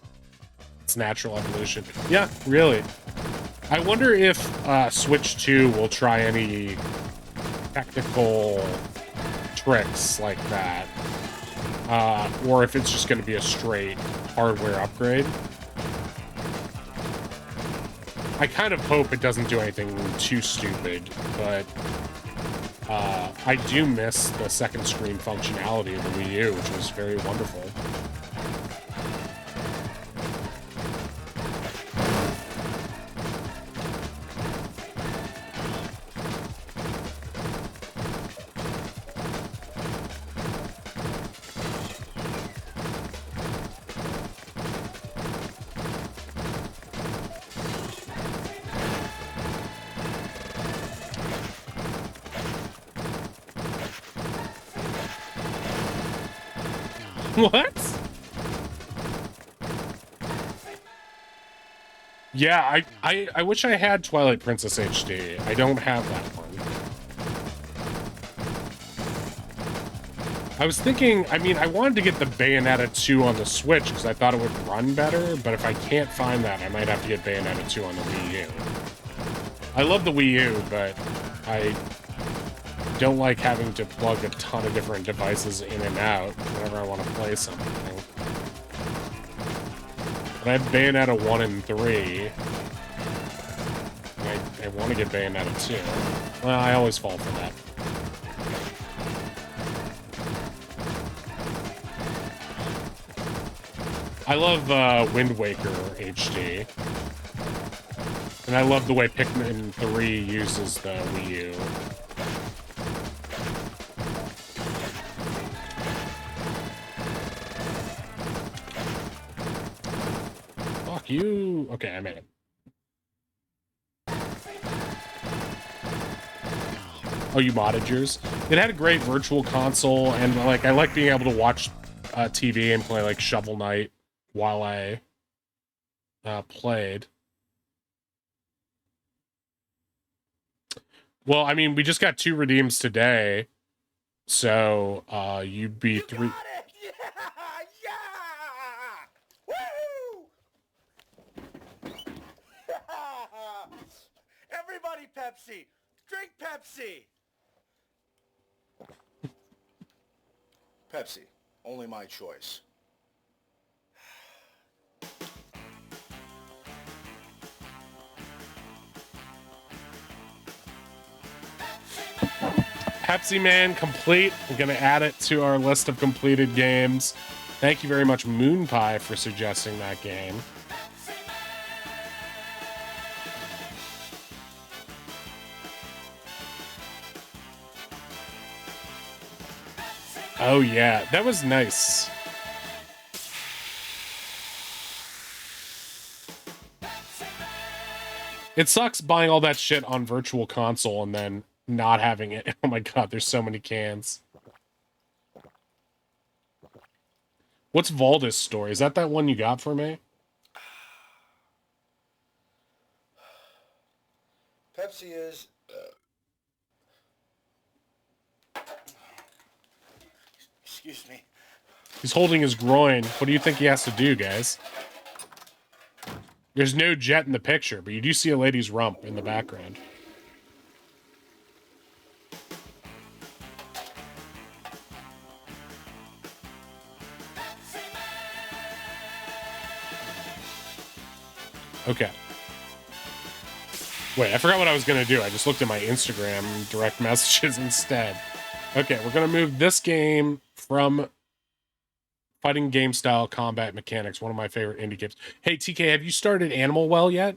It's natural evolution. Yeah, really. I wonder if Switch 2 will try any technical tricks like that, or if it's just going to be a straight hardware upgrade. I kind of hope it doesn't do anything too stupid, but I do miss the second screen functionality of the Wii U, which was very wonderful. What? Yeah, I wish I had Twilight Princess HD. I don't have that one. I was thinking, I mean, I wanted to get the Bayonetta 2 on the Switch because I thought it would run better, but if I can't find that, I might have to get Bayonetta 2 on the Wii U. I love the Wii U, but I don't like having to plug a ton of different devices in and out whenever I want to play something. But I have Bayonetta 1 and 3. I want to get Bayonetta 2. Well, I always fall for that. I love Wind Waker HD. And I love the way Pikmin 3 uses the Wii U. Fuck you. Okay, I made it. Oh, you modded yours? It had a great virtual console, and like I like being able to watch TV and play like Shovel Knight while I played. Well, I mean, we just got 2 redeems today, so you'd be You 3. got it! Yeah! Woo! Everybody Pepsi! Drink Pepsi! Pepsi. Only my choice. Pepsi Man complete. I'm gonna add it to our list of completed games. Thank you very much, Moon Pie, for suggesting that game. Oh yeah, that was nice. It sucks buying all that shit on Virtual Console and then not having it. Oh my god, there's so many cans. What's Valda's story? Is that one you got for me? Pepsi is... excuse me. He's holding his groin. What do you think he has to do, guys? There's no jet in the picture, but you do see a lady's rump in the background. Okay. Wait, I forgot what I was going to do. I just looked at my Instagram direct messages instead. Okay, we're going to move this game from fighting game style combat mechanics, one of my favorite indie games. Hey, TK, have you started Animal Well yet?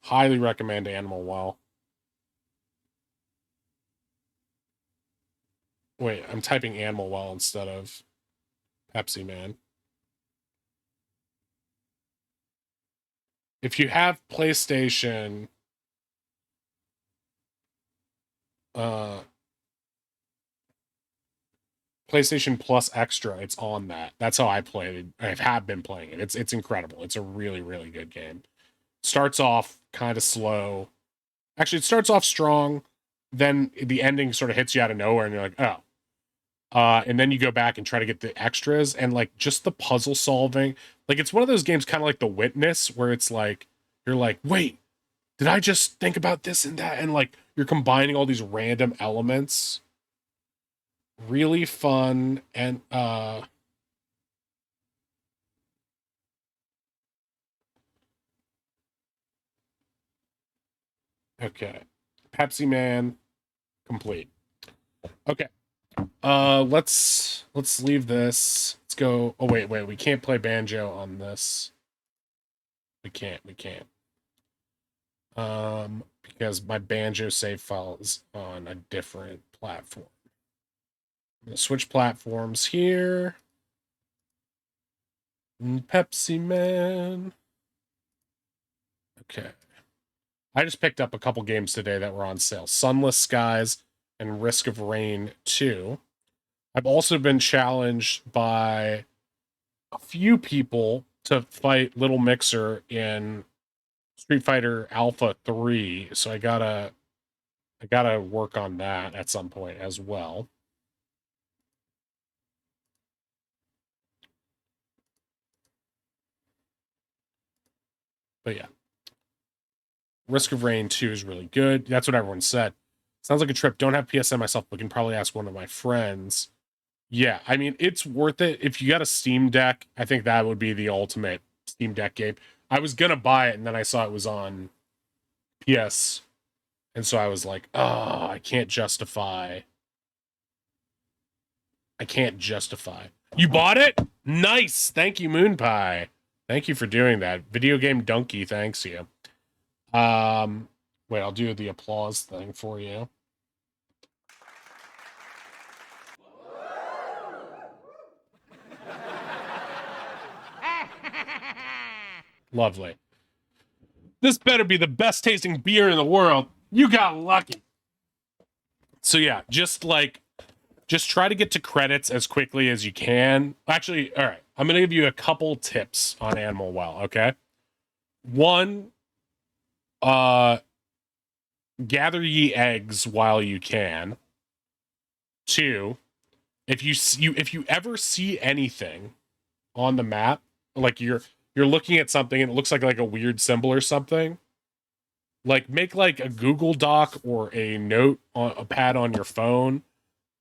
Highly recommend Animal Well. Wait, I'm typing Animal Well instead of Pepsi Man. If you have PlayStation, PlayStation Plus Extra, it's on that. That's how I played it. I have been playing it. It's incredible. It's a really, really good game. Starts off kind of slow. Actually, it starts off strong. Then the ending sort of hits you out of nowhere, and you're like, oh. And then you go back and try to get the extras, and like just the puzzle solving. Like it's one of those games kind of like The Witness, where it's like, you're like, wait, did I just think about this and that? And like you're combining all these random elements. Really fun. And okay. Pepsi Man complete. Okay. Let's leave this. Let's go. Oh wait, we can't play banjo on this. We can't. Because my banjo save file is on a different platform. I'm gonna switch platforms here. Pepsi Man. Okay. I just picked up a couple games today that were on sale. Sunless Skies and Risk of Rain 2. I've also been challenged by a few people to fight Little Mixer in Street Fighter Alpha 3, so I gotta work on that at some point as well. But yeah. Risk of Rain 2 is really good. That's what everyone said. Sounds like a trip. Don't have PSN myself, but can probably ask one of my friends. Yeah, I mean, it's worth it. If you got a Steam Deck, I think that would be the ultimate Steam Deck game. I was going to buy it, and then I saw it was on PS. And so I was like, oh, I can't justify. You bought it? Nice. Thank you, Moon Pie. Thank you for doing that. Video Game Donkey, thanks you. Wait, I'll do the applause thing for you. Lovely. This better be the best tasting beer in the world. You got lucky. So yeah, just try to get to credits as quickly as you can. Actually, all right. I'm going to give you a couple tips on Animal Well, okay? One, gather ye eggs while you can. Two, if you ever see anything on the map, like you're looking at something and it looks like a weird symbol or something, like make like a Google Doc or a note on a pad on your phone,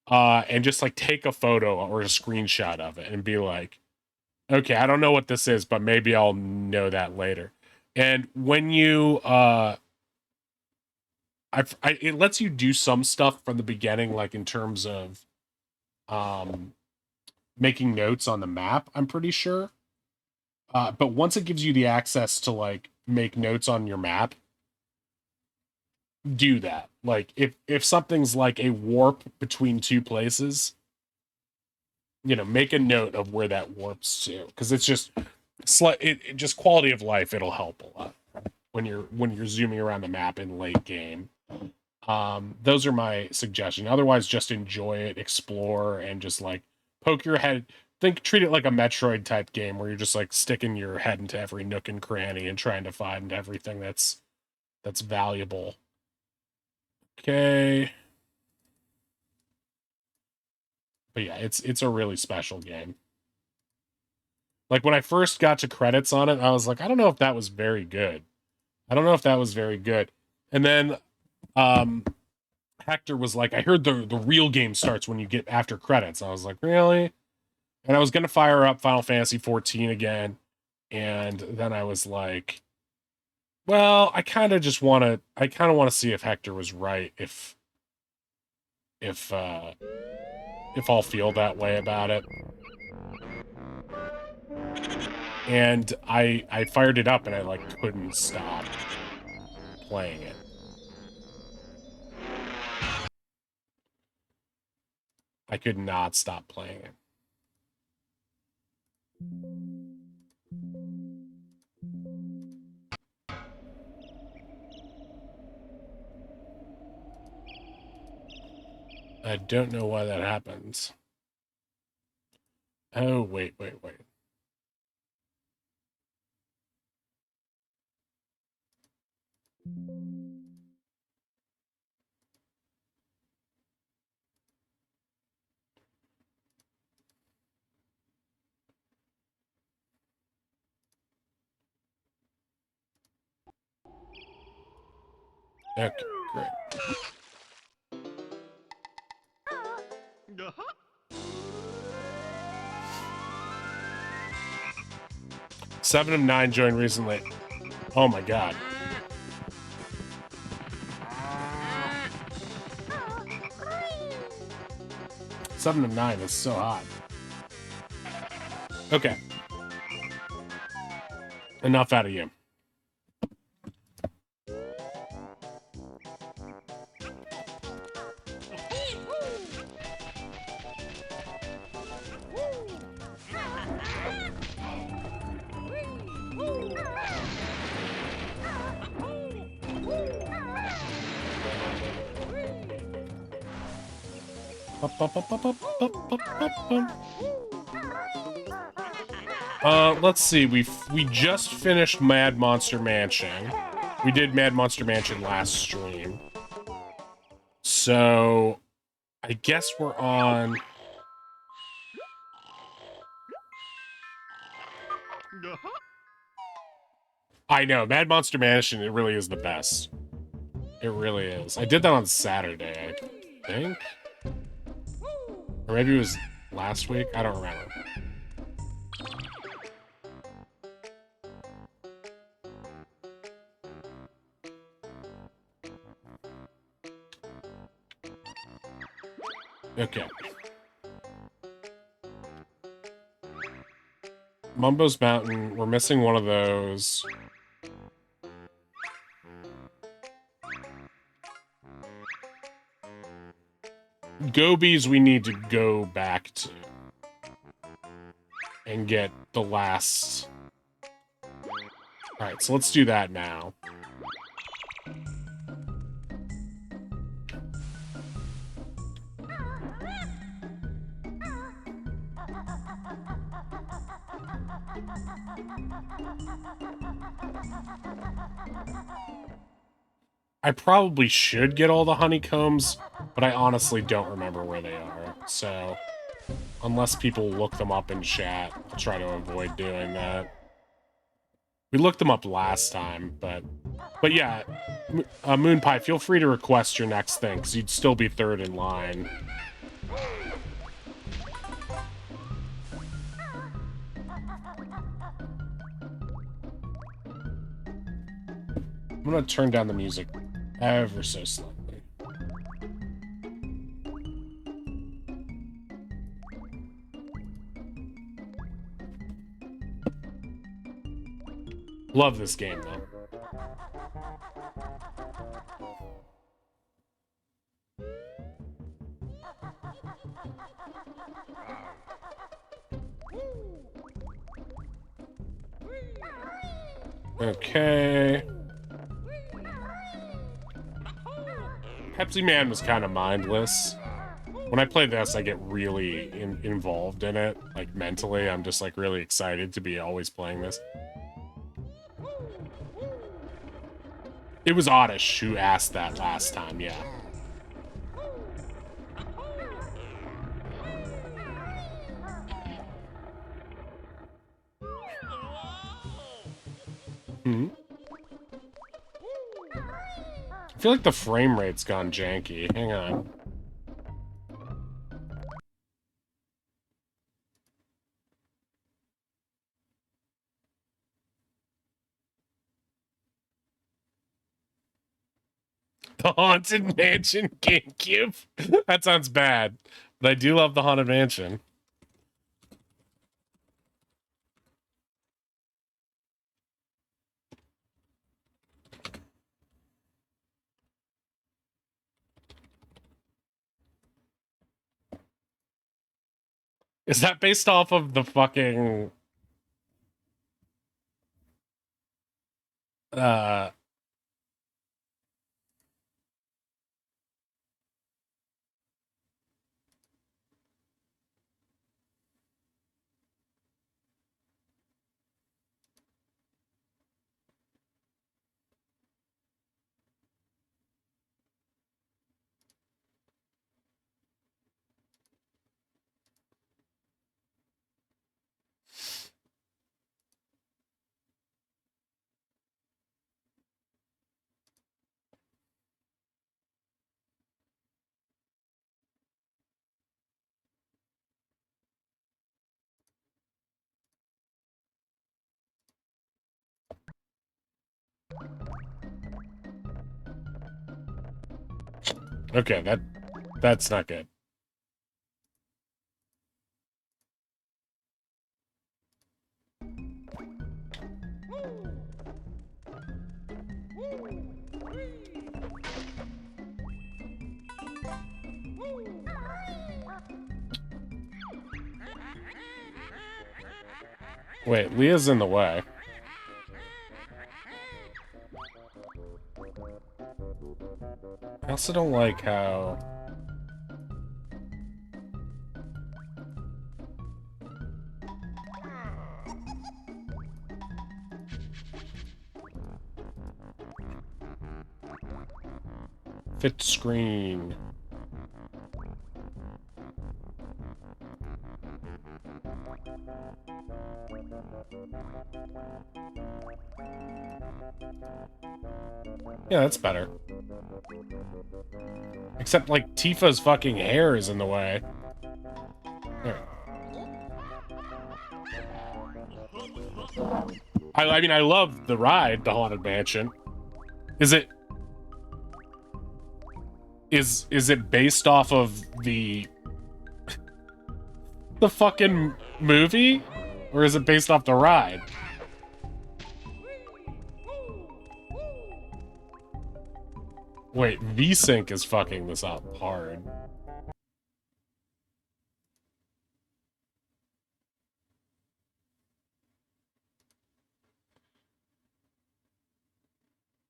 and just like take a photo or a screenshot of it and be like, okay, I don't know what this is, but maybe I'll know that later. And when you it lets you do some stuff from the beginning, like in terms of making notes on the map, I'm pretty sure. But once it gives you the access to like make notes on your map, do that. Like if something's like a warp between two places, make a note of where that warps to, because it's just it just quality of life. It'll help a lot when you're zooming around the map in late game. Those are my suggestions. Otherwise, just enjoy it, explore, and just like poke your head. Treat it like a Metroid type game where you're just like sticking your head into every nook and cranny and trying to find everything that's valuable. Okay. But yeah, it's a really special game. Like when I first got to credits on it, I was like, I don't know if that was very good. And then Hector was like, I heard the real game starts when you get after credits. I was like, really? And I was gonna fire up Final Fantasy 14 again, and then I was like, well, I kind of want to see if Hector was right, if I'll feel that way about it. And I fired it up and I like couldn't stop playing it. I could not stop playing it. I don't know why that happens. Oh, wait. Okay, great. 7 of 9 joined recently. Oh my god. Seven of 9 is so hot. Okay. Enough out of you. Let's see. We just finished Mad Monster Mansion. We did Mad Monster Mansion last stream. So I guess we're on. I know, Mad Monster Mansion, it really is the best. It really is. I did that on Saturday, I think? Or maybe it was last week? I don't remember. Okay. Mumbo's Mountain, we're missing one of those. Gobies we need to go back to. And get the last... Alright, so let's do that now. I probably should get all the honeycombs, but I honestly don't remember where they are. So, unless people look them up in chat, I'll try to avoid doing that. We looked them up last time, but yeah, Moon Pie, feel free to request your next thing, because you'd still be third in line. I'm gonna turn down the music ever so slightly. Love this game, though. Okay. Pepsiman was kind of mindless. When I play this, I get really involved in it. Like, mentally, I'm just, like, really excited to be always playing this. It was Oddish who asked that last time, yeah. I feel like the frame rate's gone janky. Hang on. The Haunted Mansion GameCube? That sounds bad. But I do love the Haunted Mansion. Is that based off of the fucking... Okay, that's not good. Wait, Leah's in the way. I also don't like how... Fit screen. Yeah, that's better. Except, like, Tifa's fucking hair is in the way. There. I mean, I love the ride, the Haunted Mansion. Is it... Is it based off of the fucking movie? Or is it based off the ride? Wait, V-Sync is fucking this up hard.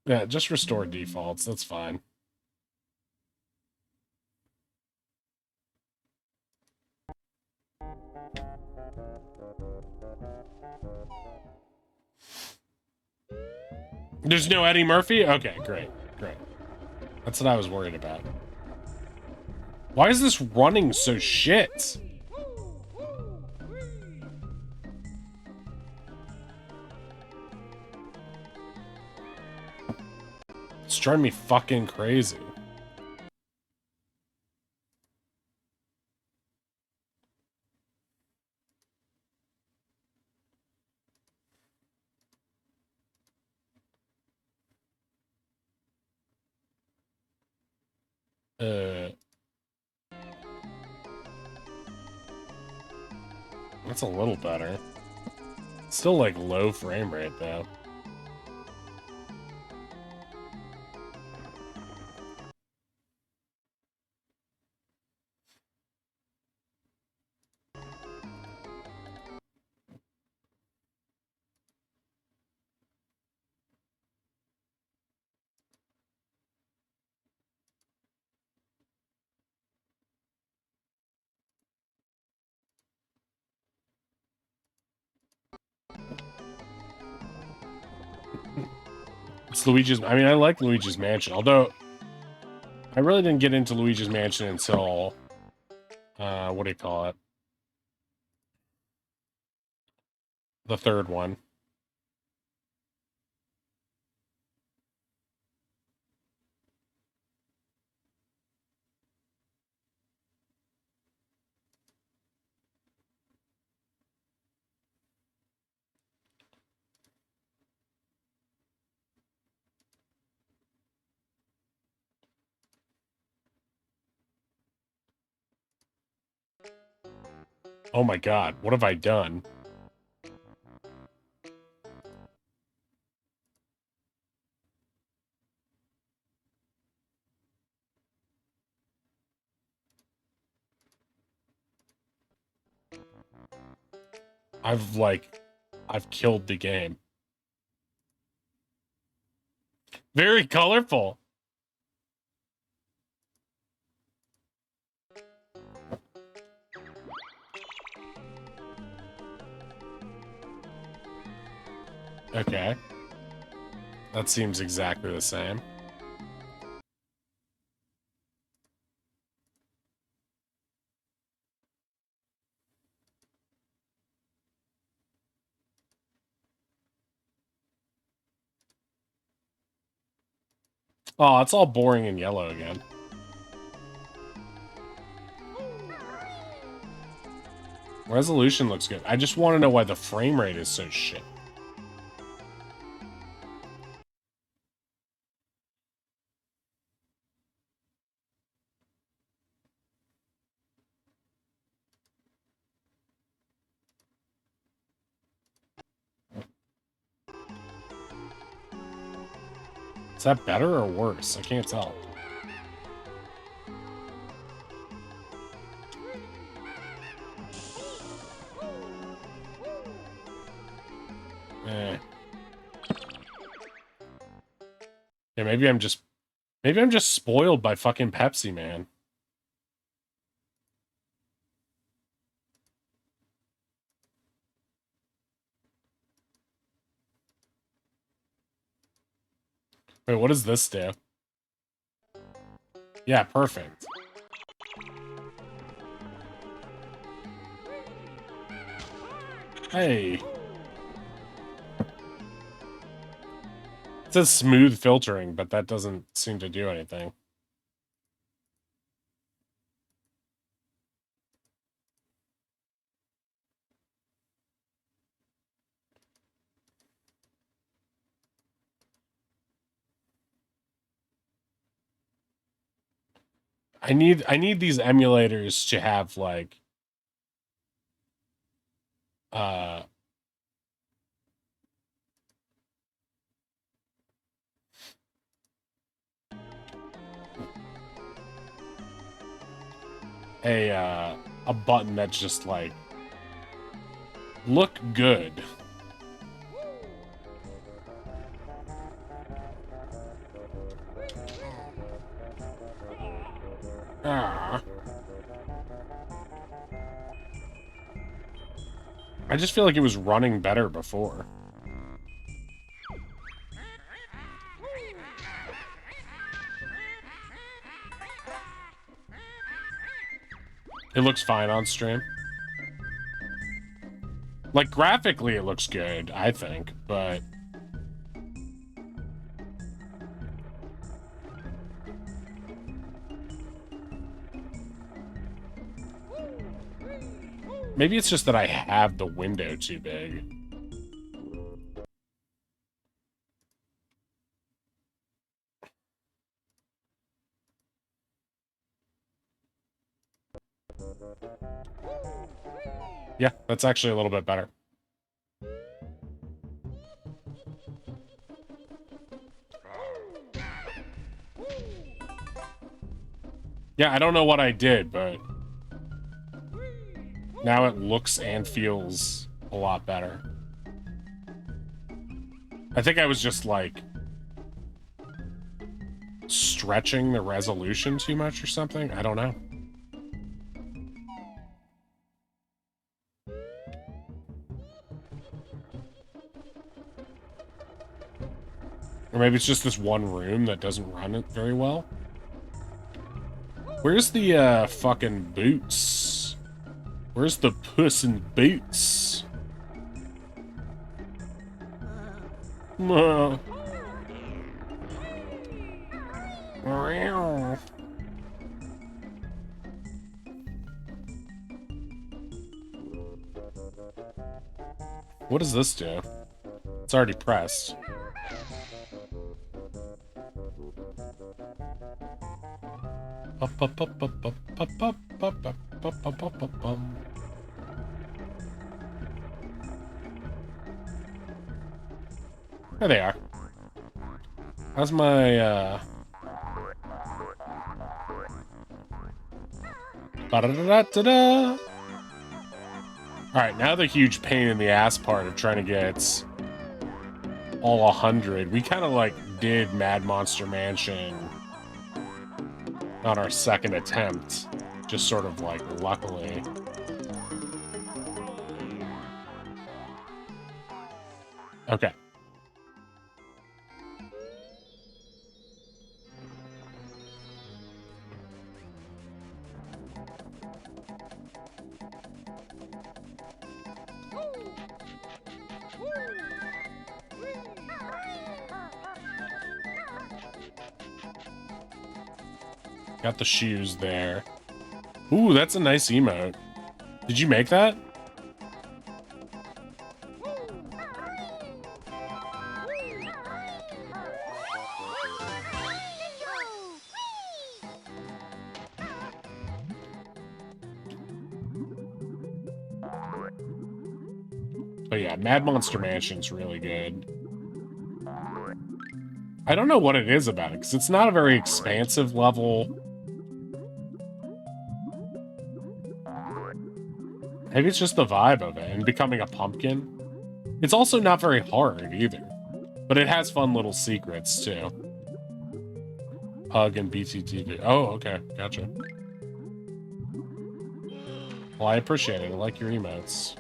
Yeah, just restore defaults, that's fine. There's no Eddie Murphy? Okay, great, great. That's what I was worried about. Why is this running so shit? It's driving me fucking crazy. That's a little better. Still like low frame rate though. It's Luigi's... I mean, I like Luigi's Mansion, although... I really didn't get into Luigi's Mansion until... what do you call it? The third one. Oh my god, what have I done? I've killed the game. Very colorful. Okay. That seems exactly the same. Oh, it's all boring and yellow again. Resolution looks good. I just want to know why the frame rate is so shit. Is that better or worse? I can't tell. Eh. Yeah, maybe I'm just spoiled by fucking Pepsi, man. Wait, what does this do? Yeah, perfect. Hey. It says smooth filtering, but that doesn't seem to do anything. I need these emulators to have like uh a button that's just like look good. Ah. I just feel like it was running better before. It looks fine on stream. Like, graphically, it looks good, I think, but... maybe it's just that I have the window too big. Yeah, that's actually a little bit better. Yeah, I don't know what I did, but now it looks and feels a lot better. I think I was just, like, stretching the resolution too much or something. I don't know. Or maybe it's just this one room that doesn't run it very well. Where's the, fucking boots? Where's the Puss in Boots? What does this do? It's already pressed. There they are. How's my, ba-da-da-da-da-da. Alright, now the huge pain in the ass part of trying to get all 100. We kind of, like, did Mad Monster Mansion on our second attempt. Just sort of, like, luckily. Okay. Got the shoes there. Ooh, that's a nice emote. Did you make that? But yeah, Mad Monster Mansion's really good. I don't know what it is about it, because it's not a very expansive level. Maybe it's just the vibe of it and becoming a pumpkin. It's also not very hard either, but it has fun little secrets too. Hug and BTTV. Oh, okay, gotcha. Well, I appreciate it. I like your emotes.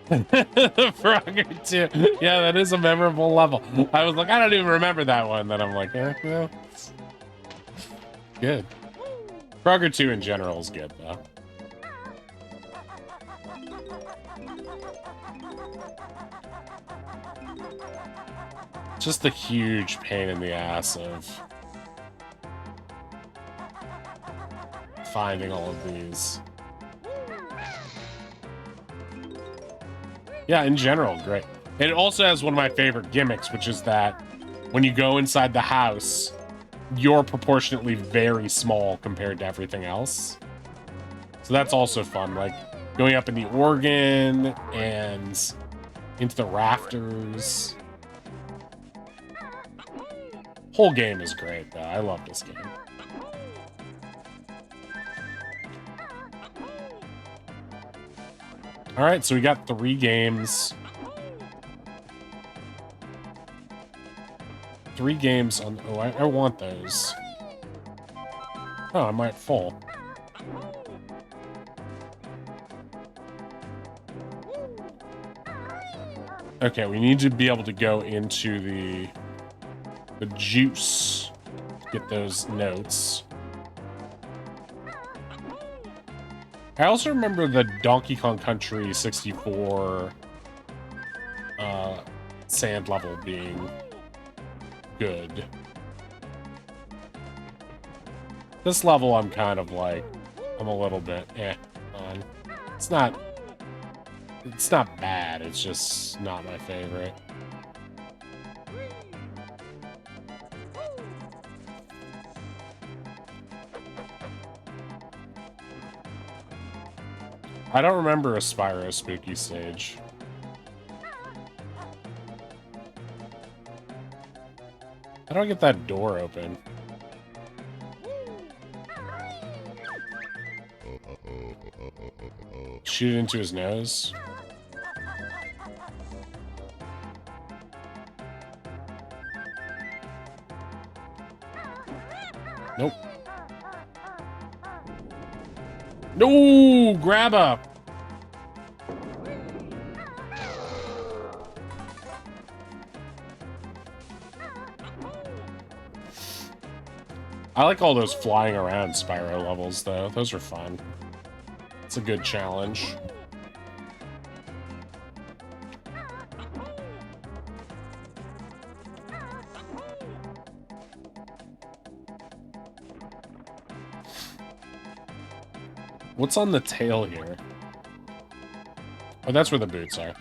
Frogger 2. Yeah, that is a memorable level. I was like, I don't even remember that one. Then I'm like, eh, well. good. Frogger 2 in general is good, though. Just the huge pain in the ass of finding all of these. Yeah, in general, great. It also has one of my favorite gimmicks, which is that when you go inside the house, you're proportionately very small compared to everything else. So that's also fun, like going up in the organ and into the rafters. Whole game is great, though. I love this game. All right, so we got 3 games. 3 games on... Oh, I want those. Oh, I might fall. Okay, we need to be able to go into the juice to get those notes. I also remember the Donkey Kong Country 64 sand level being good. This level I'm kind of like, I'm a little bit on. It's not bad, it's just not my favorite. I don't remember a Spyro spooky stage. How do I get that door open? Shoot it into his nose? Nope. No! Grab up! I like all those flying around Spyro levels, though. Those are fun. It's a good challenge. What's on the tail here? Oh, that's where the boots are.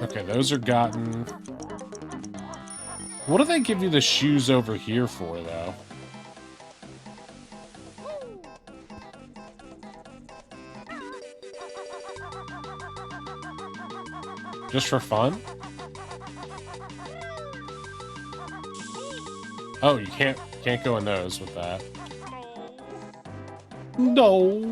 Okay, those are gotten. What do they give you the shoes over here for, though? Just for fun? Oh, you can't go in those with that. No.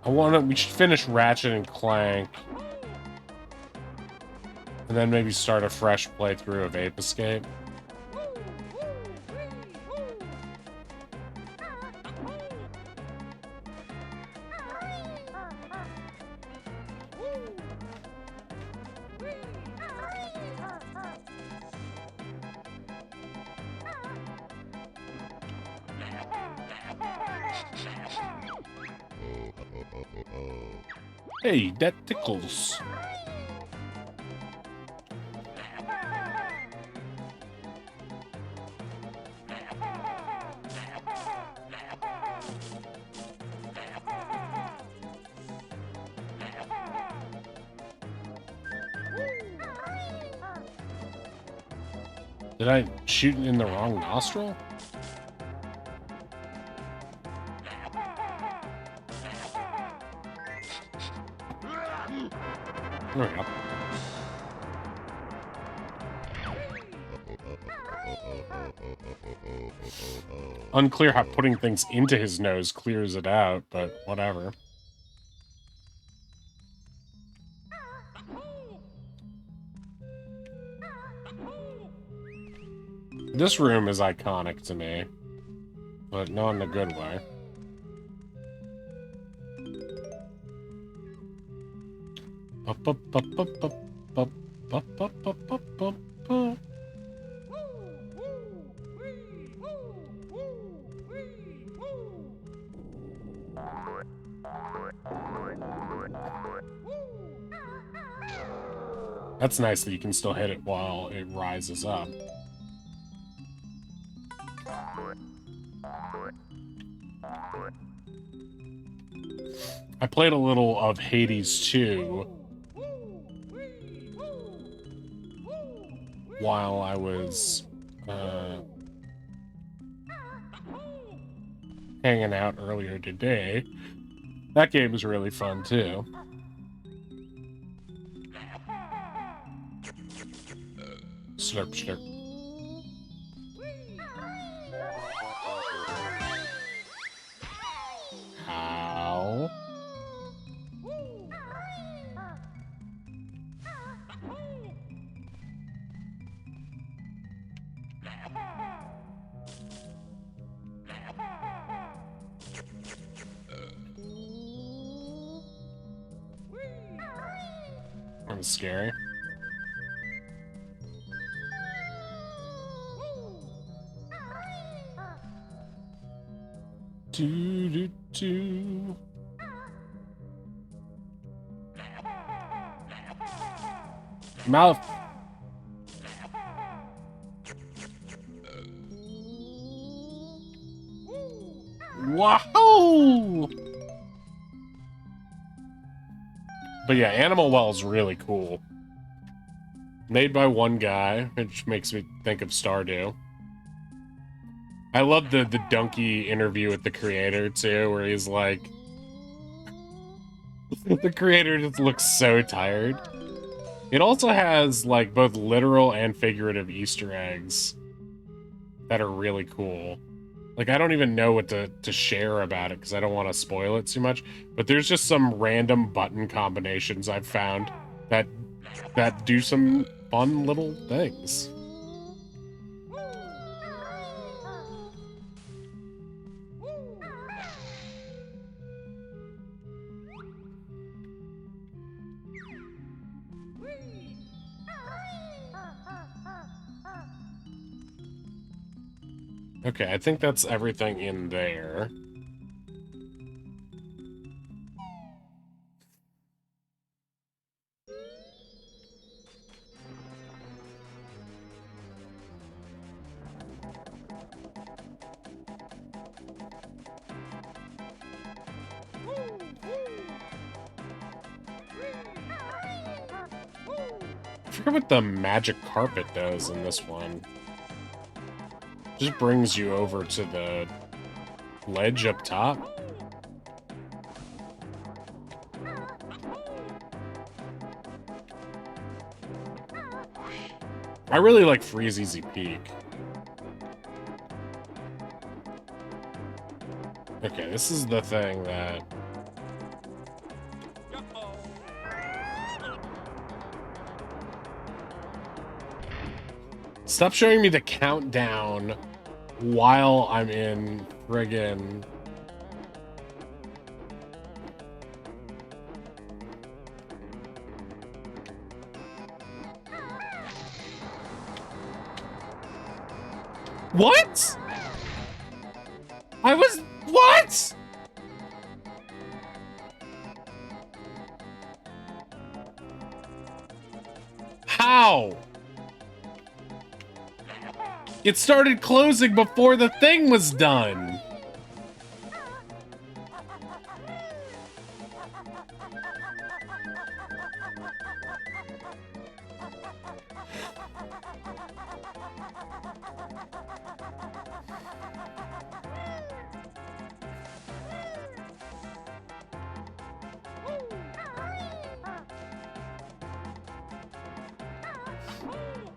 We should finish Ratchet and Clank. And then maybe start a fresh playthrough of Ape Escape. Hey, that tickles. Did I shoot in the wrong nostril? There we go. Unclear how putting things into his nose clears it out, but whatever. This room is iconic to me, but not in a good way. That's nice that you can still hit it while it rises up. I played a little of Hades 2 while I was hanging out earlier today. That game is really fun too. Slurp, slurp. How? That was scary. Do, do, do. Mouth. Wow! But yeah, Animal Well's really cool. Made by one guy, which makes me think of Stardew. I love the donkey interview with the creator, too, where he's like... the creator just looks so tired. It also has, like, both literal and figurative Easter eggs that are really cool. Like, I don't even know what to share about it, because I don't want to spoil it too much, but there's just some random button combinations I've found that do some fun little things. Okay, I think that's everything in there. I forget what the magic carpet does in this one. Just brings you over to the ledge up top. I really like Freeze Easy Peak. Okay, this is the thing that... Stop showing me the countdown while I'm in friggin... What? I was... What? How? It started closing before the thing was done.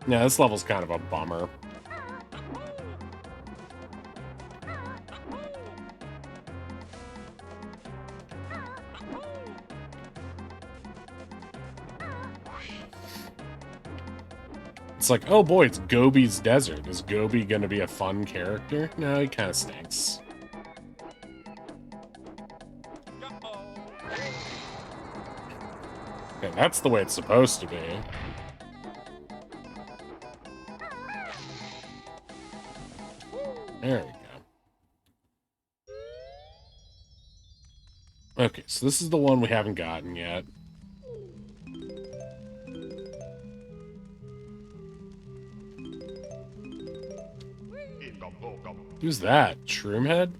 Yeah, this level's kind of a bummer. It's like, oh boy, it's Gobi's Desert. Is Gobi gonna be a fun character? No, he kind of stinks. Okay, that's the way it's supposed to be. There we go. Okay, so this is the one we haven't gotten yet. Who's that? Shroomhead?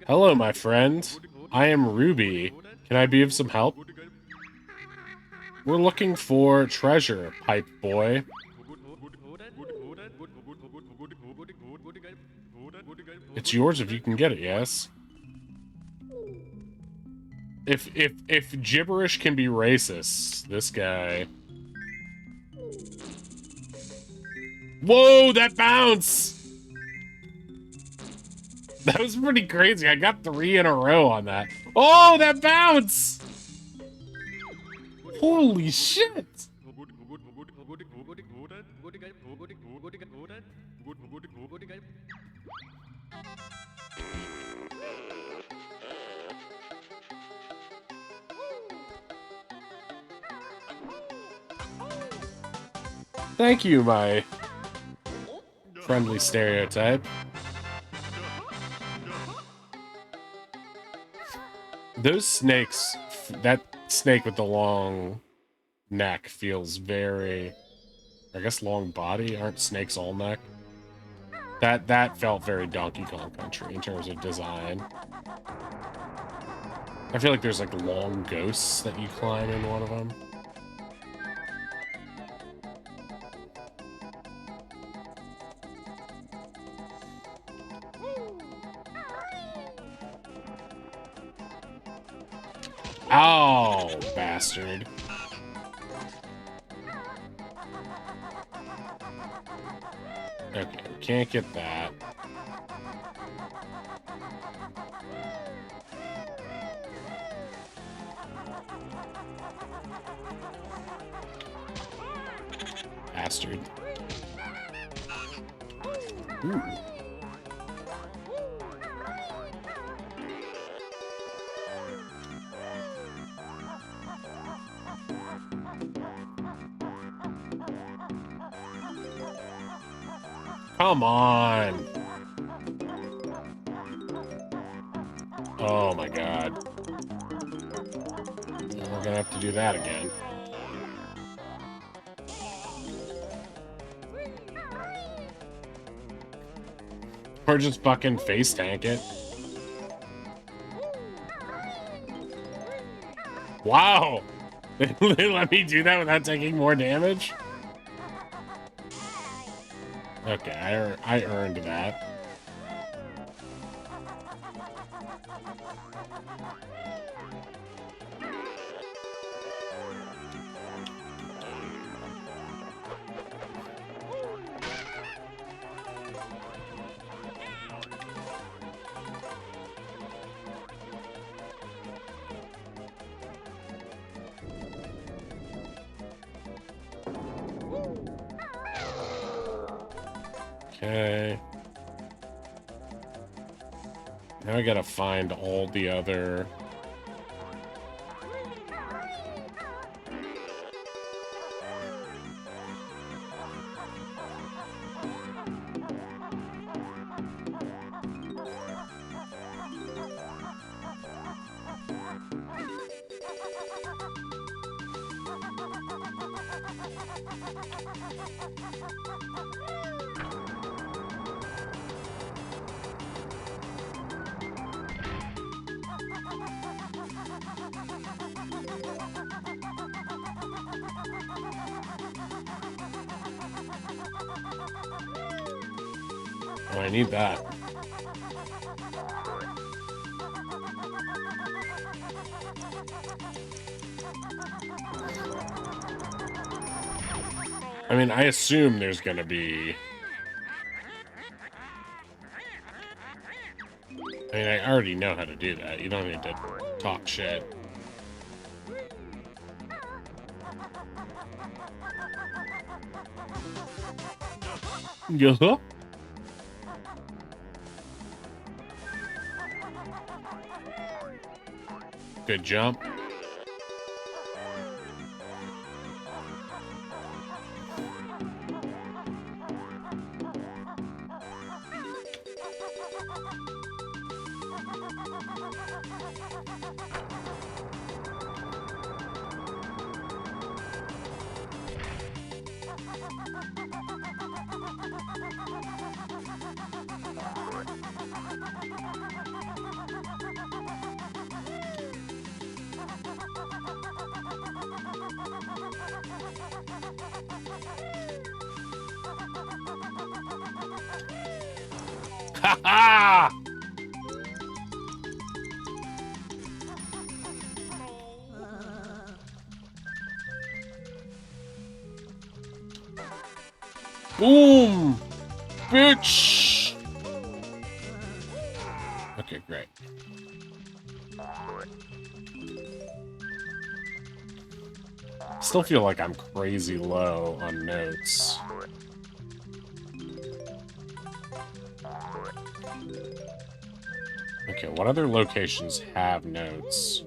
Hello, my friend. I am Ruby. Can I be of some help? We're looking for treasure, pipe boy. It's yours if you can get it, yes? If gibberish can be racist, this guy... Whoa, that bounce! That was pretty crazy. I got 3 in a row on that. Oh, that bounce! Holy shit! Thank you, my friendly stereotype. Those snakes, that snake with the long neck feels very, I guess long body, aren't snakes all neck? That felt very Donkey Kong Country in terms of design. I feel like there's like long ghosts that you climb in one of them. Oh, bastard. Okay, we can't get that. Bastard. Ooh. Come on. Oh my god. We're gonna have to do that again. Or just fucking face tank it. Wow! They let me do that without taking more damage? Okay, I earned that. Okay. Now I gotta find all the other... I need that. I mean, I assume there's gonna be... I mean, I already know how to do that. You don't need to talk shit. Yeah. Good jump. Ha ha! Boom! Bitch! Okay, great. Still feel like I'm crazy low on notes. Okay, what other locations have notes?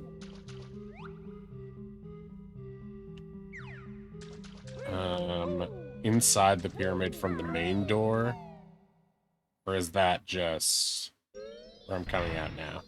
Inside the pyramid from the main door? Or is that just where I'm coming out now?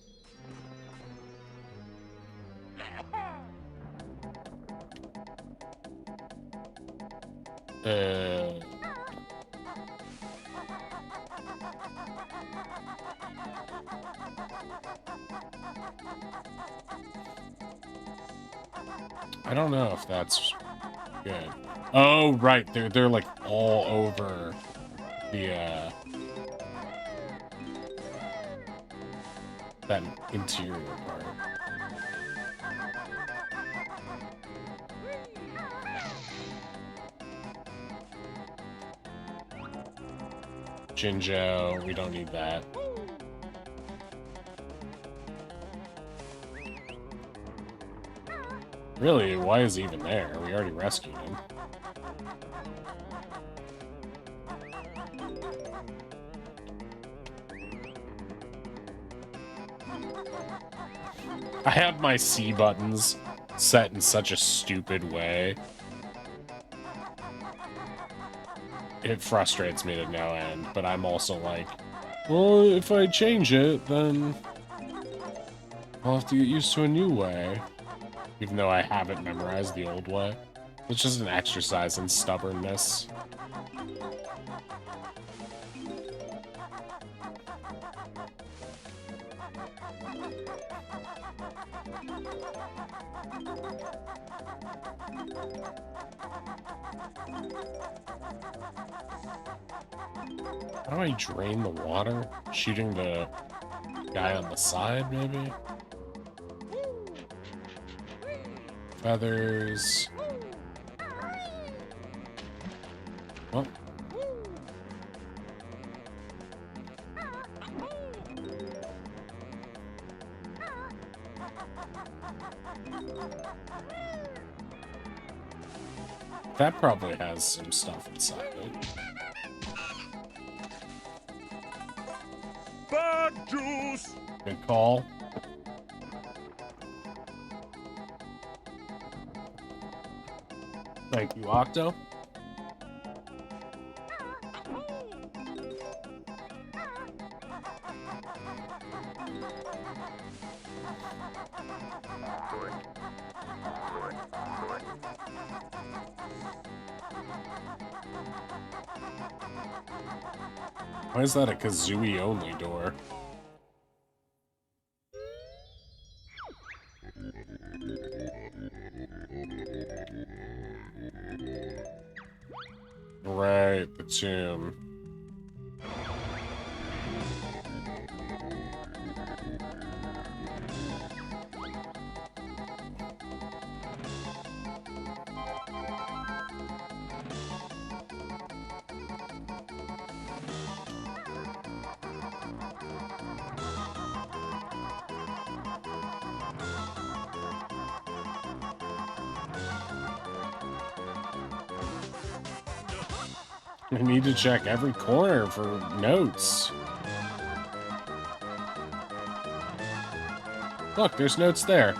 I don't know if that's good. Oh, right. They're like all over the that interior part. Jinjo, we don't need that. Really, why is he even there? We already rescued him. I have my C buttons set in such a stupid way. It frustrates me to no end, but I'm also like, well, if I change it, then I'll have to get used to a new way. Even though I haven't memorized the old way. It's just an exercise in stubbornness. How do I drain the water? Shooting the guy on the side, maybe? Feathers. Well. That probably has some stuff inside it. Bad juice! Good call. Thank you, Octo. Why is that a Kazooie only door? Right, the tomb. I need to check every corner for notes. Look, there's notes there.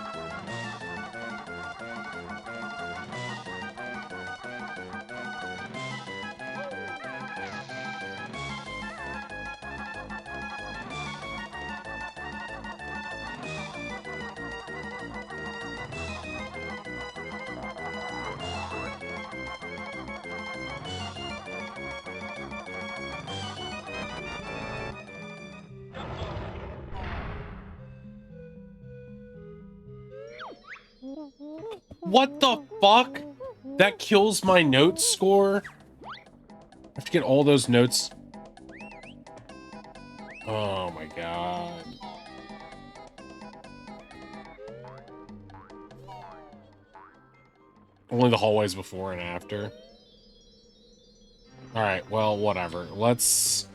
What the fuck? That kills my note score? I have to get all those notes. Oh my god. Only the hallways before and after. Alright, well, whatever. Let's...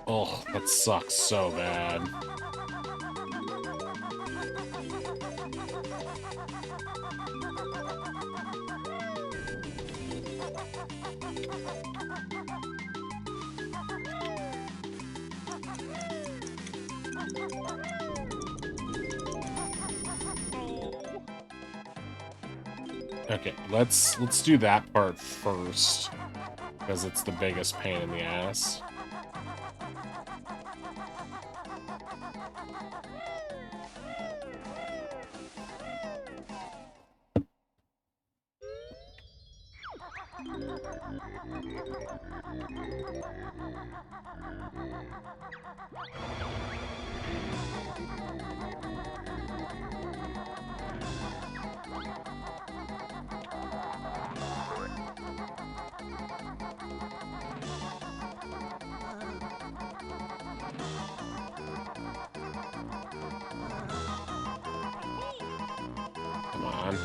Oh, that sucks so bad. Okay, let's do that part first, because it's the biggest pain in the ass. Come on.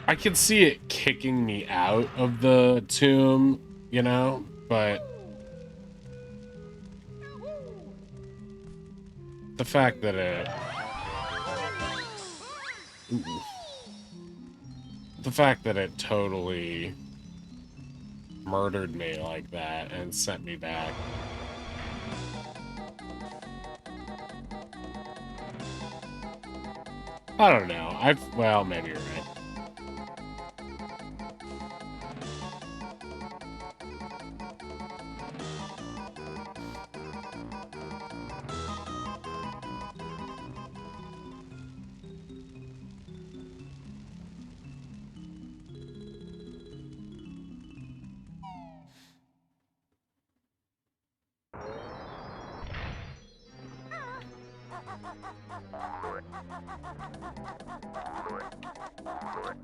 I can see it kicking me out of the tomb, you know, but the fact that it... Ooh. The fact that it totally murdered me like that and sent me back. I don't know. Well, maybe you're right.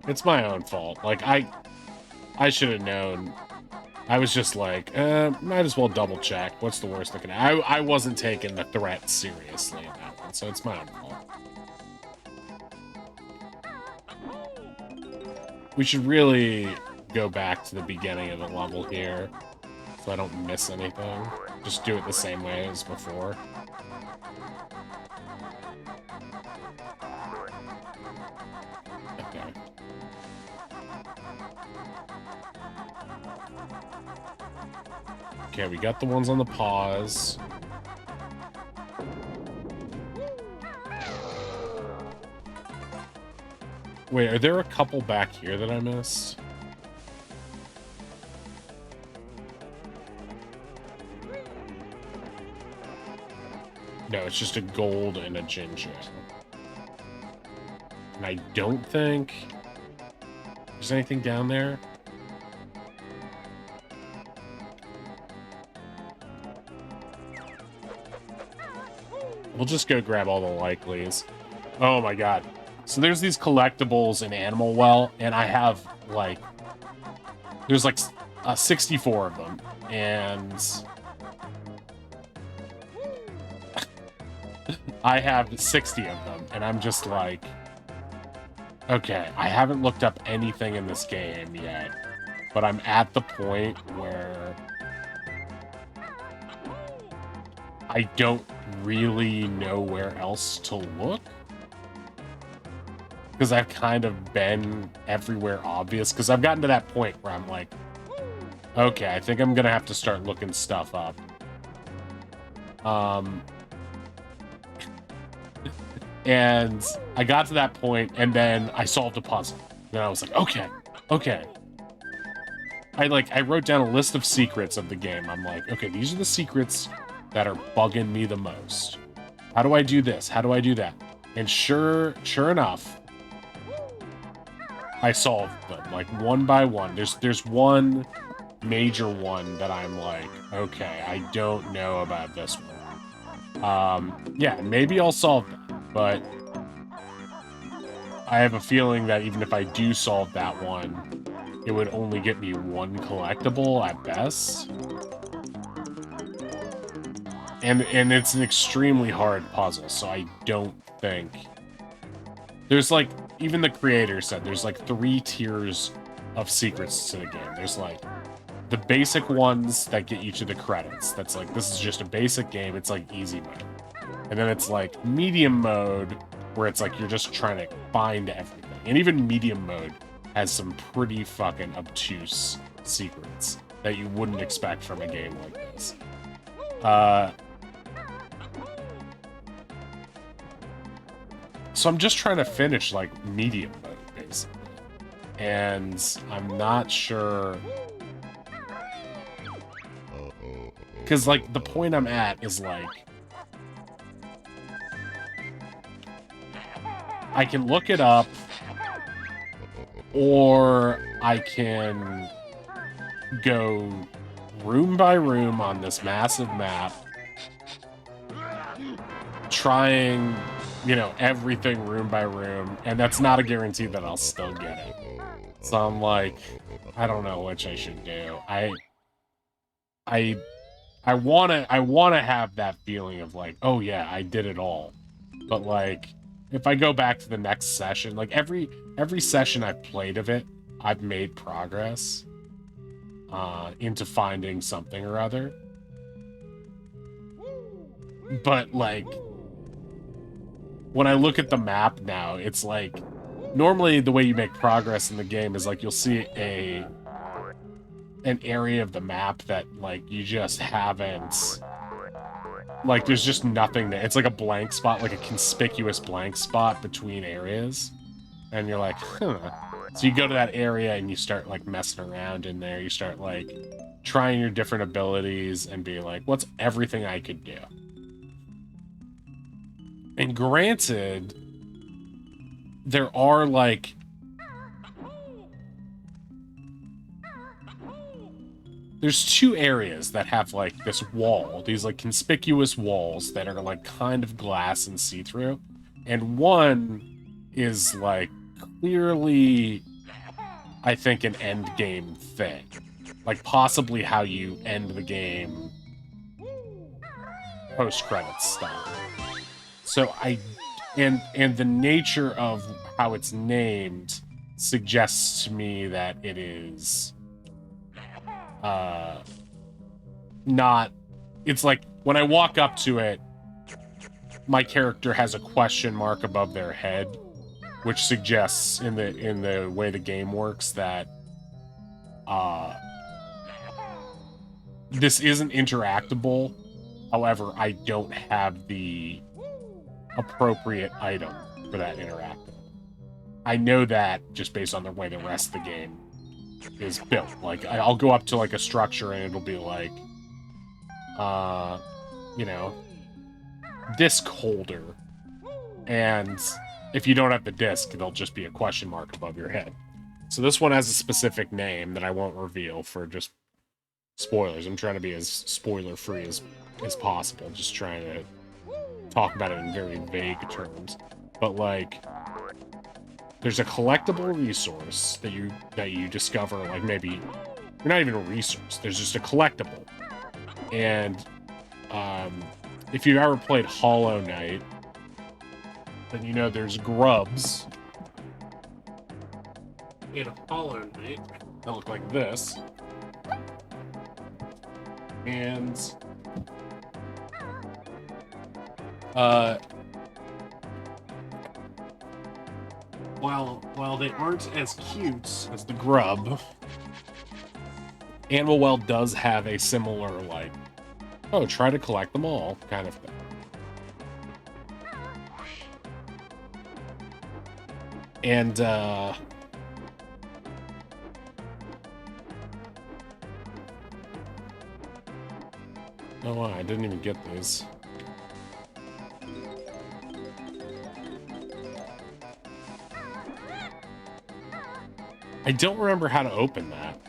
It's my own fault. Like, I should have known. I was just like, might as well double check. What's the worst that can happen? I wasn't taking the threat seriously in that one, so it's my own fault. We should really go back to the beginning of the level here, so I don't miss anything. Just do it the same way as before. Okay. Okay, we got the ones on the pause. Wait, are there a couple back here that I missed? No, it's just a gold and a ginger. And I don't think there's anything down there. We'll just go grab all the likelies. Oh my god. So there's these collectibles in Animal Well, and I have, like... There's, like, 64 of them, and I have 60 of them, and I'm just like, okay, I haven't looked up anything in this game yet, but I'm at the point where I don't really know where else to look. Because I've kind of been everywhere obvious. Because I've gotten to that point where I'm like, okay, I think I'm going to have to start looking stuff up. And I got to that point, and then I solved a puzzle. Then I was like, okay. I wrote down a list of secrets of the game. I'm like, okay, these are the secrets that are bugging me the most. How do I do this? How do I do that? And sure enough, I solved them, like, one by one. There's one major one that I'm like, okay, I don't know about this one. Yeah, maybe I'll solve that, but I have a feeling that even if I do solve that one, it would only get me one collectible at best. And it's an extremely hard puzzle, so I don't think... There's, like, even the creator said there's, like, 3 tiers of secrets to the game. There's, like, the basic ones that get you to the credits. That's, like, this is just a basic game. It's, like, easy mode. And then it's, like, medium mode, where it's, like, you're just trying to find everything. And even medium mode has some pretty fucking obtuse secrets that you wouldn't expect from a game like this. So I'm just trying to finish, like, medium mode, basically. And I'm not sure... Because, like, the point I'm at is, like... I can look it up, or I can go room by room on this massive map, trying... you know, everything room by room, and that's not a guarantee that I'll still get it. So I'm like, I don't know which I should do. I wanna have that feeling of like, oh yeah, I did it all. But like, if I go back to the next session, like every session I've played of it, I've made progress into finding something or other. But like, when I look at the map now, it's like, normally the way you make progress in the game is like, you'll see an area of the map that like you just haven't, like there's just nothing there. It's like a blank spot, like a conspicuous blank spot between areas. And you're like, huh. So you go to that area and you start like messing around in there. You start like trying your different abilities and be like, what's everything I could do? And granted, there are, like... There's 2 areas that have, like, this wall. These, like, conspicuous walls that are, like, kind of glass and see-through. And one is, like, clearly, I think, an end-game thing. Like, possibly how you end the game post-credits style. So and the nature of how it's named suggests to me that it is not, it's like when I walk up to it, my character has a question mark above their head, which suggests in the way the game works that this isn't interactable. However, I don't have the appropriate item for that interactive. I know that just based on the way the rest of the game is built. Like, I'll go up to, like, a structure and it'll be like, you know, disc holder. And if you don't have the disc, there'll just be a question mark above your head. So this one has a specific name that I won't reveal for just spoilers. I'm trying to be as spoiler-free as possible. Just trying to talk about it in very vague terms, but like, there's a collectible resource that you discover, like maybe You're not even a resource. There's just a collectible. And if you've ever played Hollow Knight, then you know there's grubs in Hollow Knight that look like this. And while they aren't as cute as the grub, Animal Well does have a similar, like, oh, try to collect them all kind of thing. And oh wow, I didn't even get these. I don't remember how to open that.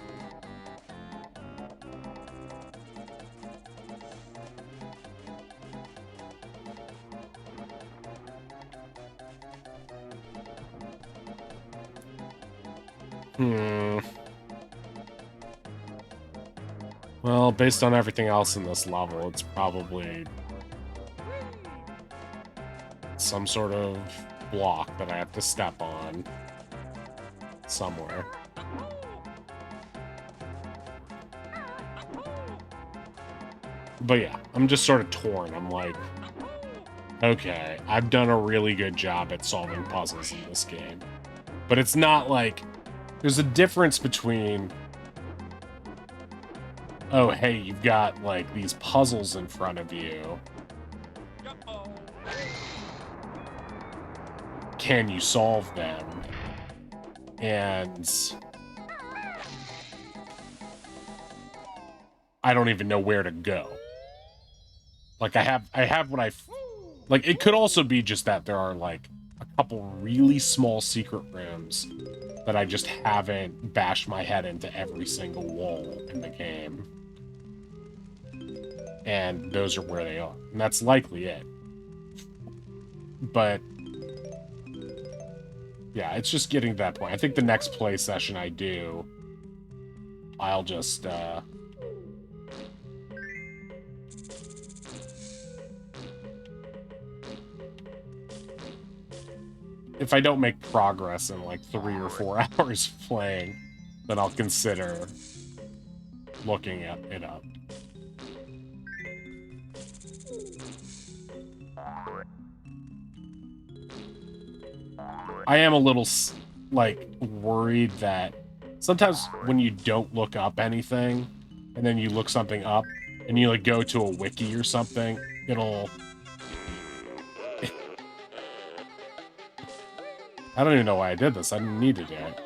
Well, based on everything else in this level, it's probably some sort of block that I have to step on somewhere. But yeah, I'm just sort of torn. I'm like, okay, I've done a really good job at solving puzzles in this game. But it's not like... There's a difference between... Oh, hey, you've got, like, these puzzles in front of you. Can you solve them? And... I don't even know where to go. Like, I have what like, it could also be just that there are, like, a couple really small secret rooms that I just haven't bashed my head into every single wall in the game. And those are where they are. And that's likely it. But... yeah, it's just getting to that point. I think the next play session I do, I'll just, if I don't make progress in like 3 or 4 hours of playing, then I'll consider looking at it up. I am a little, like, worried that sometimes when you don't look up anything, and then you look something up, and you, like, go to a wiki or something, it'll... I don't even know why I did this. I didn't need to do it.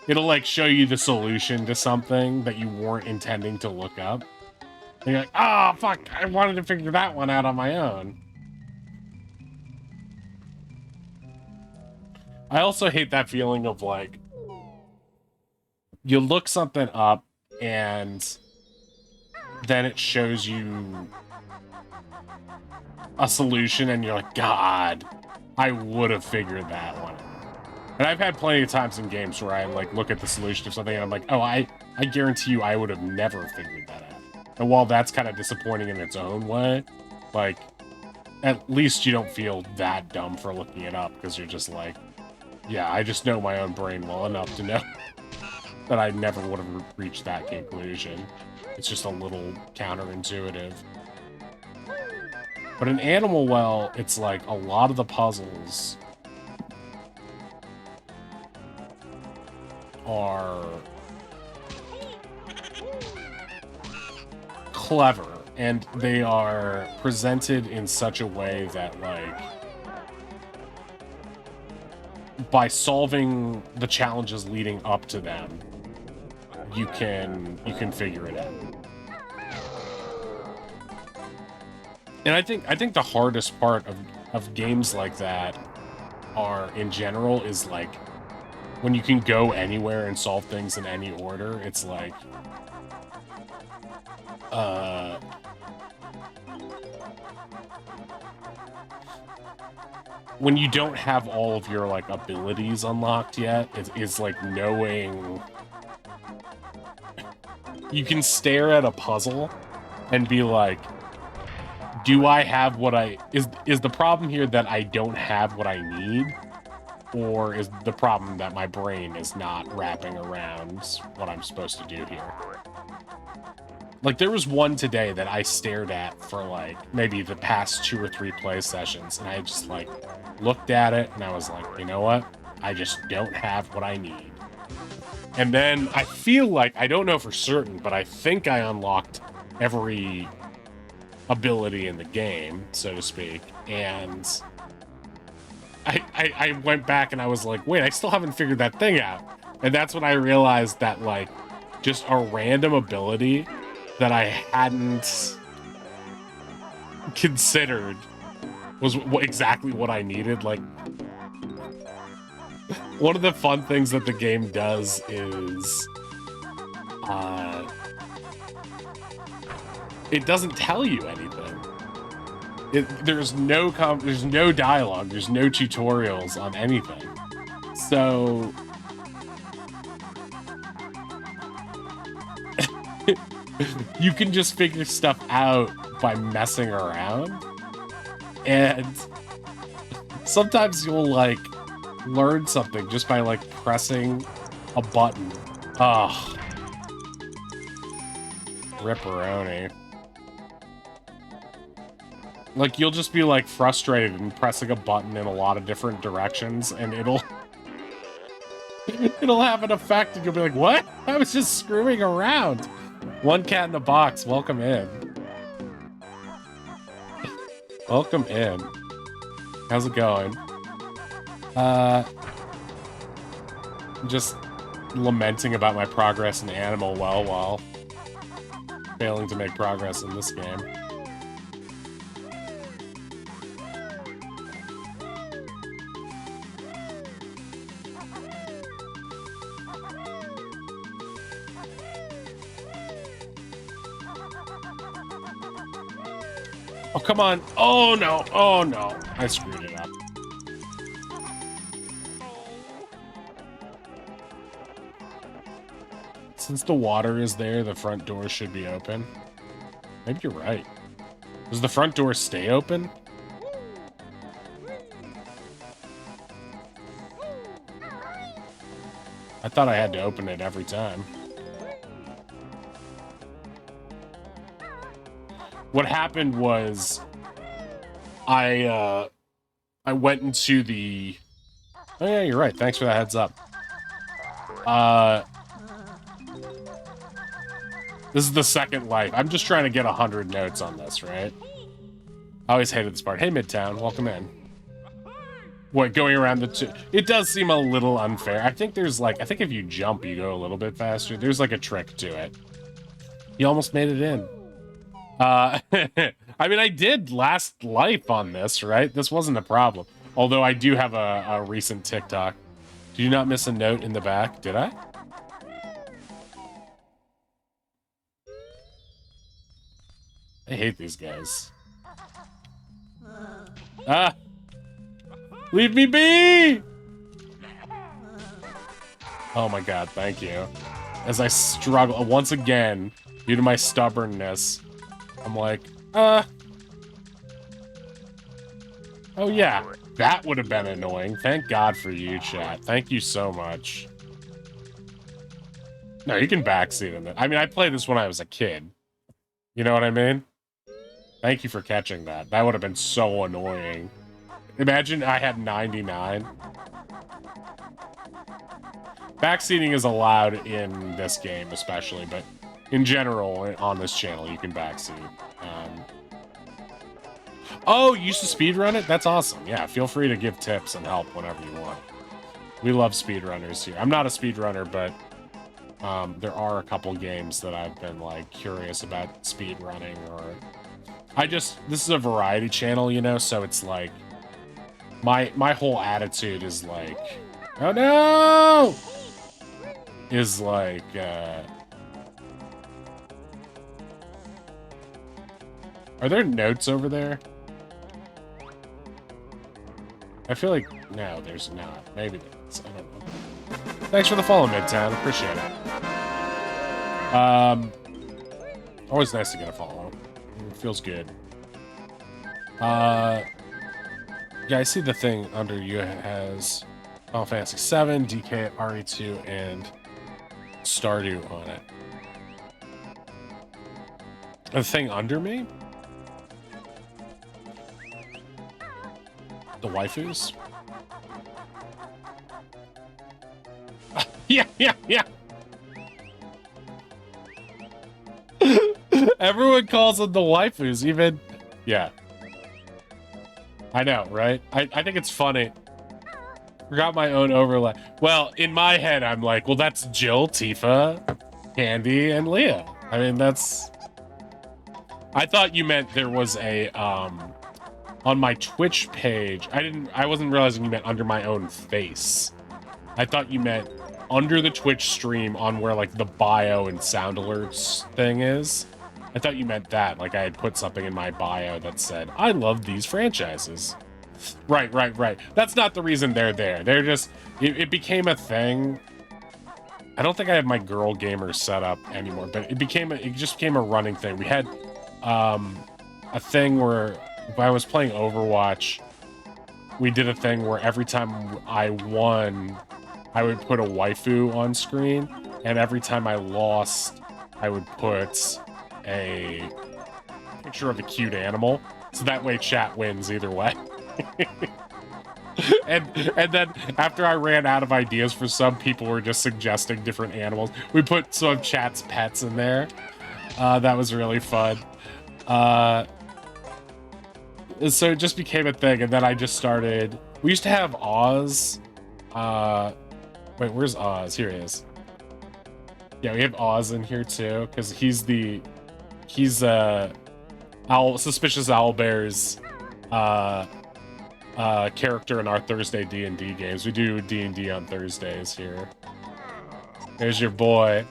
It'll, like, show you the solution to something that you weren't intending to look up. And you're like, oh, fuck, I wanted to figure that one out on my own. I also hate that feeling of, like, you look something up, and then it shows you a solution, and you're like, God, I would have figured that one out. And I've had plenty of times in games where I, like, look at the solution of something, and I'm like, oh, I guarantee you I would have never figured that out. And while that's kind of disappointing in its own way, like, at least you don't feel that dumb for looking it up, because you're just like, yeah, I just know my own brain well enough to know that I never would have reached that conclusion. It's just a little counterintuitive. But in Animal Well, it's like a lot of the puzzles are clever, and they are presented in such a way that, like, by solving the challenges leading up to them, you can figure it out. And I think the hardest part of games like that are, in general, is like when you can go anywhere and solve things in any order. It's like when you don't have all of your, like, abilities unlocked yet, it's like knowing you can stare at a puzzle and be like, do I have what is the problem here that I don't have what I need? Or is the problem that my brain is not wrapping around what I'm supposed to do here? Like, there was one today that I stared at for, like, maybe the past 2 or 3 play sessions, and I just, like, looked at it, and I was like, you know what? I just don't have what I need. And then I feel like, I don't know for certain, but I think I unlocked every ability in the game, so to speak, and I went back and I was like, wait, I still haven't figured that thing out. And that's when I realized that, like, just a random ability that I hadn't considered was exactly what I needed. Like, one of the fun things that the game does is, it doesn't tell you anything. There's no dialogue, there's no tutorials on anything. So you can just figure stuff out by messing around. And sometimes you'll like learn something just by like pressing a button. Ugh. Ripperoni. Like, you'll just be, like, frustrated and pressing a button in a lot of different directions, and it'll have an effect, and you'll be like, what? I was just screwing around. One cat in a box, welcome in. Welcome in. How's it going? I'm just lamenting about my progress in Animal Well while failing to make progress in this game. Oh, come on. Oh, no. Oh, no. I screwed it up. Since the water is there, the front door should be open. Maybe you're right. Does the front door stay open? I thought I had to open it every time. What happened was I went into the... Oh yeah, you're right. Thanks for that heads up. This is the second life. I'm just trying to get 100 notes on this, right? I always hated this part. Hey, Midtown, welcome in. What, going around the two? It does seem a little unfair. I think there's like, I think if you jump, you go a little bit faster. There's like a trick to it. You almost made it in. I mean, I did last life on this, right? This wasn't a problem. Although I do have a recent TikTok. Did you not miss a note in the back? Did I? I hate these guys. Ah! Leave me be! Oh my god, thank you. As I struggle, once again, due to my stubbornness, I'm like, oh yeah, that would have been annoying. Thank God for you, chat. Thank you so much. No, you can backseat in it. I mean, I played this when I was a kid. You know what I mean? Thank you for catching that. That would have been so annoying. Imagine I had 99. Backseating is allowed in this game, especially, but in general, on this channel, you can backseat. Oh, you used to speedrun it? That's awesome. Yeah, feel free to give tips and help whenever you want. We love speedrunners here. I'm not a speedrunner, but there are a couple games that I've been, like, curious about speedrunning, or... this is a variety channel, you know, so it's like... My whole attitude is like... Oh, no! Is like, Are there notes over there? I feel like... No, there's not. Maybe there's. I don't know. Thanks for the follow, Midtown. Appreciate it. Always nice to get a follow. It feels good. Yeah, I see the thing under you has Final Fantasy 7, DK, RE2, and Stardew on it. The thing under me? The waifus? Yeah. Everyone calls them the waifus, even... Yeah. I know, right? I think it's funny. Forgot my own overlay. Well, in my head, I'm like, well, that's Jill, Tifa, Candy, and Leah. I mean, that's... I thought you meant there was a, on my Twitch page, I wasn't realizing you meant under my own face. I thought you meant under the Twitch stream on where, like, the bio and sound alerts thing is. I thought you meant that, like I had put something in my bio that said, I love these franchises. Right. That's not the reason they're there. They're just, it became a thing. I don't think I have my girl gamer set up anymore, but it just became a running thing. We had a thing where if I was playing Overwatch, we did a thing where every time I won, I would put a waifu on screen, and every time I lost, I would put a picture of a cute animal, so that way chat wins either way. and then after I ran out of ideas for some, people were just suggesting different animals. We put some of chat's pets in there. That was really fun. So it just became a thing, and then I just started... We used to have Oz. Wait, where's Oz? Here he is. Yeah, we have Oz in here too, because he's Suspicious Owlbear's character in our Thursday D&D games. We do D&D on Thursdays here. There's your boy.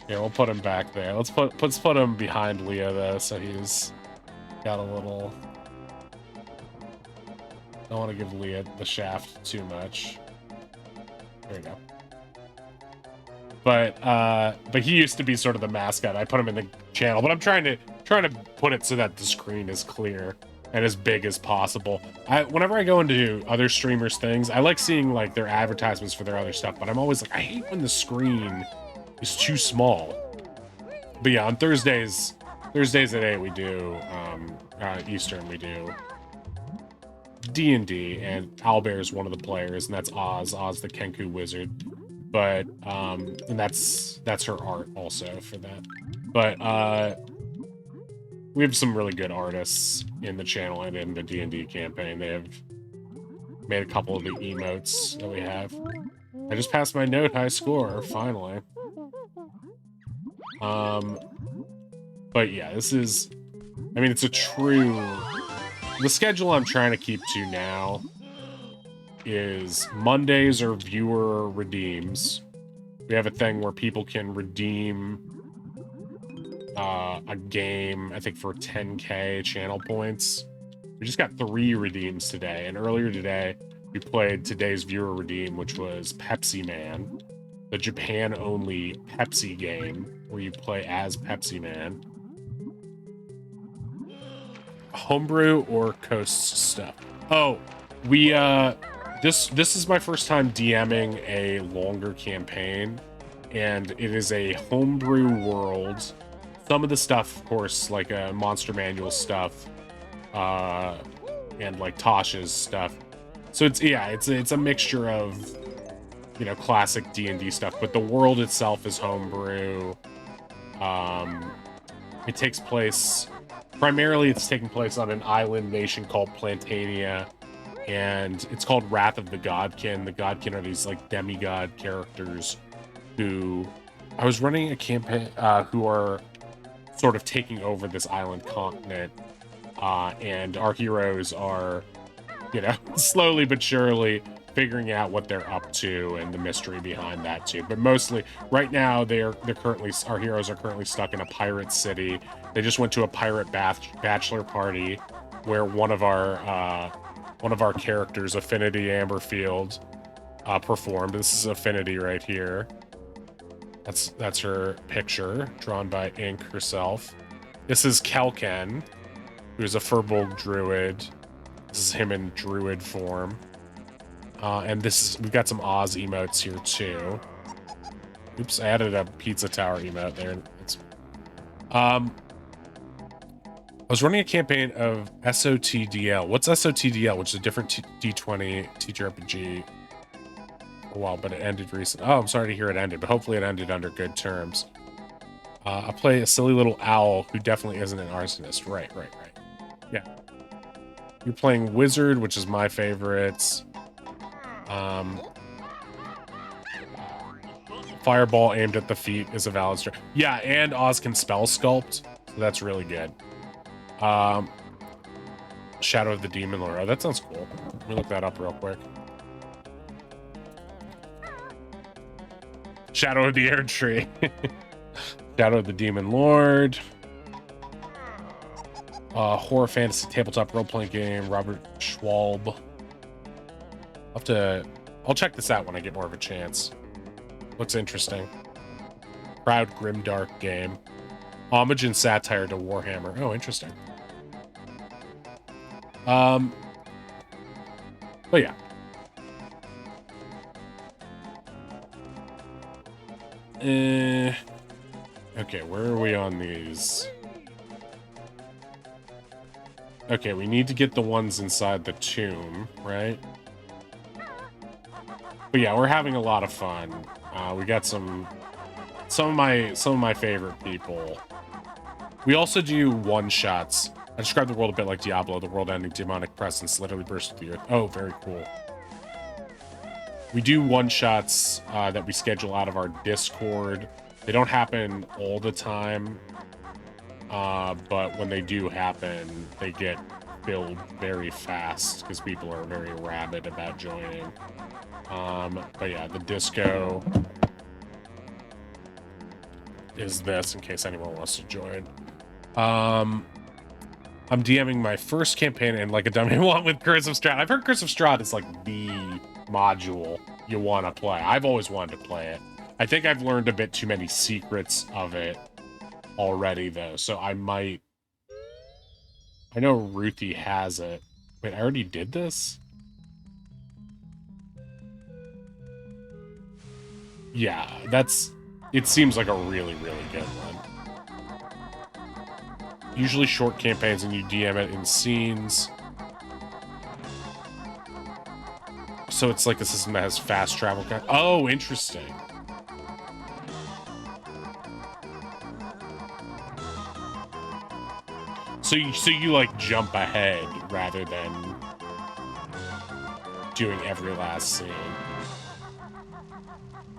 Yeah, we'll put him back there. Let's put him behind Leah though, so he's got a little... Don't want to give Leah the shaft too much. There we go. But he used to be sort of the mascot. I put him in the channel, but I'm trying to put it so that the screen is clear and as big as possible. Whenever I go into other streamers' things, I like seeing like their advertisements for their other stuff, but I'm always like, I hate when the screen is too small. But yeah, on Thursdays at 8 we do Eastern, we do D&D, and Owlbear is one of the players, and that's Oz the Kenku wizard. But and that's her art also for that. But we have some really good artists in the channel and in the D&D campaign. They have made a couple of the emotes that we have. I just passed my note high score finally. But yeah, this is, I mean, it's a true, the schedule I'm trying to keep to now is Mondays are viewer redeems. We have a thing where people can redeem a game, I think for 10k channel points. We just got 3 redeems today, and earlier today we played today's viewer redeem, which was Pepsiman, the Japan-only Pepsi game where you play as Pepsiman. Homebrew or Coast stuff? Oh, we this is my first time DMing a longer campaign, and it is a homebrew world. Some of the stuff, of course, like Monster Manual stuff, and like Tasha's stuff. So it's a mixture of, you know, classic D&D stuff, but the world itself is homebrew. It takes place, primarily it's taking place on an island nation called Plantania, and it's called Wrath of the Godkin. The Godkin are these like demigod characters who, I was running a campaign, who are sort of taking over this island continent, and our heroes are, you know, slowly but surely figuring out what they're up to and the mystery behind that too. But mostly right now they're currently, our heroes are currently stuck in a pirate city. They just went to a pirate bachelor party where one of our characters, Affinity Amberfield, performed. This is Affinity right here. That's her picture, drawn by Ink herself. This is Kelken, who's a Firbolg druid. This is him in druid form. And we've got some Oz emotes here too. Oops, I added a pizza tower emote there. I was running a campaign of SOTDL. What's SOTDL? Which is a different D20 TTRPG for a while, but it ended recently. Oh, I'm sorry to hear it ended, but hopefully it ended under good terms. I play a silly little owl who definitely isn't an arsonist. Right. Yeah. You're playing Wizard, which is my favorite. Fireball aimed at the feet is a valid strat. Yeah, and Oz can spell sculpt, so that's really good. Shadow of the Demon Lord. Oh, that sounds cool. Let me look that up real quick. Shadow of the Air Tree. Shadow of the Demon Lord. Horror fantasy tabletop role-playing game. Robert Schwalb. I'll check this out when I get more of a chance. Looks interesting. Proud Grimdark game. Homage and satire to Warhammer. Oh, interesting. But yeah. Okay, where are we on these? Okay, we need to get the ones inside the tomb, right? But yeah, we're having a lot of fun. We got some of my favorite people. We also do one-shots. I describe the world a bit like Diablo, the world-ending demonic presence literally bursts to the earth. Oh, very cool. We do one-shots that we schedule out of our Discord. They don't happen all the time, but when they do happen, they get filled very fast because people are very rabid about joining. But yeah, the disco is this in case anyone wants to join. I'm DMing my first campaign in like a dummy one with Curse of Strahd. I've heard Curse of Strahd is like the module you want to play. I've always wanted to play it. I think I've learned a bit too many secrets of it already though, so I might. I know Ruthie has it. Wait, I already did this? Yeah, it seems like a really, really good one. Usually short campaigns and you DM it in scenes. So it's like a system that has fast travel. Oh, interesting. So you like jump ahead rather than doing every last scene.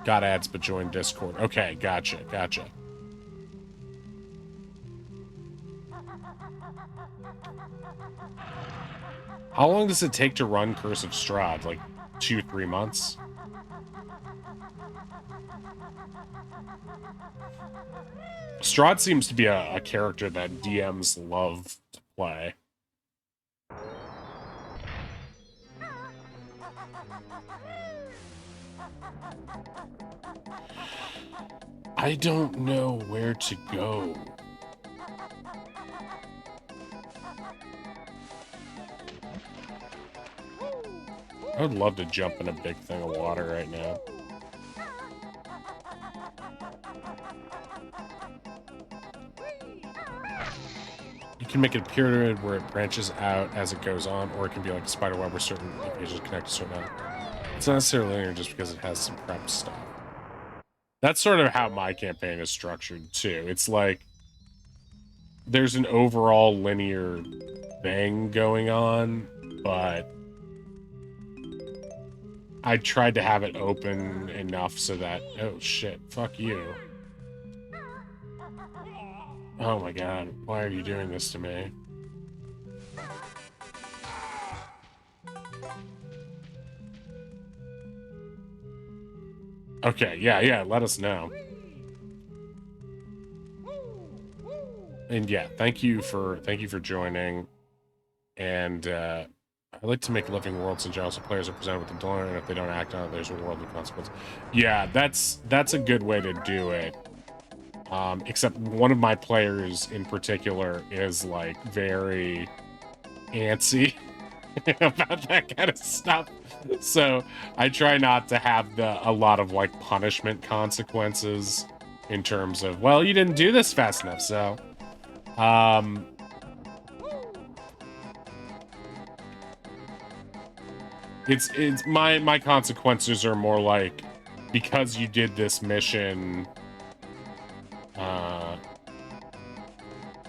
Got ads, but join Discord. Okay, gotcha. How long does it take to run Curse of Strahd? Like 2-3 months? Strahd seems to be a character that DMs love to play. I don't know where to go. I would love to jump in a big thing of water right now. You can make it a pyramid where it branches out as it goes on, or it can be like a spider web where certain pages connect to certain. It's not necessarily linear just because it has some prep stuff. That's sort of how my campaign is structured too. It's like there's an overall linear thing going on, but I tried to have it open enough so that, oh shit, fuck you. Oh my god, why are you doing this to me? Okay, yeah, let us know. And yeah, thank you for joining. And I like to make living worlds in general so players are presented with the dilemma, and if they don't act on it, there's a world of consequence. Yeah, that's a good way to do it. Except one of my players in particular is like very antsy about that kind of stuff. So I try not to have a lot of like punishment consequences in terms of, well, you didn't do this fast enough, so it's my consequences are more like, because you did this mission,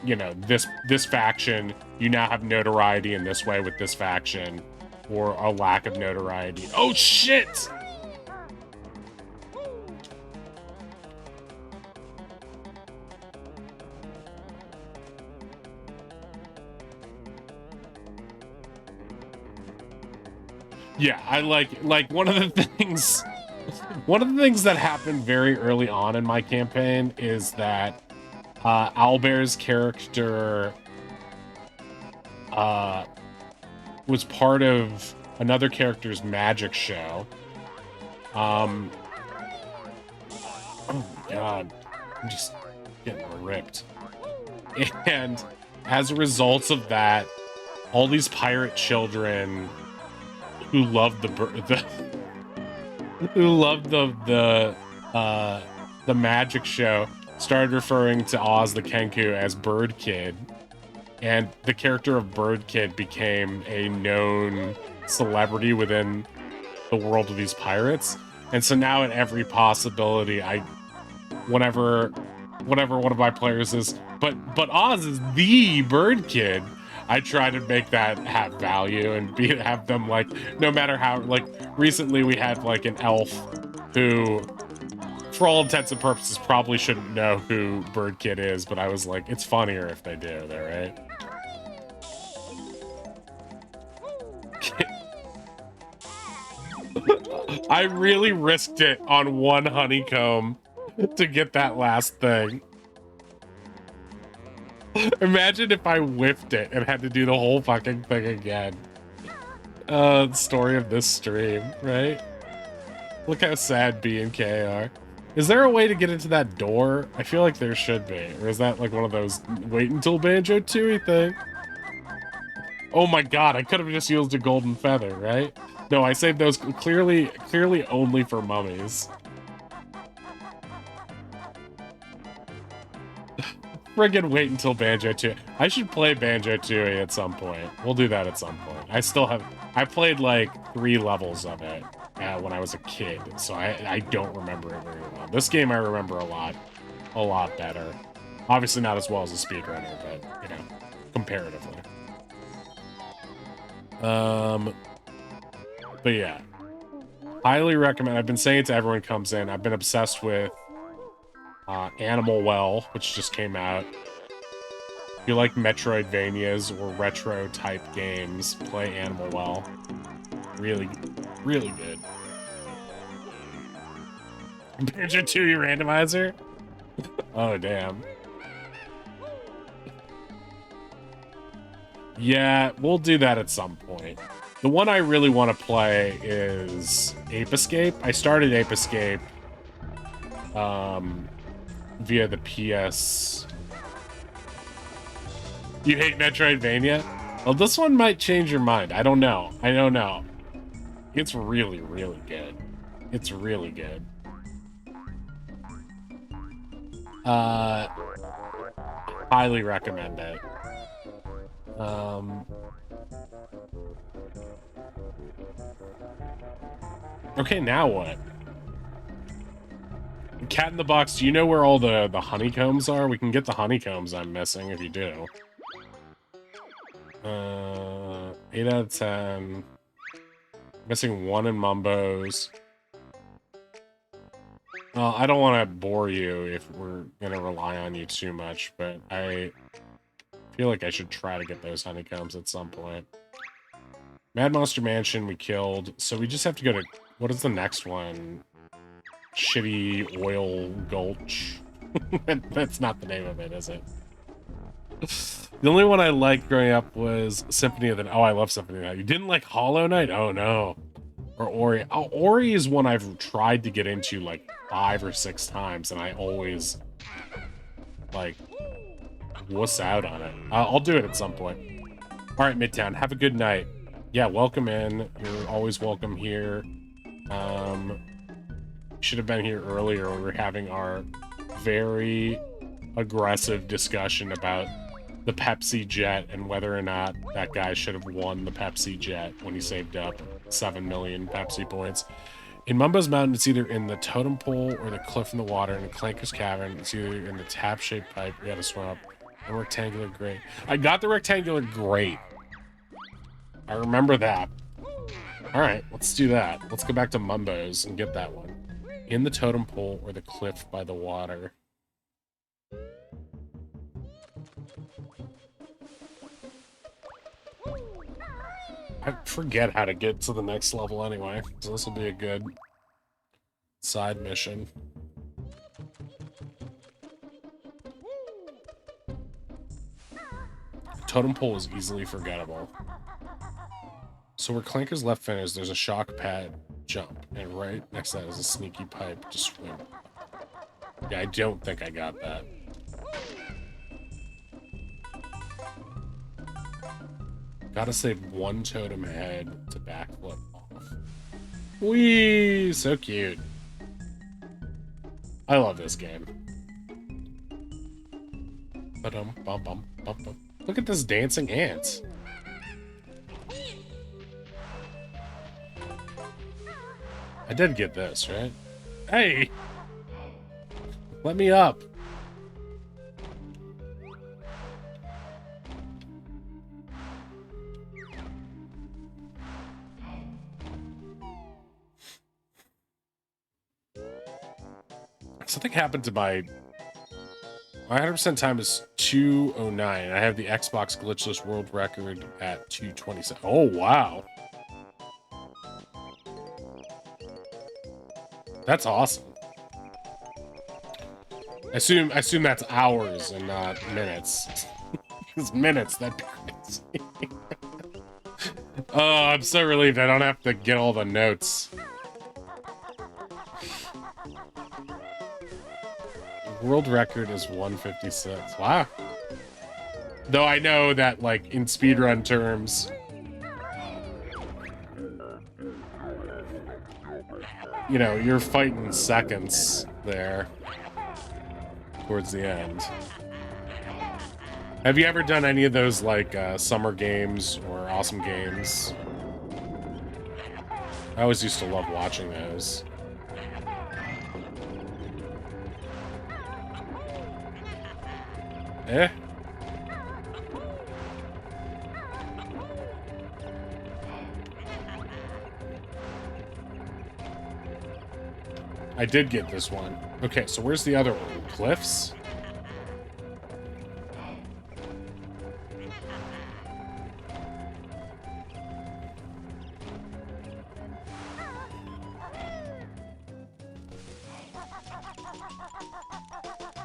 you know, this faction, you now have notoriety in this way with this faction, or a lack of notoriety. Oh shit! Yeah, I like one of the things that happened very early on in my campaign is that Owlbear's character was part of another character's magic show. Oh my god, I'm just getting ripped. And as a result of that, all these pirate children who loved the magic show started referring to Oz the Kenku as Bird Kid, and the character of Bird Kid became a known celebrity within the world of these pirates. And so now at every possibility, whenever one of my players is, but Oz is the Bird Kid, I try to make that have value and have them like, no matter how, like recently we had like an elf who, for all intents and purposes, probably shouldn't know who Bird Kid is, but I was like, it's funnier if they do, though, right? I really risked it on one honeycomb to get that last thing. Imagine if I whiffed it and had to do the whole fucking thing again. Story of this stream, right? Look how sad B and K are. Is there a way to get into that door? I feel like there should be. Or is that like one of those wait until Banjo Tooie thing? Oh my god, I could have just used a golden feather, right? No, I saved those clearly only for mummies. Friggin' wait until Banjo Tooie. I should play Banjo Tooie at some point. We'll do that at some point. I played like 3 levels of it when I was a kid, so I don't remember it very well. This game I remember a lot better. Obviously not as well as a speedrunner, but, you know, comparatively. But yeah. Highly recommend. I've been saying it to everyone who comes in. I've been obsessed with Animal Well, which just came out. If you like Metroidvanias or retro type games, play Animal Well. Really, really good. Banjo Tooie randomizer? Oh, damn. Yeah, we'll do that at some point. The one I really want to play is Ape Escape. I started Ape Escape via the PS. You hate Metroidvania? Well, this one might change your mind. I don't know. I don't know. It's really, really good. It's really good. Highly recommend it. Okay, now what? Cat in the Box, do you know where all the honeycombs are? We can get the honeycombs I'm missing if you do. 8 out of 10. Missing 1 in Mumbo's. Well, I don't want to bore you if we're going to rely on you too much, but I feel like I should try to get those honeycombs at some point. Mad Monster Mansion we killed, so we just have to go to... What is the next one? Shitty Oil Gulch. That's not the name of it, is it? The only one I liked growing up was Symphony of the Night. Oh, I love Symphony of the Night. You didn't like Hollow Knight? Oh, no. Or Ori. Oh, Ori is one I've tried to get into like 5 or 6 times, and I always, like, wuss out on it. I'll do it at some point. All right, Midtown, have a good night. Yeah, welcome in. You're always welcome here. Should have been here earlier when we were having our very aggressive discussion about the Pepsi Jet and whether or not that guy should have won the Pepsi Jet when he saved up 7 million Pepsi points. In Mumbo's Mountain, it's either in the totem pole or the cliff in the water. In the Clanker's Cavern, it's either in the tap-shaped pipe you gotta swim up. The rectangular grate. I got the rectangular grate. I remember that. Alright, let's do that. Let's go back to Mumbo's and get that one. In the totem pole or the cliff by the water. I forget how to get to the next level anyway, so this will be a good side mission. Totem pole is easily forgettable. So where Clanker's left fin is, there's a shock pad jump, and right next to that is a sneaky pipe to swim. Yeah, I don't think I got that. Gotta save one totem head to backflip off. Whee! So cute. I love this game. Ba-dum, bum, bum, bum, bum. Look at this dancing ant. I did get this, right? Hey! Let me up. Something happened to my 100% time is 2:09. I have the Xbox glitchless world record at 2:27. Oh, wow. That's awesome. I assume that's hours and not minutes. It's minutes, that'd be crazy. Oh, I'm so relieved I don't have to get all the notes. World record is 156. Wow. Though I know that, like, in speedrun terms, you know, you're fighting seconds there towards the end. Have you ever done any of those, like, summer games or awesome games? I always used to love watching those. Eh? I did get this one. Okay, so where's the other one? Cliffs?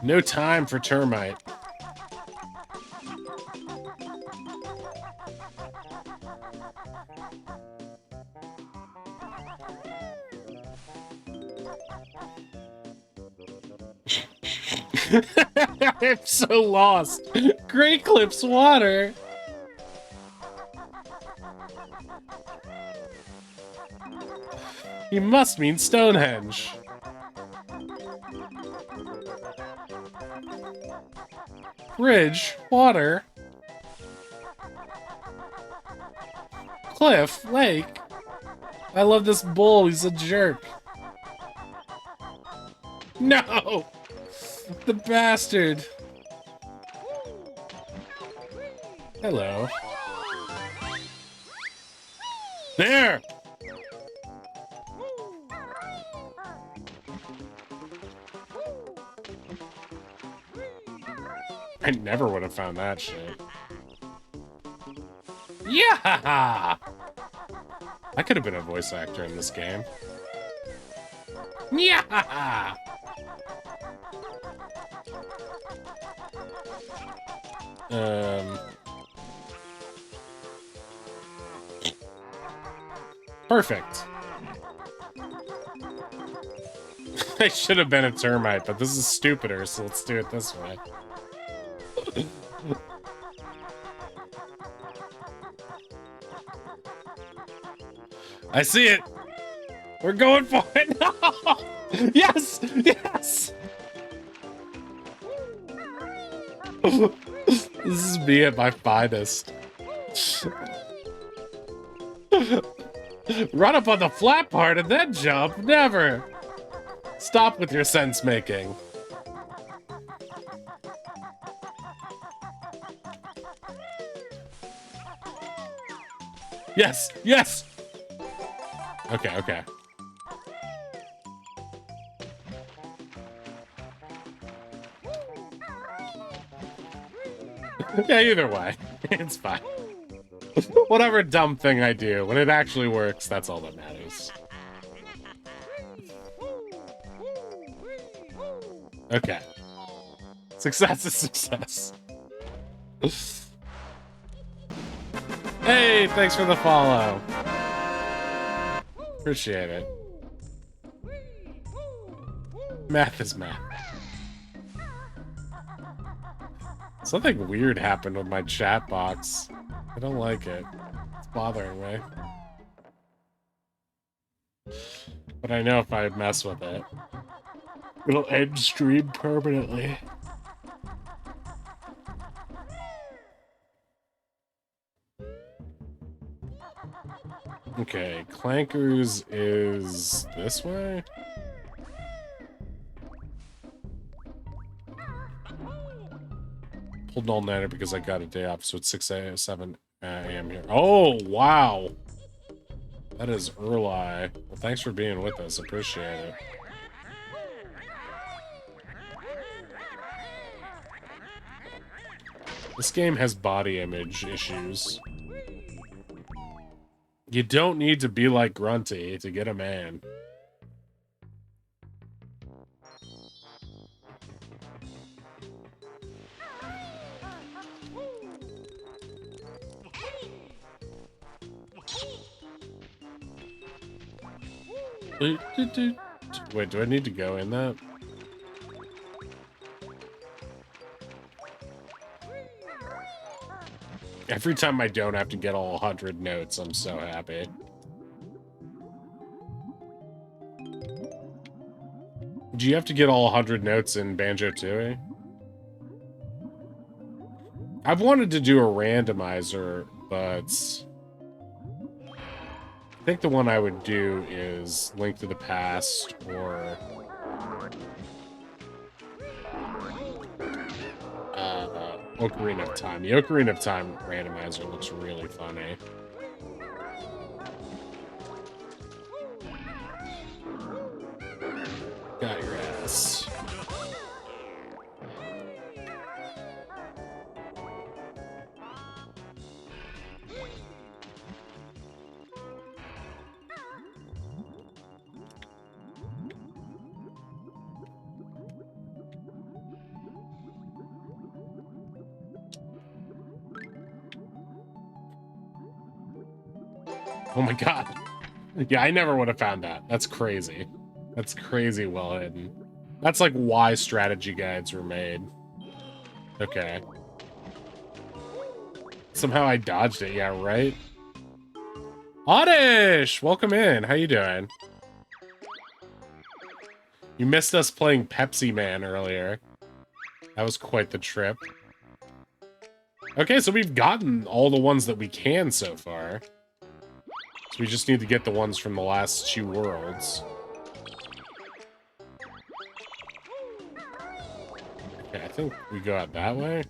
No time for termite. I'm so lost. Great Cliffs water. You must mean Stonehenge. Bridge, water. Cliff, lake. I love this bull, he's a jerk. No! The bastard. Hello. There! I never would have found that shit. Yeah! I could have been a voice actor in this game. Yeah! Perfect. I should have been a termite, but this is stupider, so let's do it this way. I see it! We're going for it! No! Yes! Yes! This is me at my finest. Run up on the flat part and then jump? Never! Stop with your sense making. Yes! Yes! Okay, okay. Yeah, either way. It's fine. Whatever dumb thing I do, when it actually works, that's all that matters. Okay. Success is success. Hey, thanks for the follow. Appreciate it. Math is math. Something weird happened with my chat box. I don't like it. It's bothering me. But I know if I mess with it, it'll end stream permanently. Okay, Clankers is this way? Pulled an all-nighter because I got a day off, so it's 7 a.m. here. Oh, wow! That is early. Well, thanks for being with us. Appreciate it. This game has body image issues. You don't need to be like Grunty to get a man. Wait, do I need to go in that? Every time I don't have to get all 100 notes, I'm so happy. Do you have to get all 100 notes in Banjo-Tooie? I've wanted to do a randomizer, but I think the one I would do is Link to the Past or Ocarina of Time. The Ocarina of Time randomizer looks really funny. Got your ass. Oh my god. Yeah, I never would have found that. That's crazy. That's crazy well hidden. That's like why strategy guides were made. Okay. Somehow I dodged it, yeah, right? Oddish! Welcome in. How you doing? You missed us playing Pepsiman earlier. That was quite the trip. Okay, so we've gotten all the ones that we can so far. So we just need to get the ones from the last 2 worlds. Okay, I think we go out that way.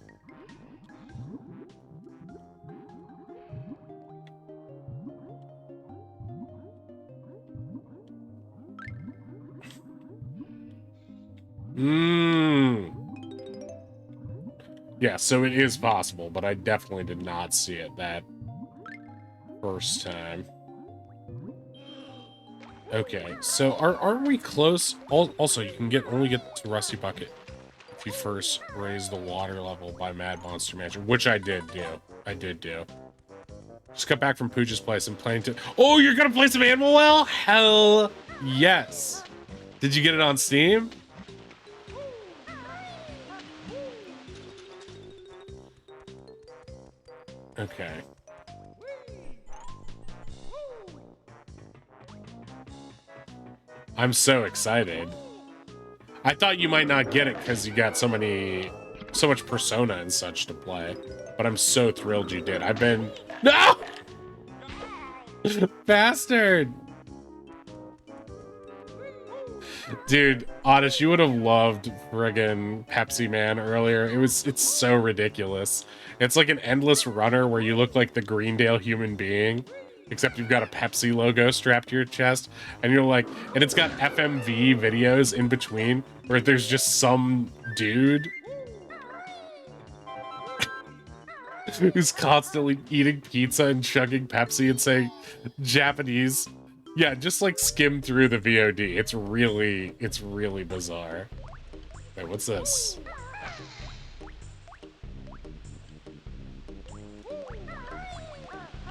Yeah, so it is possible, but I definitely did not see it that first time. Okay, so are we close? Also, you can only get to Rusty Bucket if you first raise the water level by Mad Monster Mansion, which I did do. I did do. Just got back from Pooja's place and playing to. Oh, you're gonna play some Animal Well? Hell yes. Did you get it on Steam? Okay. I'm so excited. I thought you might not get it because you got so much Persona and such to play. But I'm so thrilled you did. I've been... No! Bastard! Dude, Oddish, you would have loved friggin' Pepsi Man earlier. It's so ridiculous. It's like an endless runner where you look like the Greendale human being, except you've got a Pepsi logo strapped to your chest, and you're like, and it's got FMV videos in between where there's just some dude who's constantly eating pizza and chugging Pepsi and saying Japanese. Yeah, just like skim through the VOD. It's really bizarre. Wait, what's this?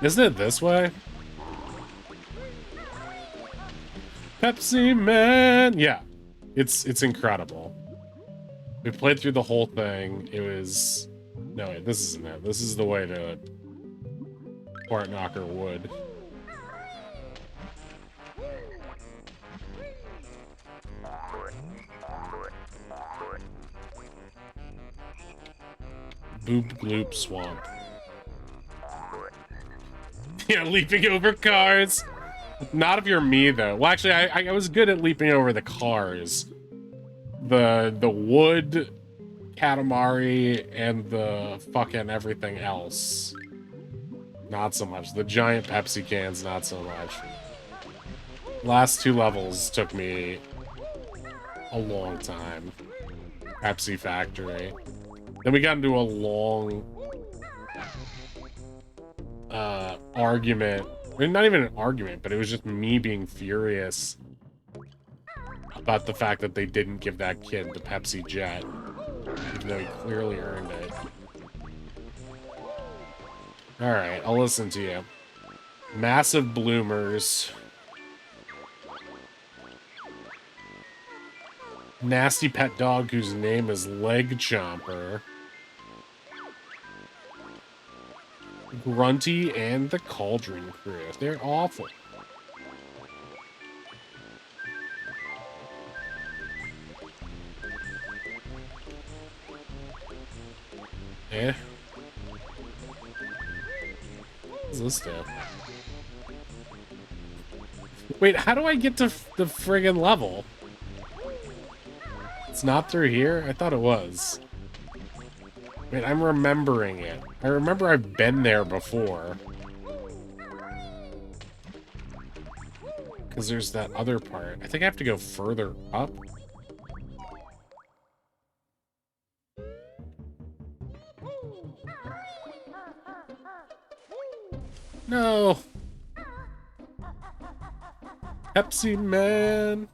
Isn't it this way? Pepsi Man! Yeah, it's incredible. We played through the whole thing. It was... No, wait, this isn't it. This is the way to Fort Knocker Wood. Boop Gloop Swamp. Yeah, leaping over cars. Not if you're me, though. Well, actually, I was good at leaping over the cars. The wood, Katamari, and the fucking everything else. Not so much. The giant Pepsi cans, not so much. Last two levels took me a long time. Pepsi Factory. Then we got into a long argument. I mean, not even an argument, but it was just me being furious about the fact that they didn't give that kid the Pepsi Jet, even though he clearly earned it. Alright, I'll listen to you. Massive bloomers. Nasty pet dog whose name is Leg Chomper. Grunty and the Cauldron Crew. They're awful. Eh? What's this do? Wait, how do I get to the friggin' level? It's not through here? I thought it was. Wait, I'm remembering it. I remember I've been there before. Because there's that other part. I think I have to go further up. No! Pepsi Man!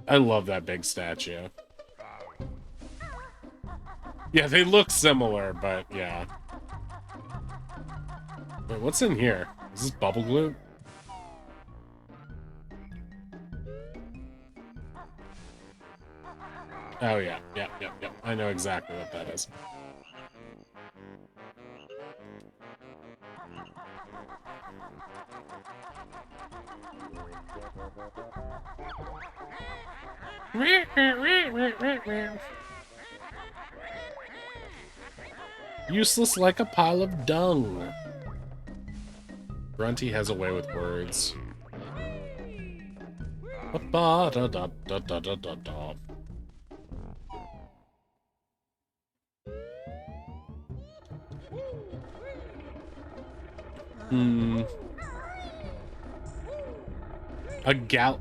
I love that big statue. Yeah, they look similar, but yeah. Wait, what's in here? Is this bubble glue? Oh yeah, yep. I know exactly what that is. Useless like a pile of dung. Grunty has a way with words. Ba-da-da-da-da-da-da.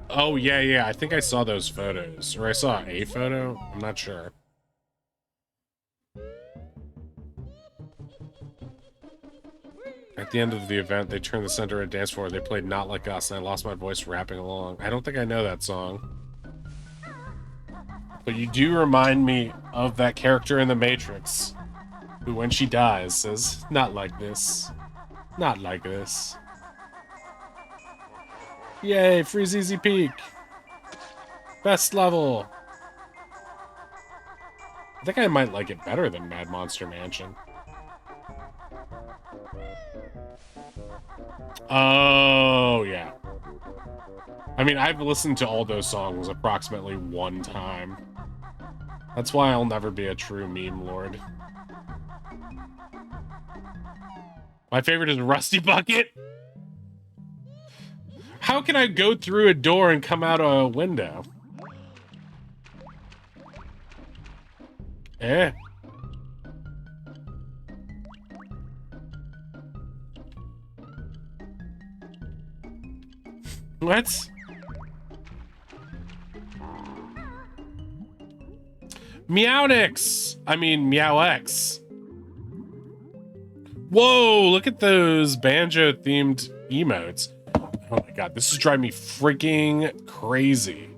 Oh, yeah. I think I saw those photos. Or I saw a photo. I'm not sure. At the end of the event, they turned the center of a dance floor. They played Not Like Us, and I lost my voice rapping along. I don't think I know that song. But you do remind me of that character in The Matrix, who when she dies says, "Not like this. Not like this." Yay, free ZZ Peak. Best level. I think I might like it better than Mad Monster Mansion. Oh, yeah. I mean, I've listened to all those songs approximately one time. That's why I'll never be a true meme lord. My favorite is Rusty Bucket. How can I go through a door and come out a window? Eh. What? Meownix! I mean, Meow-X. Whoa, look at those banjo-themed emotes. Oh my god, this is driving me freaking crazy.